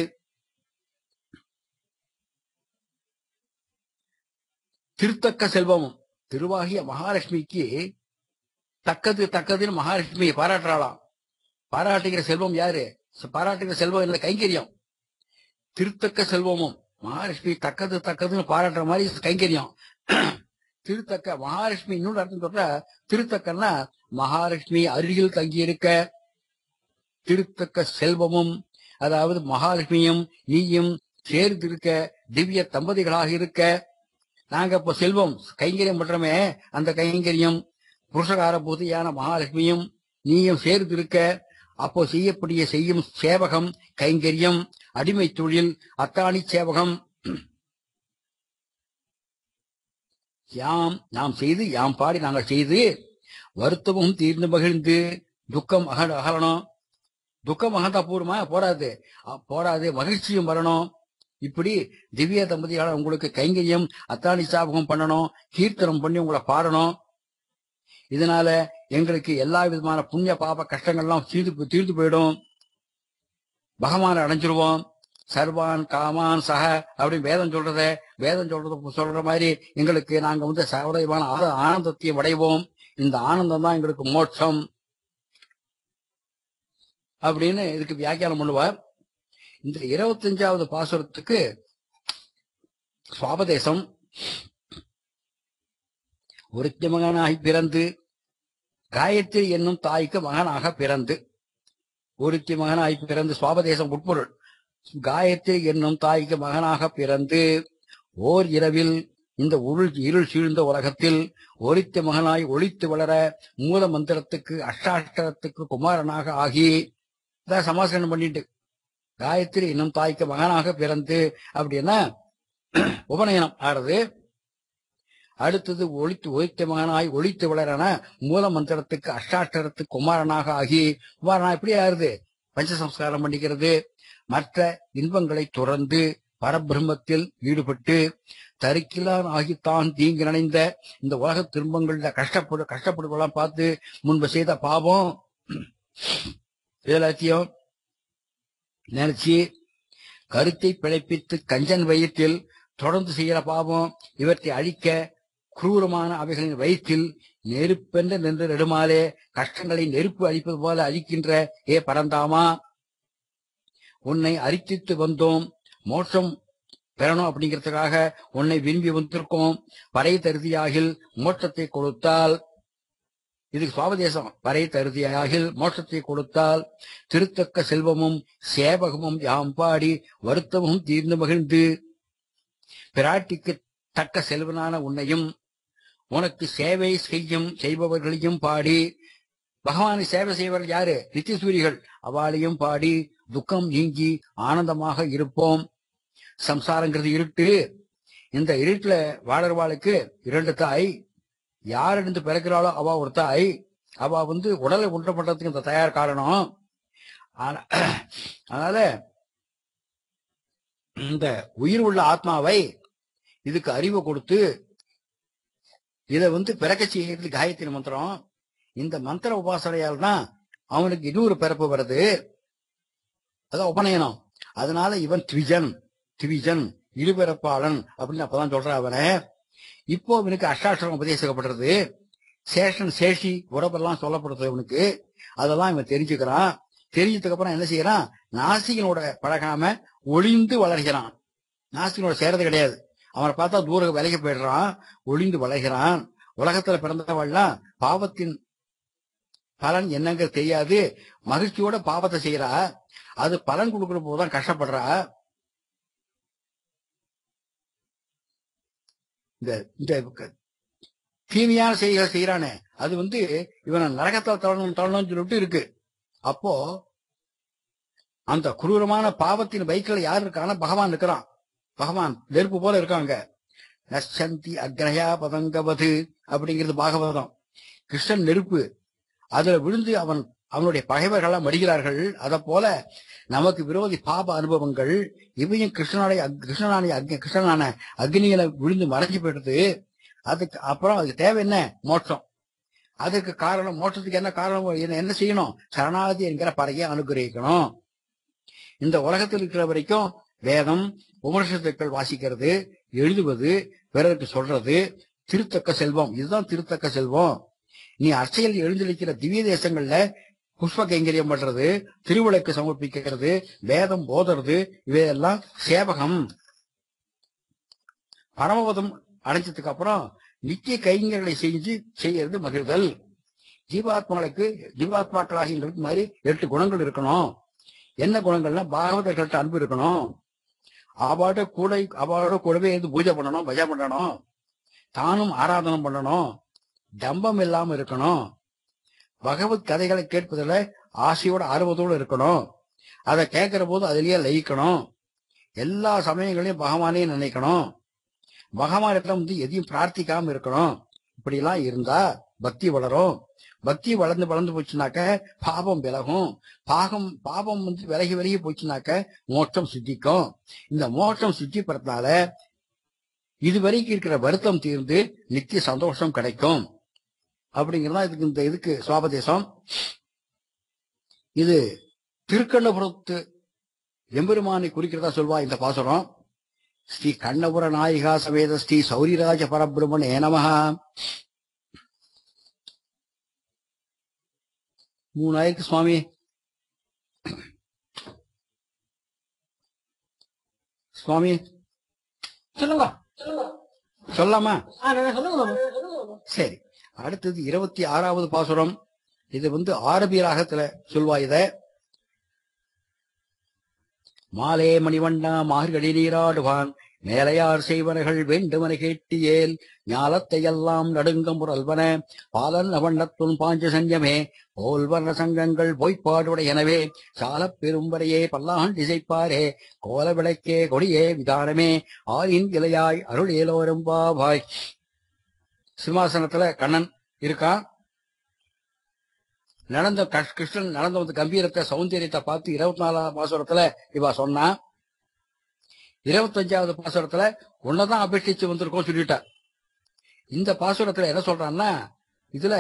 திருத்தக்க செல்வமும், திருவாகிய மகாலட்சுமிக்கு தக்கதுன்னு மகாலட்சுமியை பாராட்டுறாளாம். பாராட்டுகிற செல்வம் யாரு? பாராட்டுகிற செல்வம் இல்ல, கைங்கரியம். திருத்தக்க செல்வமும் மகாலட்சுமி தக்கதுன்னு பாராட்டுற மாதிரி கைங்கரியம். திருத்தக்க மகாலட்சுமி இன்னொரு அர்த்தம் சொல்ற, திருத்தக்கன்னா மகாலட்சுமி அருகில் தங்கியிருக்க. திருத்தக்க செல்வமும், அதாவது மகாலட்சுமியும் நீயும் சேர்ந்து இருக்க, திவ்ய தம்பதிகளாக இருக்க. நாங்க இப்ப செல்வம் கைங்கரியம் பண்றோமே, அந்த கைங்கரியம் புருஷகார பூதியான மகாலட்சுமியும் நீயும் சேர்ந்து இருக்க. அப்போ செய்யும் சேவகம் கைங்கரியம், அடிமை தொழில், அத்தாணி சேவகம். நாம் செய்து யாம் பாடி நாங்கள் செய்து வருத்தமும் தீர்ந்து மகிழ்ந்து. துக்கம் அகலணும். துக்கம் அகந்தா பூர்வமா போராது, மகிழ்ச்சியும் வரணும். இப்படி திவ்ய தம்பதியாளர் உங்களுக்கு கைங்கரியம் அத்தாணி சாபகம் பண்ணணும், கீர்த்தனம் பண்ணி உங்களை பாடணும். இதனால எங்களுக்கு எல்லா விதமான புண்ணிய பாப கஷ்டங்கள்லாம் தீர்த்து போயிடும், பகவானை அடைஞ்சிருவோம். சர்வான் காமான் சக அப்படின்னு வேதம் சொல்ற மாதிரி எங்களுக்கு நாங்க சகோதரமான ஆனந்தத்தையும் அடைவோம். இந்த ஆனந்தம் தான் எங்களுக்கு மோட்சம் அப்படின்னு இதுக்கு வியாக்கியானம் பண்ணுவார். இந்த 25வது பாசுரத்துக்கு சுவாபதேசம். ஒருத்தி மகனாகி பிறந்து காயத்ரி என்னும் தாய்க்கு மகனாக பிறந்து. ஒருத்தி மகனாகி பிறந்து சுவாபதேசம் உட்பொருள். காயத்ரி என்னும் தாய்க்கு மகனாக பிறந்து ஓர் இரவில் இந்த இருள் சீழ்ந்த உலகத்தில் ஒருத்தி மகனாய் ஒளித்து வளர மூல மந்திரத்துக்கு அஷ்டாஷ்டரத்துக்கு குமாரனாக ஆகி சமாசனம் பண்ணிட்டு காயத்ரி என்னும் தாய்க்கு மகனாக பிறந்து அப்படின்னா உபநயனம் ஆறுது. அடுத்தது ஒளித்த மகனாய் ஒளித்து வளரன மூல மந்திரத்துக்கு அஷ்டாஷ்டரத்துக்கு குமாரனாக ஆகி. குமாரனா எப்படி ஆறுது? பஞ்சசம்ஸ்காரம் பண்ணிக்கிறது. மற்ற இன்பங்களை துறந்து பரபிரம்மத்தில் ஈடுபட்டு தரிக்கிலான் ஆகித்தான் தீங்கு நினைந்த இந்த உலக துன்பங்கள்ல கஷ்டப்படுவெல்லாம் பார்த்து முன்பு செய்த பாவம் எல்லாத்தையும் நினைச்சு கருத்தை பிழைப்பித்து கஞ்சன் வயிற்றில் தொடர்ந்து செய்கிற பாவம் இவற்றை அழிக்க குரூரமான அவைகளின் வயிற்றில் நெருப்பென்று நின்று நெடுமாலே கஷ்டங்களை நெருப்பு அழிப்பது போல அழிக்கின்ற ஏ பரந்தாமா, உன்னை அரித்தித்து வந்தோம். மோட்சம் பெறணும் அப்படிங்கிறதுக்காக உன்னை விரும்பி வந்திருக்கோம். பறை தருதியாகில் மோட்சத்தை கொடுத்தால், இதுக்கு சுவாபதேசம். பறை தருதியாகில் மோட்சத்தை கொடுத்தால் திருத்தக்க செல்வமும் சேவகமும் யாம் பாடி வருத்தமும் தீர்ந்து மகிழ்ந்து. பிராட்டிக்கு தக்க செல்வனான உன்னையும் உனக்கு சேவை செய்பவர்களையும் பாடி. பகவானை சேவை செய்வர்கள் யாரு? நித்தியசூரிகள். அவளையும் பாடி துக்கம் நீங்கி ஆனந்தமாக இருப்போம். சம்சாரங்கிறது இருட்டு. இந்த இருட்டுல வாழறவாளுக்கு 2 தாய். யார் இருந்து பிறக்கிறாளோ அவ ஒரு தாய். அவ உடலை உண்ட பண்றதுக்கு இந்த தயார் காரணம். அதனால இந்த உயிர் உள்ள ஆத்மாவை இதுக்கு அறிவை கொடுத்து இதை பிறக்க செய்யறது காயத்ரி மந்திரம். இந்த மந்திர உபாசனையால் தான் அவனுக்கு இன்னொரு பிறப்பு வருது, அதான் உபநயனம். அதனால இவன் திவிஜன் இருபிறப்பாளன் அப்படின்னு அப்பதான் சொல்ற அவனை. இப்போ இவனுக்கு அஷ்டாட்சரம் உபதேசிக்கப்படுறது. சேஷன் சேஷி உறவெல்லாம் சொல்லப்படுறது இவனுக்கு. அதெல்லாம் இவன் தெரிஞ்சுக்கிறான். தெரிஞ்சதுக்கு அப்புறம் என்ன செய்யறான்? நாசிகனோட பழகாம ஒளிந்து வளர்கிறான். நாசிகனோட சேர்றது கிடையாது. அவனை பார்த்தா தூர விலகி போயிடுறான், ஒளிந்து வளர்கிறான். உலகத்துல பிறந்தவள்லாம் பாவத்தின் பலன் என்னங்க தெரியாது, மகிழ்ச்சியோட பாவத்தை செய்யறா. அது பலன் கொடுக்கிற போதுதான் கஷ்டப்படுறா. இந்த தீமையான செய்திகள் செய்யறானே அது இவனை நரகத்தால் தள்ளணும்னு சொல்லிட்டு இருக்கு. அப்போ அந்த குரூரமான பாவத்தின் பைக்கில் யார் இருக்கான? பகவான் இருக்கிறான். பகவான் நெருப்பு போல இருக்காங்க. நச்சந்தி அக்ரயா பதங்கவது அப்படிங்கிறது பாகவதம். கிருஷ்ணன் நெருப்பு. அதுல விழுந்து அவன் அவனுடைய பகைவர்கள்லாம் மடிகிறார்கள். அத போல நமக்கு விரோதி பாப அனுபவங்கள் இவையும் கிருஷ்ணனான அக்னியில விழுந்து மறைஞ்சு போயிடுது. அதுக்கு அப்புறம் அதுக்கு தேவை என்ன? மோட்சம். அதுக்கு காரணம், மோட்சத்துக்கு என்ன காரணம்? என்ன செய்யணும்? சரணாகதி என்கிற பறையை அனுகிரகிக்கணும். இந்த உலகத்தில் இருக்கிற வரைக்கும் வேதம் உபனிஷத்துக்கள் வாசிக்கிறது, எழுதுவது, பிறருக்கு சொல்றது திருத்தக்க செல்வம். இதுதான் திருத்தக்க செல்வம். நீ அர்ச்சையில் எழுந்தளிக்கிற திவ்ய தேசங்கள்ல புஷ்ப கைங்கரியம் பண்றது, திருவிளக்கு சமர்ப்பிக்கிறது, வேதம் போதுறது, இவையெல்லாம் சேவகம். பரமபதம் அடைஞ்சதுக்கு அப்புறம் நித்திய கைங்கர்களை செய்யறது மகிழ்தல். ஜீவாத்மாக்களாக மாதிரி 8 குணங்கள் இருக்கணும். என்ன குணங்கள்னா, பாகவதர்கள்ட்ட அன்பு இருக்கணும், அவளோட கூடவே இருந்து பூஜை பண்ணணும், பஜை பண்ணணும், தானும் ஆராதனம் பண்ணணும், தம்பம் இல்லாம இருக்கணும், பகவத் கதைகளை கேட்பதில் ஆசையோட ஆர்வத்தோடு இருக்கணும், அதை கேட்கிற போது அதிலேயே லயிக்கணும், எல்லா சமயங்களையும் பகவானே நினைக்கணும், பகவானிடம் எதையும் பிரார்த்திக்காம இருக்கணும். இப்படி எல்லாம் இருந்தா பக்தி வளரும். பக்தி வளர்ந்து போச்சுனாக்க பாபம் விலகும். பாபம் விலகி போச்சுனாக்க மோட்சம் சித்திக்கும். இந்த மோட்சம் சித்திப்பறதுனால இதுவரைக்கும் இருக்கிற வருத்தம் தீர்ந்து நித்திய சந்தோஷம் கிடைக்கும். அப்படிங்கிறதா இதுக்கு சுவாபதேசம். இது திருக்கண்ணபுரத்து எம்பெருமானை குறிக்கிறதா சொல்வா இந்த பாசுரம். ஸ்ரீ கண்ணபுர நாயிகா சமேத ஸ்ரீ சௌரிராஜ பரபிரம்மன் நமஹ. 3000 சுவாமி. சுவாமி சொல்லுங்க. சொல்லாமா? சொல்லுங்க. சரி, அடுத்தது 26வது பாசுரம். இது ஆரபி ராகத்துல சொல்வா. இத மாலே மணிவண்ணா மார்கழி நீராடுவான் மேலையார் செய்வனகள் வேண்டுமன கேட்டியேல் ஞாலத்தை எல்லாம் நடுங்க முரல்வன பாலன் அவண்ணத்துன் பாஞ்ச சஞ்சமே போல்வர்ண சங்கங்கள் பொய்ப்பாடுடையனவே சாலப் பெரும்பரையே பல்லாண்டு இசைப்பாரே கோல விளக்கே கொடியே விதானமே ஆயின் இலையாய் அருளேலோரும் பாவாய். சிம்மாசனத்துல கண்ணன் இருக்கான். கிருஷ்ணன் நடந்த கம்பீரத்தை சௌந்தரியத்தை பார்த்து 24வது பாசுரத்துல இவ சொன்னா. 25வது பாசுரத்துல உன்னதான் அபேட்சிச்சு வந்திருக்கோம் சொல்லிட்டா. இந்த பாசுரத்துல என்ன சொல்றான்னா, இதுல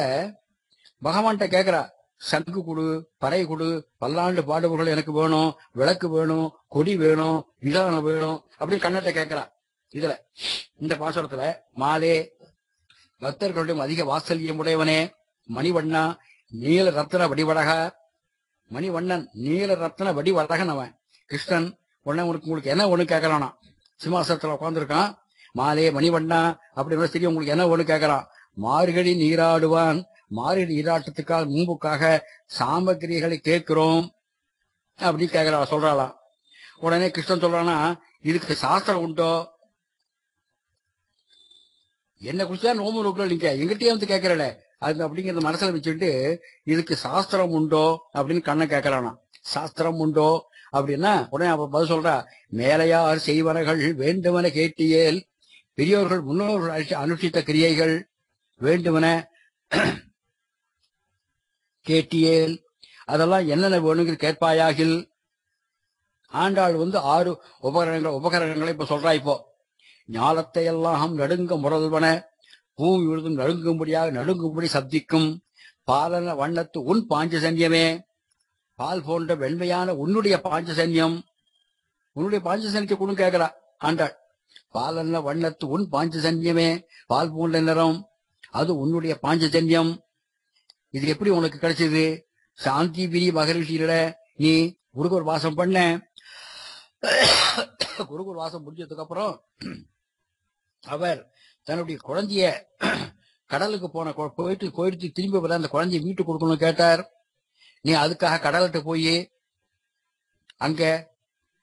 பகவான்கிட்ட கேக்குறா, சங்கு கொடு, பறை கொடு, பல்லாண்டு பாடுபவர்கள் எனக்கு வேணும், விளக்கு வேணும், கொடி வேணும், விதானம் வேணும் அப்படின்னு கண்ணட்ட கேக்குறா. இதுல இந்த பாசுரத்துல மாலே பக்தர்களுடைய அதிக வாத்சல்யம் உடையவனே, மணிவண்ணா நீல ரத்ன வடிவழக, மணிவண்ணன் நீல ரத்ன வடிவழகன் அவன் கிருஷ்ணன். உங்களுக்கு என்ன ஒண்ணு கேட்கறானா? சிம்மாசனத்துல உட்கார்ந்துருக்கான். மாலே மணிவண்ணா அப்படின்னு சரி, உங்களுக்கு என்ன ஒண்ணு கேட்கறான்? மார்கழி நீராடுவான், மார்கழி நீராட்டத்துக்காக முன்புக்காக சாமகிரிகளை கேட்கிறோம் அப்படின்னு கேட்கிறா சொல்றாளாம். உடனே கிருஷ்ணன் சொல்றானா, இதுக்கு சாஸ்திரம் உண்டோ? என்ன குறிச்சா நோம்பு நோக்கல, நீங்க எங்கிட்டயே கேட்கறல அது அப்படிங்கறத மனசுல வச்சுட்டு இதுக்கு சாஸ்திரம் உண்டோ அப்படின்னு கண்ணை கேட்கறானா. சாஸ்திரம் உண்டோ அப்படின்னா உடனே அவ பதில் சொல்றா, மேலையார் செய்வனகள் வேண்டுவன கேட்டியேல், பெரியோர்கள் முன்னோர்கள் அனுஷ்டித்த கிரியைகள் வேண்டுவன கேட்டியேல், அதெல்லாம் என்னென்ன வேணுங்கிற கேட்பாயாகில். ஆண்டாள் 6 உபகரணங்களை இப்ப சொல்றா. இப்போ ஞாலத்தை எல்லாம் நடுங்க முரல்வன, பூமி விழுதும் நடுங்கும்படி சப்திக்கும் பாலன வண்ணத்து உன் பாஞ்சசன்யமே, பால் போன்ற வெண்மையான உன்னுடைய பாஞ்சசன்யம், உன்னுடைய பாஞ்சசன்யத்தை கூட கேட்கிறா ஆண்டாள். பாலன வண்ணத்து உன் பாஞ்சசன்யமே, பால் போன்ற நிறம், அது உன்னுடைய பாஞ்சசன்யம். இது எப்படி உனக்கு கிடைச்சது? சாந்தி பிரி மகரிஷியில நீ குருகுர் வாசம் பண்ண. குருகுர் வாசம் முடிஞ்சதுக்கு அப்புறம் அவர் தன்னுடைய குழந்தைய கடலுக்கு போயிட்டு திரும்பி வர அந்த குழந்தைய மீட்டு கொடுக்கணும் கேட்டார். நீ அதுக்காக கடல்கிட்ட போய் அங்க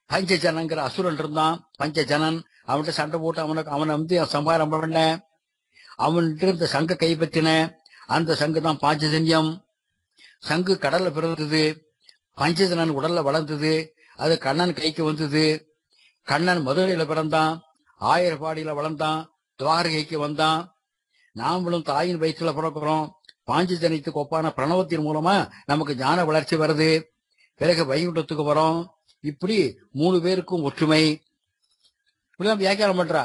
பஞ்சஜனங்கிற அசுரன் இருந்தான். பஞ்சஜனன் அவன்கிட்ட சண்டை போட்டு அவனை சம்ஹாரம் பண்ண, அவன்கிட்ட இருந்த சங்க கைப்பற்றின. அந்த சங்கு தான் பாஞ்சஜன்யம். சங்கு கடல்ல பிறந்தது, பஞ்சஜனன் உடல்ல வளர்ந்தது, அது கண்ணன் கைக்கு வந்தது. கண்ணன் மதுரையில பிறந்தான், ஆயர்பாடியில வளர்ந்தான், துவாரகைக்கு வந்தான். நாமளும் தாயின் வயிற்றுல பிறக்கிறோம், பாஞ்சஜன்யத்துக்கு ஒப்பான பிரணவத்தின் மூலமா நமக்கு ஞான வளர்ச்சி வருது. பிறகு வைகுண்டத்துக்கு வரோம். இப்படி 3 பேருக்கும் ஒற்றுமை. இப்படிதான் வியாக்கியானம் பண்றா.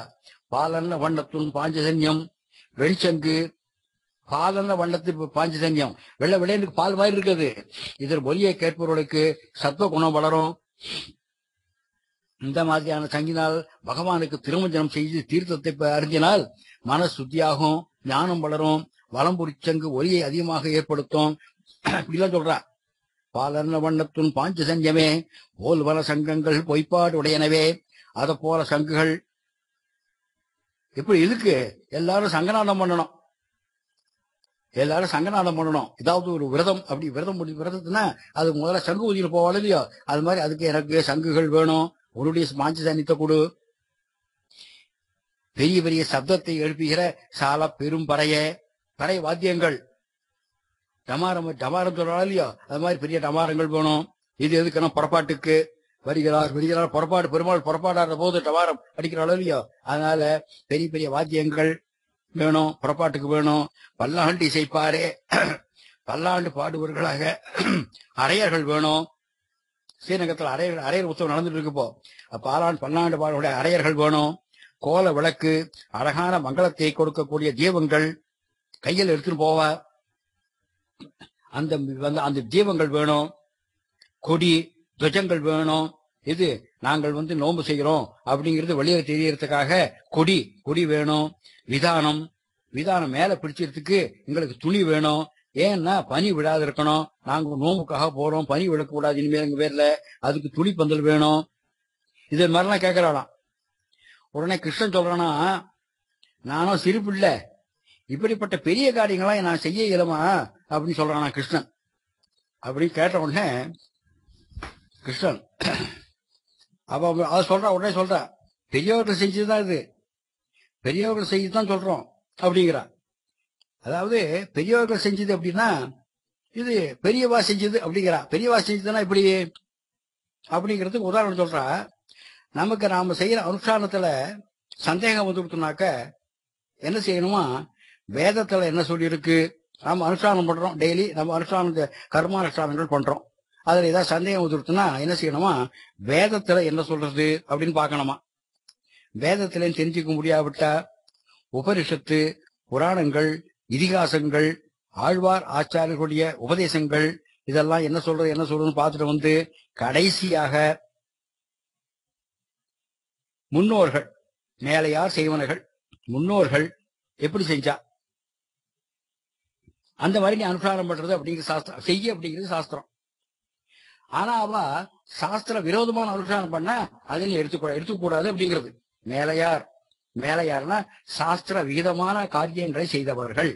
பாலன்ன வண்ணத்துன் பாஞ்சஜன்யம், வெளிச்சங்கு. பாலன்ன வண்ணத்து பாஞ்சஜன்யம், வெள்ளை வெள்ளையனுக்கு பால் மாதிரி இருக்குது. இதில் ஒலியை கேட்பவர்களுக்கு சத்துவ குணம் வளரும். இந்த மாதிரியான சங்கினால் பகவானுக்கு திருமஞ்சனம் செய்து தீர்த்தத்தை அருந்தினால் மன சுத்தியாகும், ஞானம் வளரும். வலம்புரிச்சங்கு ஒலியை அதிகமாக ஏற்படுத்தும். இப்படிலாம் சொல்றா. பாலர்ண வண்ணத்துன் பாஞ்சசன்யமே போல் வல சங்கங்கள் பொய்ப்பாடு உடையனவே. அத போல சங்குகள் இப்படி இருக்கு. எல்லாரும் சங்கநாதம் பண்ணணும். எல்லாரும் சங்கநாதம் பண்ணணும். ஏதாவது ஒரு விரதம், அப்படி விரதத்துனா அது முதல்ல சங்கு ஊதியில் போவாள் இல்லையோ, அது மாதிரி அதுக்கு எனக்கு சங்குகள் வேணும். உன்னுடைய பாஞ்சசன்யத்தை கொடு. பெரிய பெரிய சப்தத்தை எழுப்புகிற சால பெரும் பறை வாத்தியங்கள், டமாரம் சொல்றாள் இல்லையோ, அது மாதிரி பெரிய டமாரங்கள் வேணும். இது எதுக்குன்னா புறப்பாட்டுக்கு வருகிறார் புறப்பாடு, பெருமாள் புறப்பாடாடுற போது டமாரம் அடிக்கிறாளோ இல்லையோ, அதனால பெரிய பெரிய வாத்தியங்கள் வேணும், புறப்பாட்டுக்கு வேணும். பல்லாண்டு இசைப்பாரே, பல்லாண்டு பாடுவர்களாக அரையர்கள் வேணும். ஸ்ரீரங்கத்தில் அரையர் உற்சவம் நடந்துட்டு இருக்குப்போ, பல்லாண்டு பாடுடைய அரையர்கள் வேணும். கோல விளக்கு, அழகான மங்களத்தை கொடுக்கக்கூடிய தீபங்கள் கையில் எடுத்துட்டு போவா, அந்த தீபங்கள் வேணும். கொடி துவஜங்கள் வேணும். இது நாங்கள் நோன்பு செய்கிறோம் அப்படிங்கிறது வெளியே தெரியறதுக்காக கொடி வேணும். விதானம் மேல பிடிச்சதுக்கு எங்களுக்கு துணி வேணும். ஏன்னா பனி விடாது இருக்கணும். நாங்க நோம்புக்காக போறோம், பனி விடக்கூடாது இனிமேல் எங்க பேர்ல, அதுக்கு துணி பந்தல் வேணும். இது மாதிரிலாம் கேட்கறாளாம். உடனே கிருஷ்ணன் சொல்றானா, நானும் சிரிப்பில்ல, இப்படிப்பட்ட பெரிய காரியங்களாம் நான் செய்ய இயலுமா அப்படின்னு சொல்றானா கிருஷ்ணன். அப்படி கேட்ட உடனே கிருஷ்ணன் அதை சொல்றா. உடனே சொல்றா, பெரியவர்கள் செஞ்சதுதான் இது, பெரியவர்கள் செஞ்சுதான் சொல்றோம் அப்படிங்கிறா. அதாவது பெரியவர்கள் செஞ்சது அப்படின்னா இது பெரியவா செஞ்சது அப்படிங்கிறா. பெரியவா செஞ்சதுன்னா இப்படி அப்படிங்கிறதுக்கு உதாரணம் சொல்றா. நமக்கு நாம செய்யற அனுஷ்டானத்துல சந்தேகம் வந்துடுத்துனாக்க என்ன செய்யணுமா, வேதத்துல என்ன சொல்லி இருக்கு, நாம அனுஷ்டானம் பண்றோம், டெய்லி நம்ம அனுஷ்டான கர்மானுஷ்டானங்கள் பண்றோம், அதுல ஏதாவது சந்தேகம் வந்துடுத்துனா என்ன செய்யணுமா, வேதத்துல என்ன சொல்றது அப்படின்னு பாக்கணுமா. வேதத்துல தெரிஞ்சுக்க முடியாவிட்டா உபனிஷத்து, புராணங்கள், இதிகாசங்கள், ஆழ்வார் ஆச்சாரியர்களுடைய உபதேசங்கள், இதெல்லாம் என்ன சொல்றதுன்னு பார்த்துட்டு கடைசியாக முன்னோர்கள், மேலையார் செய்வனர்கள், முன்னோர்கள் எப்படி செஞ்சா அந்த மாதிரி நீ அனுஷ்டானம் பண்றது அப்படிங்கிற சாஸ்திரம், செய்ய அப்படிங்கிறது சாஸ்திரம். ஆனா அவ சாஸ்திர விரோதமான அனுஷ்டானம் பண்ண அதை நீ எடுத்துக்கூடாது அப்படிங்கிறது. மேலையார்னா சாஸ்திர விகிதமான காரியங்களை செய்தவர்கள்,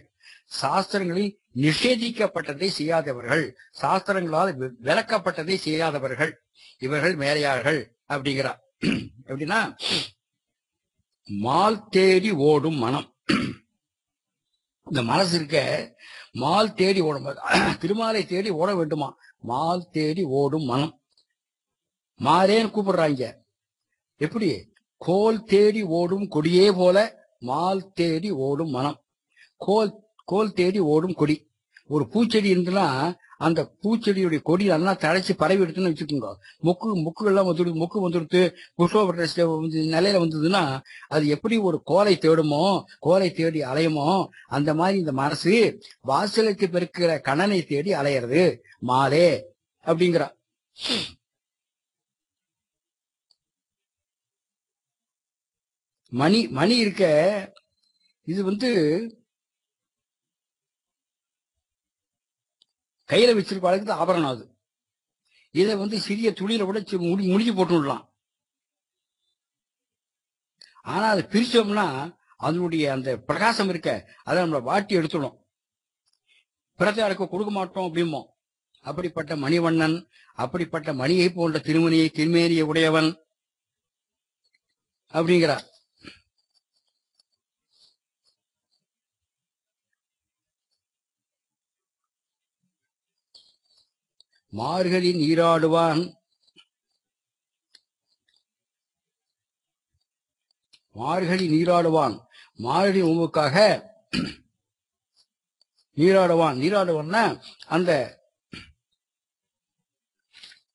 சாஸ்திரங்களில் நிஷேதிக்கப்பட்டதை செய்யாதவர்கள், சாஸ்திரங்களால் விளக்கப்பட்டதை செய்யாதவர்கள், இவர்கள் மேலையார்கள் அப்படிங்கிறார். எப்படின்னா, மால் தேடி ஓடும் மனம், இந்த மனசு இருக்க மால் தேடி ஓடும், திருமாலை தேடி ஓட வேண்டுமா, மால் தேடி ஓடும் மனம். மாறேன்னு கூப்பிடுறாங்க. எப்படி, கோல் தேடி ஓடும் கொடியே போல மால் தேடி ஓடும் மனம். கோல் தேடி ஓடும் கொடி. ஒரு பூச்செடி இருந்துன்னா அந்த பூச்செடியுடைய கொடி நல்லா தழைச்சு பரவி எடுத்துன்னு வச்சுக்கோங்க. மொக்குகள்லாம் மொக்கு வந்துடுத்து புஷ்ப நிலையில வந்ததுன்னா அது எப்படி ஒரு கோலை தேடுமோ, கோலை தேடி அலையுமோ, அந்த மாதிரி இந்த மனசு வாசலுக்கு பெருக்கிற கண்ணனை தேடி அலையிறது மாலே அப்படிங்கிறா. மணி இருக்க, இது கையில வச்சிருக்க அளவுக்கு ஆபரணம். அது இதை சிறிய துளியில கூட முடிஞ்சு போட்டுடலாம். ஆனா அதை பிரிச்சோம்னா அதனுடைய அந்த பிரகாசம் இருக்க அதை நம்மள வாட்டி எடுத்துடும். பிரத்தையாருக்கு கொடுக்க மாட்டோம் அப்படிமோ. அப்படிப்பட்ட மணிவண்ணன், அப்படிப்பட்ட மணியை போன்ற திருமேனியை உடையவன் அப்படிங்கிறார். மார்கழி நீராடுவான், மார்கழி நோம்புக்காக நீராடுவான்னா அந்த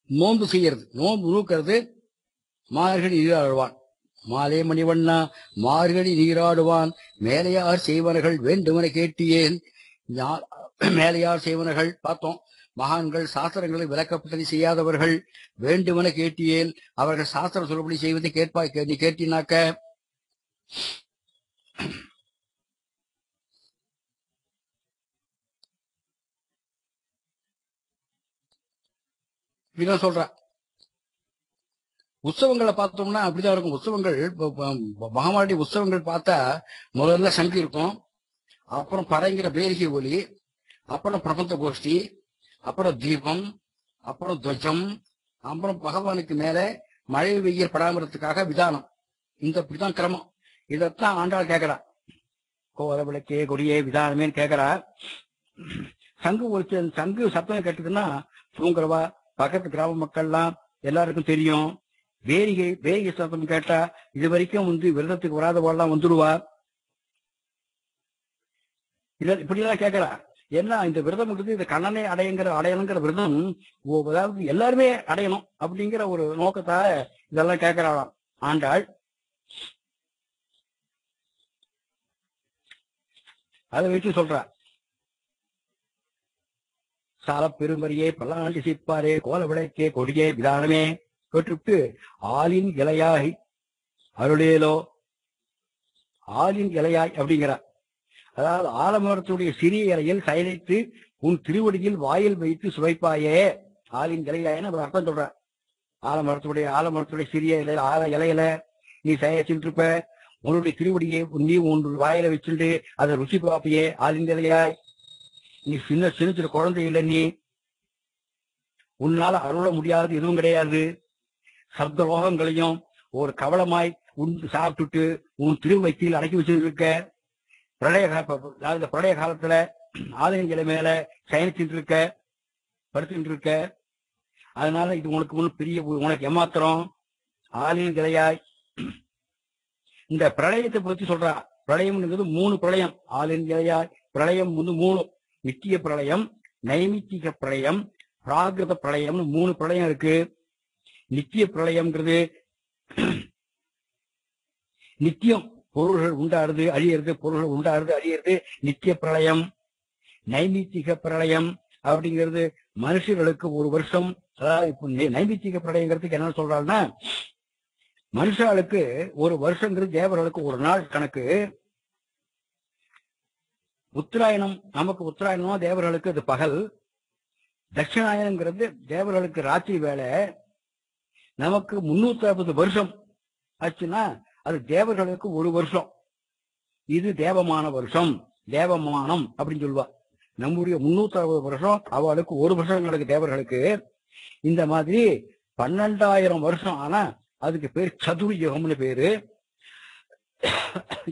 நோன்பு செய்யறது, நோன்பு நூக்கிறது. மார்கழி நீராடுவான். மாலே மணிவண்ணா மார்கழி நீராடுவான் மேலையார் செய்வனர்கள் வேண்டுமென கேட்டியேன். மேலையார் செய்வனர்கள் பார்த்தோம். மகான்கள் சாஸ்திரங்களை விளக்கப்பட்டதை செய்யாதவர்கள் வேண்டுமென கேட்டியேன். அவர்கள் சாஸ்திரம் சொல்லபடி செய்வதை கேட்பாய். நீ கேட்டினாக்க இப்படிதான் சொல்ற. உற்சவங்களை பார்த்தோம்னா அப்படிதான் இருக்கும். உற்சவங்கள் மகாமாடி உற்சவங்கள் பார்த்தா முதல்ல சங்கு இருக்கும், அப்புறம் பறைங்கிற பேரிகை ஒலி, அப்புறம் பிரபந்த கோஷ்டி, அப்புறம் தீபம், அப்புறம் துவஜம், அப்புறம் பகவானுக்கு மேல மழை வெயில் படாமறதுக்காக விதானம். இப்படிதான் கிரமம். இதத்தான் ஆண்டாள் கேட்கிறா. கோல விளக்கே கொடியே விதானமேன்னு கேட்கிறா. சங்கு ஒரு சங்கு சத்தம் கேட்டதுன்னா தூங்குறவா பக்கத்து கிராம மக்கள்லாம் எல்லாருக்கும் தெரியும். வேரிகை சத்தம் கேட்டா இது வரைக்கும் விரதத்துக்கு வராதவாள்லாம் வந்துடுவா. இப்படிலாம் கேட்கிறா. ஏன்னா இந்த விரதம் இந்த கண்ணனை அடையணுங்கிற விரதம் அதாவது எல்லாருமே அடையணும் அப்படிங்கிற ஒரு நோக்கத்தால இதெல்லாம் கேட்கிறாளாம் ஆண்டாள். அதை வச்சு சொல்றா. சால பெருமரியே பல்லாண்டு சிப்பாரே கோல விளக்கே கொடியே விதானமே கேட்டுவிட்டு ஆலின் இலையாய் அருளேலோ. ஆலின் இலையாய் அப்படிங்கிறா. அதாவது ஆலமரத்துடைய சிறிய இலையில் சயனித்து உன் திருவடியில் வாயில் வைத்து சுவைப்பாயே. ஆலின் இலையாயின்னு அவர் அர்த்தம் சொல்ற. ஆலமரத்துடைய சிறிய இலையில நீ சயனிச்சுட்டு இருப்ப. உன்னுடைய திருவடியை நீ உன் வாயில வச்சுட்டு அதை ருசி பார்ப்பையே. ஆலின் இலையாய் நீ சின்ன குழந்தை இல்லை. நீ உன்னால அருள முடியாது எதுவும் கிடையாது. சப்த லோகங்களையும் ஒரு கவளமாய் சாப்பிட்டுட்டு உன் திருவயிற்றில் அடக்கி வச்சிருக்க. பிரளய காலத்துல ஆலயங்களை மேல சயனிச்சுட்டு இருக்க, படுத்துட்டு இருக்க. அதனால இது உனக்கு ஏமாத்திரம். ஆலயம் கிளையாய். இந்த பிரளயத்தை பத்தி சொல்றா. பிரளயம்ங்கிறது 3 பிரளயம். ஆலயம் கிளையாய் பிரளயம் 3. நித்திய பிரளயம், நைமித்திக பிரளயம், பிராகிருத பிரளயம்னு 3 பிரளயம் இருக்கு. நித்திய பிரளயம்ங்கிறது நித்தியம் பொருள்கள் உண்டாடுது அழியிறது, பொருள்கள் உண்டாடுது அழியிறது நித்திய பிரளயம். நைமித்திக பிரளயம் அப்படிங்கிறது மனுஷர்களுக்கு 1 வருஷம். அதாவது இப்ப நைமித்திக பிரளயங்கிறதுக்கு என்ன சொல்றாங்கன்னா, மனுஷர்களுக்கு 1 வருஷங்கிறது தேவர்களுக்கு 1 நாள் கணக்கு. உத்தராயணம் நமக்கு உத்தராயணமா, தேவர்களுக்கு அது பகல். தட்சிணாயனங்கிறது தேவர்களுக்கு ராத்திரி வேலை. நமக்கு 360 வருஷம் ஆச்சுன்னா அது தேவர்களுக்கு 1 வருஷம். இது தேவமான வருஷம், தேவமானம் அப்படின்னு சொல்லுவா. நம்முடைய 360 வருஷம் அவளுக்கு 1 வருஷம் நடக்கு தேவர்களுக்கு. இந்த மாதிரி 12,000 வருஷம் ஆனா அதுக்கு பேர் சதுர் யுகம்னு பேரு.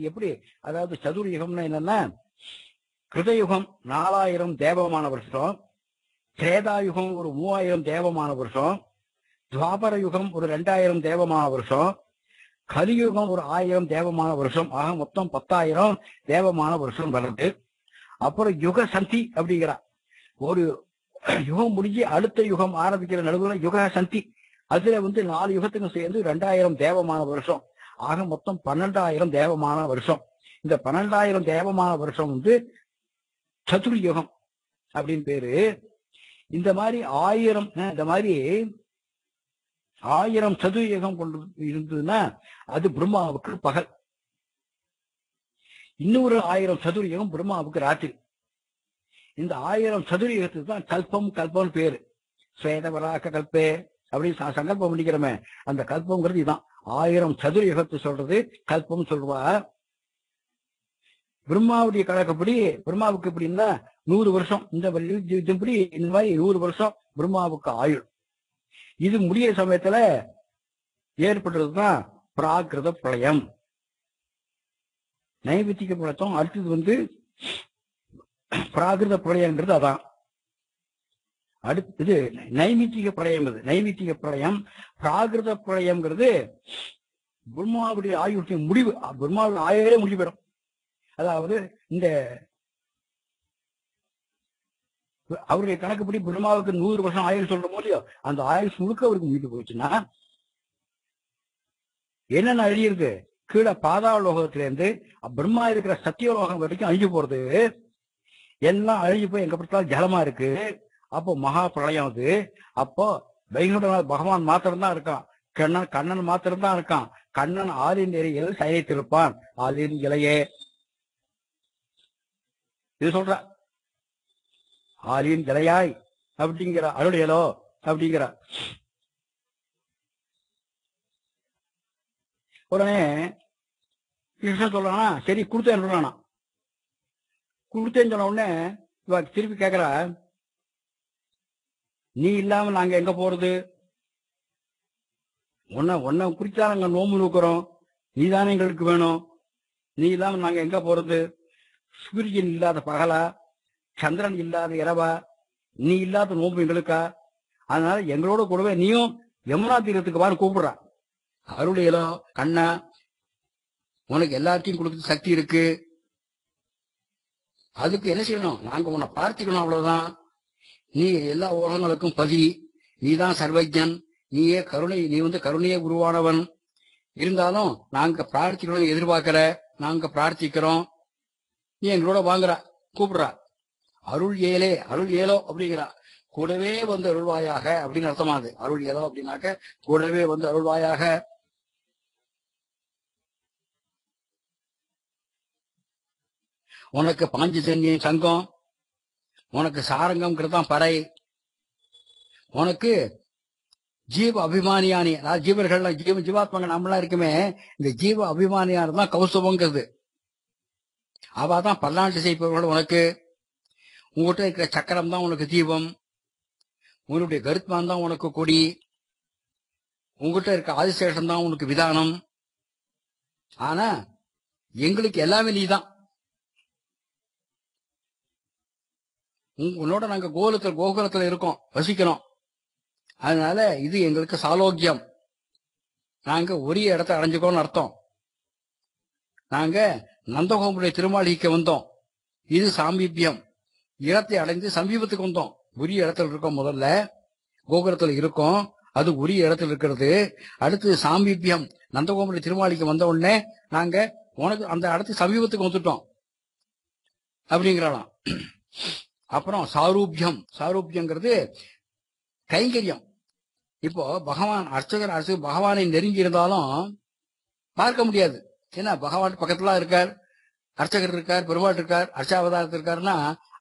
எப்படி? அதாவது சதுர் யுகம்னா என்னன்னா, கிருதயுகம் 4000 தேவமான வருஷம், திரேதாயுகம் ஒரு 3000 தேவமான வருஷம், துவாபர யுகம் ஒரு 2000 தேவமான வருஷம், கலியுகம் ஒரு 1000 தேவமான வருஷம். ஆக மொத்தம் 10,000 தேவமான வருஷம் வருது. அப்புறம் யுக சந்தி அப்படிங்கிறா. ஒரு யுகம் முடிஞ்சு அடுத்த யுகம் ஆரம்பிக்கிற நடுவில் யுக சந்தி. அதுல 4 யுகத்துக்கும் சேர்ந்து 2000 தேவமான வருஷம். ஆக மொத்தம் 12,000 தேவமான வருஷம். இந்த 12,000 தேவமான வருஷம் சதுர்யுகம் அப்படின்னு பேரு. இந்த மாதிரி 1000 சதுர்யுகம் கொண்டு இருந்ததுன்னா அது பிரம்மாவுக்கு பகல். இன்னொரு 1000 சதுர்யுகம் பிரம்மாவுக்கு ராத்திரி. இந்த 1000 சதுர்யுகத்துக்கு தான் கல்பம் பேரு. ஸ்வேதவராக கல்பே அப்படின்னு சங்கல்பம் பண்ணிக்கிறோமே, அந்த கல்பம்ங்கிறது இதுதான். 1000 சதுர்யுகத்தை சொல்றது கல்பம் சொல்லுவா. பிரம்மாவுடைய கணக்கப்படி பிரம்மாவுக்கு எப்படின்னா 100 வருஷம். இந்த மாதிரி 100 வருஷம் பிரம்மாவுக்கு ஆயுள். இது முடிய சமயத்துல ஏற்படுறதுதான் பிராகிருத பிரளயம். நைமித்திக பிரளயம் அடுத்தது பிராகிருத பிரளயங்கிறது அதான். அடுத்தது நைமித்திக பிரளயம். பிராகிருத பிரளயம்ங்கிறது பிரம்மாவுடைய ஆயுளுடைய முடிவு. பிரம்மாவுடைய ஆயுளே முடிவிடும். அதாவது இந்த அவருடைய கணக்குப்படி பிரம்மாவுக்கு 100 வருஷம் ஆயுள் சொல்றோம் இல்லையோ, அந்த ஆயுள் முழுக்க அவருக்கு முடிந்து போச்சுன்னா என்னென்ன அழியிருக்கு? கீழே பாதாள லோகத்திலேருந்து பிரம்மா இருக்கிற சத்தியலோகம் வரைக்கும் அழிஞ்சு போறது. எல்லாம் அழிஞ்சு போய் எங்க பார்த்தாலும் ஜலமா இருக்கு. அப்போ மகா பிரளயம் அது. அப்போ வைகுண்டநாத பகவான் மாத்திரம் தான் இருக்கான். கண்ணன் மாத்திரம் தான் இருக்கான். கண்ணன் ஆளின் இலையில் சயனித்திருப்பான். ஆளின் இலையே இது சொல்ற ஆளின் இலையாய் அப்படிங்கிற அருளியலோ அப்படிங்கிற. உடனே கிருஷ்ணன் சொல்றானா, சரி கொடுத்தேன் சொல்றானா. கொடுத்தேன்னு சொன்ன உடனே இவ திருப்பி கேக்குறா, நீ இல்லாம நாங்க எங்க போறது? உன்னை குறிச்சா நாங்க நோம்பு நூக்குறோம். நீ தானே எங்களுக்கு வேணும். நீ இல்லாம நாங்க எங்க போறது? சூரியன் இல்லாத பகலா, சந்திரன் இல்லாத இரவா, நீ இல்லாத நோம்பு எங்களுக்கா? அதனால எங்களோட கூடவே நீயும் யமுனா தீரத்துக்கு வான்னு கூப்பிடுறா. அருளியலோ கண்ணா, உனக்கு எல்லாத்தையும் கொடுக்க சக்தி இருக்கு. அதுக்கு என்ன செய்யணும்? நாங்க உன்னை பிரார்த்திக்கணும், அவ்வளவுதான். நீ எல்லா உலகங்களுக்கும் பதி, நீதான் சர்வஜன், நீயே கருணை, நீ கருணையே உருவானவன். இருந்தாலும் நாங்க பிரார்த்திக்கணும் எதிர்பார்க்கிற, நாங்க பிரார்த்திக்கிறோம். நீ எங்களோட வாங்குற, கூப்பிடுறா. அருள் ஏலே, அருள் ஏலோ அப்படிங்கிறா. கூடவே வந்து அருள்வாயாக அப்படின்னு அர்த்தமாது. அருள் ஏலோ அப்படின்னாக்க கூடவே வந்து அருள்வாயாக. உனக்கு பாஞ்சஜன்யம் சங்கம், உனக்கு சாரங்கம்ங்கிறதான் பறை, உனக்கு ஜீவ அபிமானியானி, அதாவது ஜீவர்கள்லாம் ஜீவாத்மாங்க நம்மளா இருக்குமே, இந்த ஜீவ அபிமானியானது தான் கௌஸ்துபங்கிறது. அவாதான் பல்லாண்டு செய்பவர்கள். உனக்கு உங்ககிட்ட இருக்கிற சக்கரம் தான் உனக்கு தீபம், உன்னுடைய கருத்மான் தான் உனக்கு கொடி, உங்ககிட்ட இருக்க ஆதிசேஷன் தான் உனக்கு விதானம். ஆனா எங்களுக்கு எல்லாமே நீதான். உன்னோட நாங்க கோகுலத்துல இருக்கோம், வசிக்கிறோம். அதனால இது எங்களுக்கு சாலோக்கியம். நாங்க உரிய இடத்தை அடைஞ்சுக்கோன்னு அர்த்தம். நாங்க நந்தகோபுடைய திருமாளிகைக்கு வந்தோம். இது சாமீபியம். இடத்தை அடைந்து சமீபத்துக்கு வந்தோம். உரிய இடத்துல இருக்கோம். முதல்ல கோகுலத்துல இருக்கோம், அது உரிய இடத்துல இருக்கிறது. அடுத்து சாமீபியம், நந்தகோபுடைய திருமாளிக்கு வந்த உடனே நாங்க உனக்கு அந்த இடத்துக்கு சமீபத்துக்கு வந்துட்டோம் அப்படிங்கிறாளாம். அப்புறம் சாரூபியம், சாரூபியங்கிறது கைங்கரியம். இப்போ பகவான் அர்ச்சகர் பகவானை நெருங்கி இருந்தாலும் பார்க்க முடியாது. ஏன்னா பகவான் பக்கத்துல இருக்கார், அர்ச்சகர் இருக்கார், பெருமாள் இருக்கார், அர்ச்சாவதாரத்தில் இருக்காருன்னா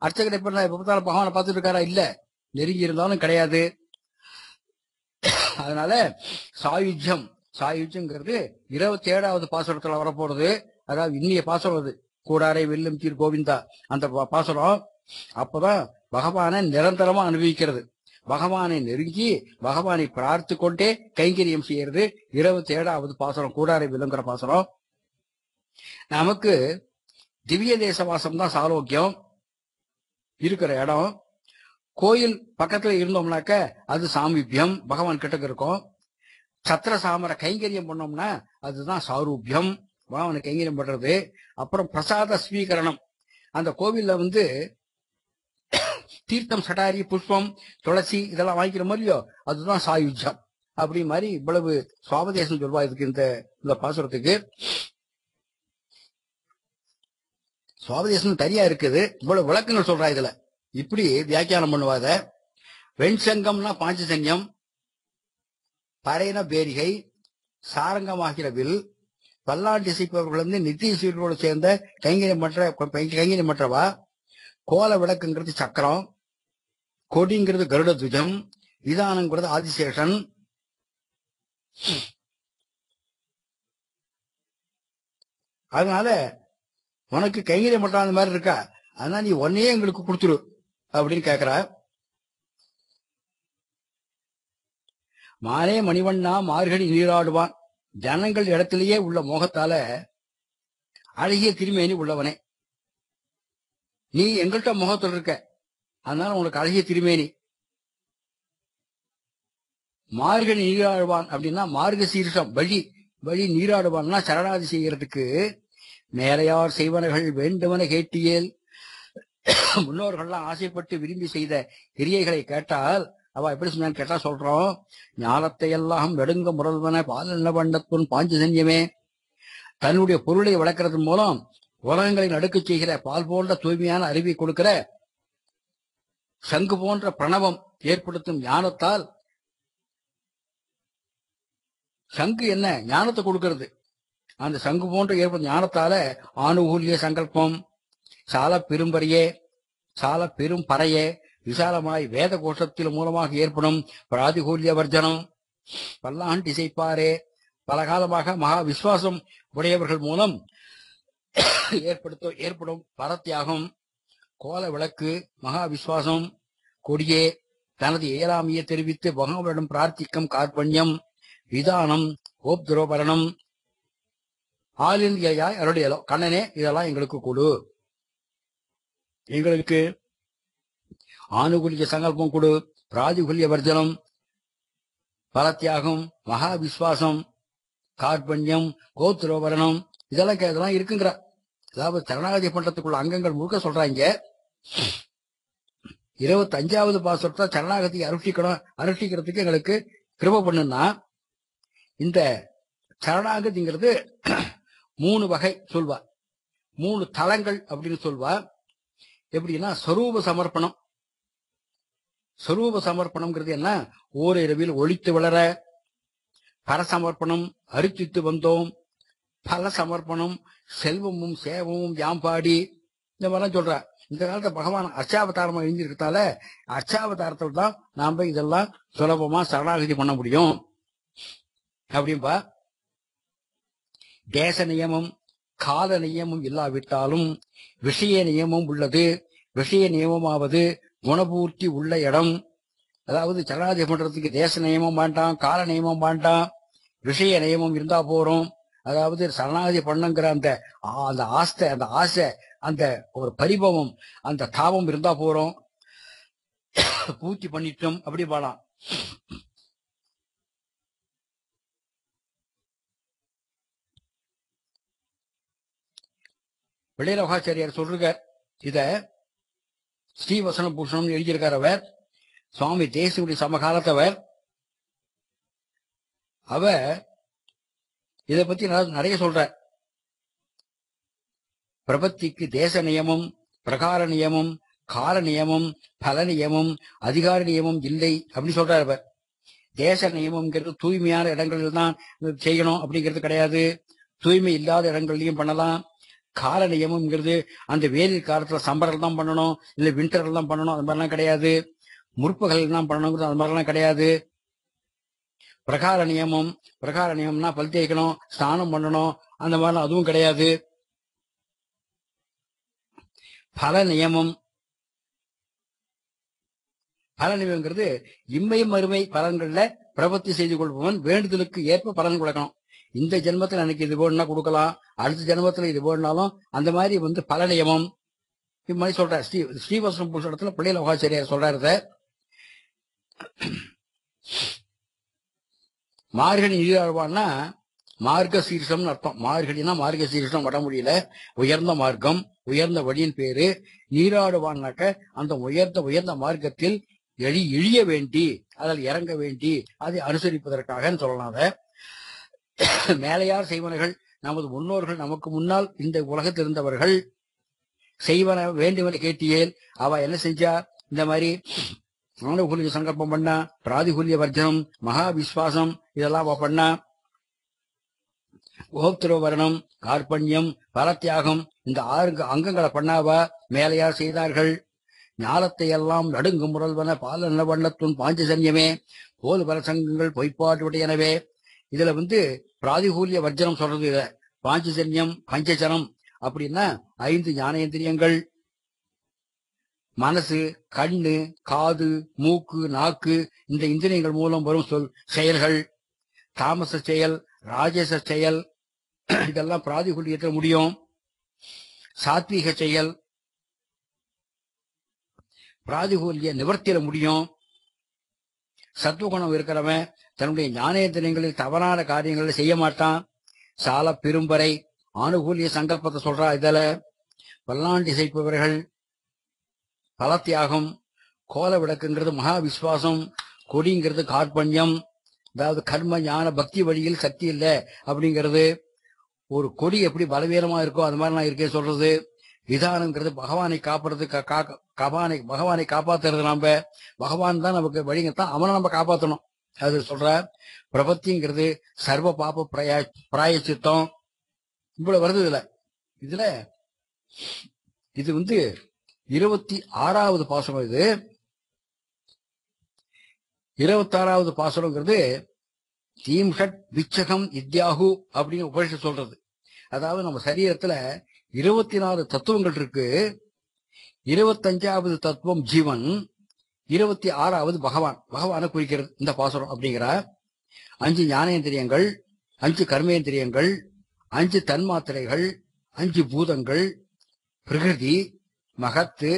அர்ச்சகர் எப்ப பார்த்தாலும் பகவானை பார்த்துட்டு இருக்காரா? இல்ல, நெருங்கி இருந்தாலும் கிடையாது. அதனால சாயுஜ்யம், சாயுஜ்யங்கிறது 27வது பாசுரத்துல வரப்போறது. அதாவது இன்னிய பாசுரம் அது, கூடாரை வெல்லும் தீர் கோவிந்தா, அந்த பாசுரம். அப்பதான் பகவானை நிரந்தரமா அனுபவிக்கிறது. பகவானை நெருங்கி பகவானை பிரார்த்து கொண்டே கைங்கரியம் செய்யறது 27வது பாசுரம், கூடாரை வெல்லுங்கிற பாசுரம். நமக்கு திவ்ய தேச வாசம் தான் சாலோக்கியம் இருக்கிற இடம். கோயில் பக்கத்துல இருந்தோம்னாக்க அது சாமீபியம், பகவான் கிட்டக்கு இருக்கும். சத்திர சாமர கைங்கரியம் பண்ணோம்னா அதுதான் சாரூபியம், பகவானை கைங்கரியம் பண்றது. அப்புறம் பிரசாத ஸ்வீகரணம், அந்த கோவில்ல தீர்த்தம், சட்டாரி, புஷ்பம், துளசி இதெல்லாம் வாங்கிக்கிற மாதிரியோ அதுதான் சாயுஜ்யம். அப்படி மாதிரி இவ்வளவு சுவாபதேசம் சொல்வா இதுக்கு. இந்த பாசுரத்துக்கு சுவாபதேசம் தனியா இருக்குது. இவ்வளவு விளக்கங்கள் சொல்றா இதுல. இப்படி வியாக்கியானம் பண்ணுவாத. வெண்சங்கம்னா பாஞ்சசன்யம், பறையின பேரிகை, சாரங்கமாகிற வில், பல்லாண்டு இசைப்பவர்கள் நித்திய சீர்களோடு சேர்ந்த கைங்கரியம் மற்றவா. கோல விளக்குங்கிறது சக்கரம், கொடிங்கிறது கருட துஜம், விதானங்கிறது ஆதிசேஷன். அதனால உனக்கு கைங்கரியம் பண்ற அந்த மாதிரி இருக்கா, அதனால நீ ஒன்னையே எங்களுக்கு கொடுத்துரு அப்படின்னு கேக்குற. மானே மணிவண்ணா மார்கழி நீராடுவான், ஜனங்கள் இடத்திலேயே உள்ள மோகத்தால அழகிய திருமேனி உள்ளவனே, நீ எங்கள்கிட்ட முகத்தில் இருக்க, அதனால உனக்கு அழகிய திருமேனி. மார்கழி நீராடுவான் அப்படின்னா மார்க சீர்ஷம், வழி நீராடுவான்னா சரணாதி செய்யறதுக்கு. மேலையார் செய்வனர்கள் வேண்டுவன கேட்டியேல், முன்னோர்கள்லாம் ஆசைப்பட்டு விரும்பி செய்த கிரியைகளை கேட்டால் அவ எப்படி சொன்னான்னு கேட்டா சொல்றோம். ஞானத்தை எல்லாம் நெடுங்க முரல்வன பாலன வண்ணத்துன் பாஞ்சஜன்யமே. தன்னுடைய பொருளை வளர்க்கறது மூலம் உலகங்களை நடுக்கச் செய்கிற பால் போன்ற தூய்மையான அறிவை கொடுக்கிற சங்கு போன்ற பிரணவம் ஏற்படுத்தும் ஞானத்தால், சங்கு என்ன ஞானத்தை கொடுக்கிறது, அந்த சங்கு போன்ற ஏற்படும் ஞானத்தால ஆனுகூல்ய சங்கல்பம் சால பெரும்பறையே சால பெரும் பறையே விசாலமாய் வேத கோஷத்தில் மூலமாக ஏற்படும் பிராதிகூல்ய வர்ஜனம் பல்லாண்டு இசைப்பாரே. பல காலமாக மகா விசுவாசம் உடையவர்கள் மூலம் ஏற்படும் பரத்தியாகம் கோல விளக்கு மகா விசுவாசம் கொடியே தனது இயலாமையை தெரிவித்து பகவானிடம் பிரார்த்திக்கும் கார்பண்யம் விதானம் ஓப்துரோபரணம் ஆலிந்தியாய் அருடையலோ. கண்ணனே இதெல்லாம் எங்களுக்கு கொடு, எங்களுக்கு ஆனுகூல்ய சங்கல்பம் கொடு, பிராதிகூல்ய வர்ஜனம் பரத்தியாகம் மகா விசுவாசம் கார்பண்யம் கோத்திரோபரணம் இதெல்லாம் இருக்குங்கிற. அதாவது சரணாகதி பண்றதுக்குள்ள அங்கங்கள் முழுக்க சொல்றாங்க. 25வது பாசுரத்தை சரணாகதி அனுஷ்டிக்கிறதுக்கு எங்களுக்கு கிருபை பண்ணுன்னா, இந்த சரணாகதிங்கிறது 3 வகை சொல்வா, 3 தலங்கள் அப்படின்னு சொல்வா. எப்படின்னா ஸ்வரூப சமர்ப்பணம். ஸ்வரூப சமர்ப்பணம்ங்கிறது என்ன, ஓரிரவில் ஒழித்து வளர. பரசமர்ப்பணம் அரிச்சித்து வந்தோம். பல சமர்ப்பணம் செல்வமும் சேவமும் யாம்பாடி. இந்த மாதிரிலாம் சொல்ற. இந்த காலத்துல பகவான் அர்ச்சாவதாரமா எழுந்திருக்கத்தால அர்ச்சாவதாரத்தில் தான் நாம இதெல்லாம் சுலபமா சரணாகதி பண்ண முடியும் அப்படின்பா. தேச நியமம் கால நியமம் இல்லாவிட்டாலும் விஷய நியமம் உள்ளது. விஷய நியமமாவது குணபூர்த்தி உள்ள இடம். அதாவது சரணாகதி பண்றதுக்கு தேச நியமம் வேண்டாம், கால நியமம் வேண்டாம், விஷய நியமம் இருந்தா போறோம். அதாவது சரணாகதி பண்ணுங்கிற அந்த ஆஸ்தை, அந்த ஆசை, அந்த ஒரு பரிபவம், அந்த தாபம் இருந்தா போறோம். பூர்த்தி பண்ணிட்டோம் அப்படி பாடலாம். விளையரகாச்சாரியார் சொல்றார். இத ஸ்ரீவசன பூஷணம் எழுதியிருக்கார் அவர். சுவாமி தேசியுடைய சமகாலத்தவர். அவர் இதை பத்தி நிறைய சொல்ற. பிரபத்திக்கு தேச நியமம், பிரகார நியமம், கால நியமம், பல நியமம், அதிகார நியமம் இல்லை அப்படி சொல்றார் அவர். தேச நியமம்ங்கிறது தூய்மையான இடங்களில் தான் செய்யணும் அப்படிங்கிறது கிடையாது. தூய்மை இல்லாத இடங்கள்லயும் பண்ணலாம். கால நியமம்ங்கிறது அந்த வெயில் காலத்துல சம்மரில் தான் பண்ணணும், இல்ல விண்டர்ல தான் பண்ணணும், அது மாதிரிலாம் கிடையாது. முற்பகல் தான் பண்ணணுங்கிறது அது மாதிரிலாம் கிடையாது. பிரகார நியமம்னா பல் தேய்க்கணும், ஸ்நானம் பண்ணணும், அந்த மாதிரிலாம் அதுவும் கிடையாது. பல நியமங்கிறது இம்மை மறுமை பலன்கள்ல பிரபத்தி செய்து கொள்பவன் வேண்டுதலுக்கு ஏற்ப பலன் கொடுக்கணும். இந்த ஜென்மத்துல எனக்கு இது வேணும்னா கொடுக்கலாம், அடுத்த ஜென்மத்துல இது வேணும்னாலும் அந்த மாதிரி பல நியமம் இது மாதிரி சொல்ற. ஸ்ரீவசனம் புருஷத்துல பிள்ளை லோகாச்சாரியார் சொல்றாரு. மார்கழி நீராழ்வான்னா மார்க்க சீர்ஷம்னு அர்த்தம். மார்கழினா மார்க்க சீர்ஷம் வட முடியல உயர்ந்த மார்க்கம், உயர்ந்த வழியின் பேரு. நீராடுவான்னாக்க அந்த உயர்ந்த மார்க்கத்தில் இழிய வேண்டி, அதில் இறங்க வேண்டி, அதை அனுசரிப்பதற்காக சொல்லலாம். மேலையார் செய்வனர்கள் நமது முன்னோர்கள் நமக்கு முன்னால் இந்த உலகத்தில் இருந்தவர்கள் செய்வன வேண்டுமென கேட்டியேல் அவ என்ன செஞ்சா, இந்த மாதிரி ஆனுகூல்ய சங்கல்பம் பண்ணா, பிராதிகூல்ய வர்ஜனம், மகா விஸ்வாசம் இதெல்லாம் அவ பண்ணா. கோப்திரோவரணம், கார்பண்யம், பரத்தியாகம் இந்த 6 அங்கங்களை பண்ணாவா மேலையார் செய்தார்கள். ஞாலத்தை எல்லாம் நடுங்கு முரல்வன பாலன வண்ணத்துன் பாஞ்சஜன்யமே போல் பல சங்கங்கள் பொய்ப்பாட்டுடையனவே. இதுல பிராதிகூல்ய வர்ஜனம் சொல்றது. இத பாஞ்சஜன்யம் பஞ்சஜனம் அப்படின்னா 5 ஞானேந்திரியங்கள். மனசு, கண்ணு, காது, மூக்கு, நாக்கு இந்த இந்திரியங்கள் மூலம் வரும் செயல்கள். தாமச செயல், ராஜச செயல் இதெல்லாம் பிராதிகூல்யத்தில் முடியும். சாத்வீக செயல் பிராதிகூல்ய நிவர்த்தியில முடியும். சத்துவகுணம் இருக்கிறவன் தன்னுடைய ஞானேந்திரியங்களில் தவறான காரியங்களை செய்ய மாட்டான். சால பெரும்பறை ஆனுகூல்ய சங்கல்பத்தை சொல்றா. இதுல பல்லாண்டு இசைப்பவர்கள் பலத்தியாகம், கோல விளக்குங்கிறது மகா விசுவாசம், கொடிங்கிறது கார்பண்யம், அதாவது கர்ம ஞான பக்தி வழியில் சக்தி இல்ல அப்படிங்கிறது. ஒரு கொடி எப்படி பலவீனமா இருக்கோ அது மாதிரி நான் இருக்கேன் சொல்றது. விதானம்ங்கிறது பகவானை காப்புறது, பகவானை காப்பாத்துறது. நாம பகவான் தான் நமக்கு வழிங்கத்தான், அவனை நம்ம காப்பாற்றணும். அது சொல்ற. பிரபத்திங்கிறது சர்வ பாப பிராயச்சித்தம். இவ்வளவு வருது இதுல இது 26வது பாசனம். இது 26வது பாசனங்கிறது தீம்ஷட் விச்சகம் இத்யாகு அப்படின்னு உபனிஷத் சொல்றது. அதாவது நம்ம சரீரத்துல 24 தத்துவங்கள் இருக்கு. 25வது தத்துவம் ஜீவன், 26வது பகவானை குறிக்கிறது இந்த பாசுரம் அப்படிங்கிற. 5 ஞானேந்திரியங்கள், 5 கர்மேந்திரியங்கள், 5 தன்மாத்திரைகள், 5 பூதங்கள், பிரகிருதி, மகத்து,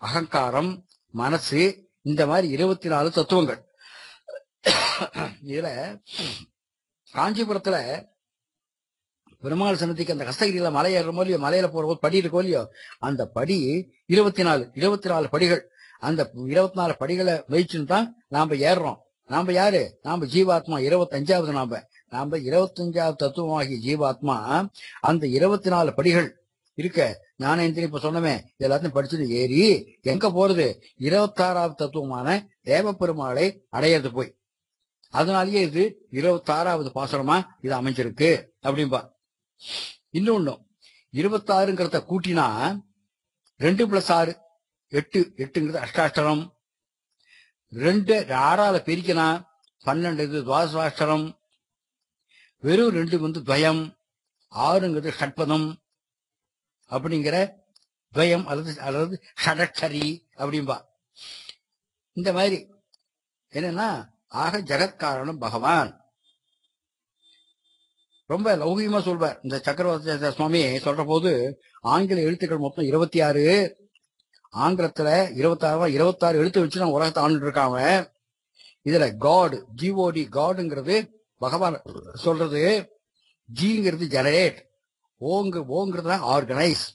அகங்காரம், மனசு, இந்த மாதிரி 24 தத்துவங்கள். இதுல காஞ்சிபுரத்துல பெருமாள் சன்னதிக்கு அந்த கஸ்தகிரியில மலை ஏறுறமோ இல்லையோ, மலையில போற படி இருக்கோ இல்லையோ, அந்த படி 24 படிகள். அந்த 24 படிகளை வச்சுன்னு தான் நாம ஏறுறோம். நாம யாரு? நாம ஜீவாத்மா. 25வது நாம 25வது தத்துவமாகிய ஜீவாத்மா. அந்த 24 படிகள் இருக்க ஞானேந்திரியம் இப்ப சொன்னமே, எல்லாத்தையும் படிச்சுட்டு ஏறி எங்க போறது? 26வது தத்துவமான தேவ பெருமாளை அடையிறது போய். அதனாலேயே இது 26வது பாசுரமா இது அமைஞ்சிருக்கு அப்படின்பா. இன்னொன்னு 26ங்கிறத கூட்டினா 2 + 6 8, 8ங்கிறது அஷ்டாஷ்டரம். 2 6ஆல பிரிக்கினா 12, இது துவாதசாஷ்டரம். வெறும் 2 துவயம், 6ங்கிறது ஷட்பதம் அப்படிங்கிற துவயம் அல்லது ஷடக்ஷரி அப்படின்பா. இந்த மாதிரி என்னன்னா, ஆக ஜெகத்காரணம் பகவான். ரொம்ப லௌகிகமா சொல்வார் இந்த சக்கரவர்த்தி சுவாமி சொல்ற போது. ஆங்கில எழுத்துக்கள் மொத்தம் 26. ஆங்கிலத்துல 26 எழுத்து வச்சு நான் உலகத்தை ஆண்டுட்டு இருக்காங்க. இதுல காட், ஜிஓடி, காடுங்கிறது பகவான் சொல்றது. ஜிங்கிறது ஜெனரேட், ஓங்கிறது ஆர்கனைஸ்,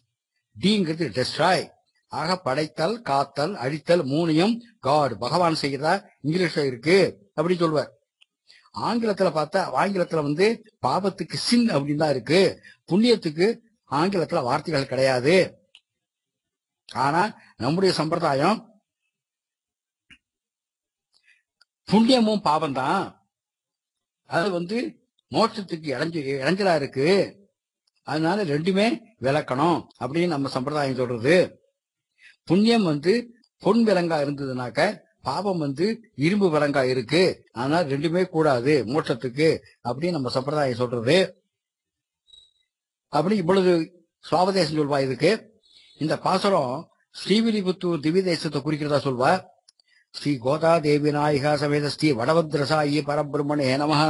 டிங்கிறது டெஸ்ட்ராய். ஆக படைத்தல், காத்தல், அழித்தல் 3யும் காட் பகவான் செய்கிறதா இங்கிலீஷ்ல இருக்கு அப்படின்னு சொல்லுவார். ஆங்கிலத்துல பார்த்தா, ஆங்கிலத்துல பாவத்துக்கு சின் அப்படின்னு தான் இருக்கு. புண்ணியத்துக்கு ஆங்கிலத்துல வார்த்தைகள் கிடையாது. ஆனா நம்முடைய சம்பிரதாயம் புண்ணியமும் பாவம் தான், அது மோட்சத்துக்கு இடைஞ்சலா இருக்கு. அதனால 2மே விளக்கணும் அப்படின்னு நம்ம சம்பிரதாயம் சொல்றது. புண்ணியம் பொன் விலங்கா இருந்ததுனாக்க, பாவம் இரும்பு விலங்கா இருக்கு. அதனால 2மே கூடாது மோட்சத்துக்கு அப்படின்னு நம்ம சம்பிரதாயம் சொல்றது. அப்படி இவ்வளவு சுவாபதேசம் சொல்வா இதுக்கு. இந்த பாசுரம் ஸ்ரீவில்லிபுத்தூர் திவ்ய தேசத்தை குறிக்கிறதா சொல்வா. ஸ்ரீ கோதா தேவி நாயகா சமேத ஸ்ரீ வடபத்ரசாயி பரபிரம்மணே நமஹ.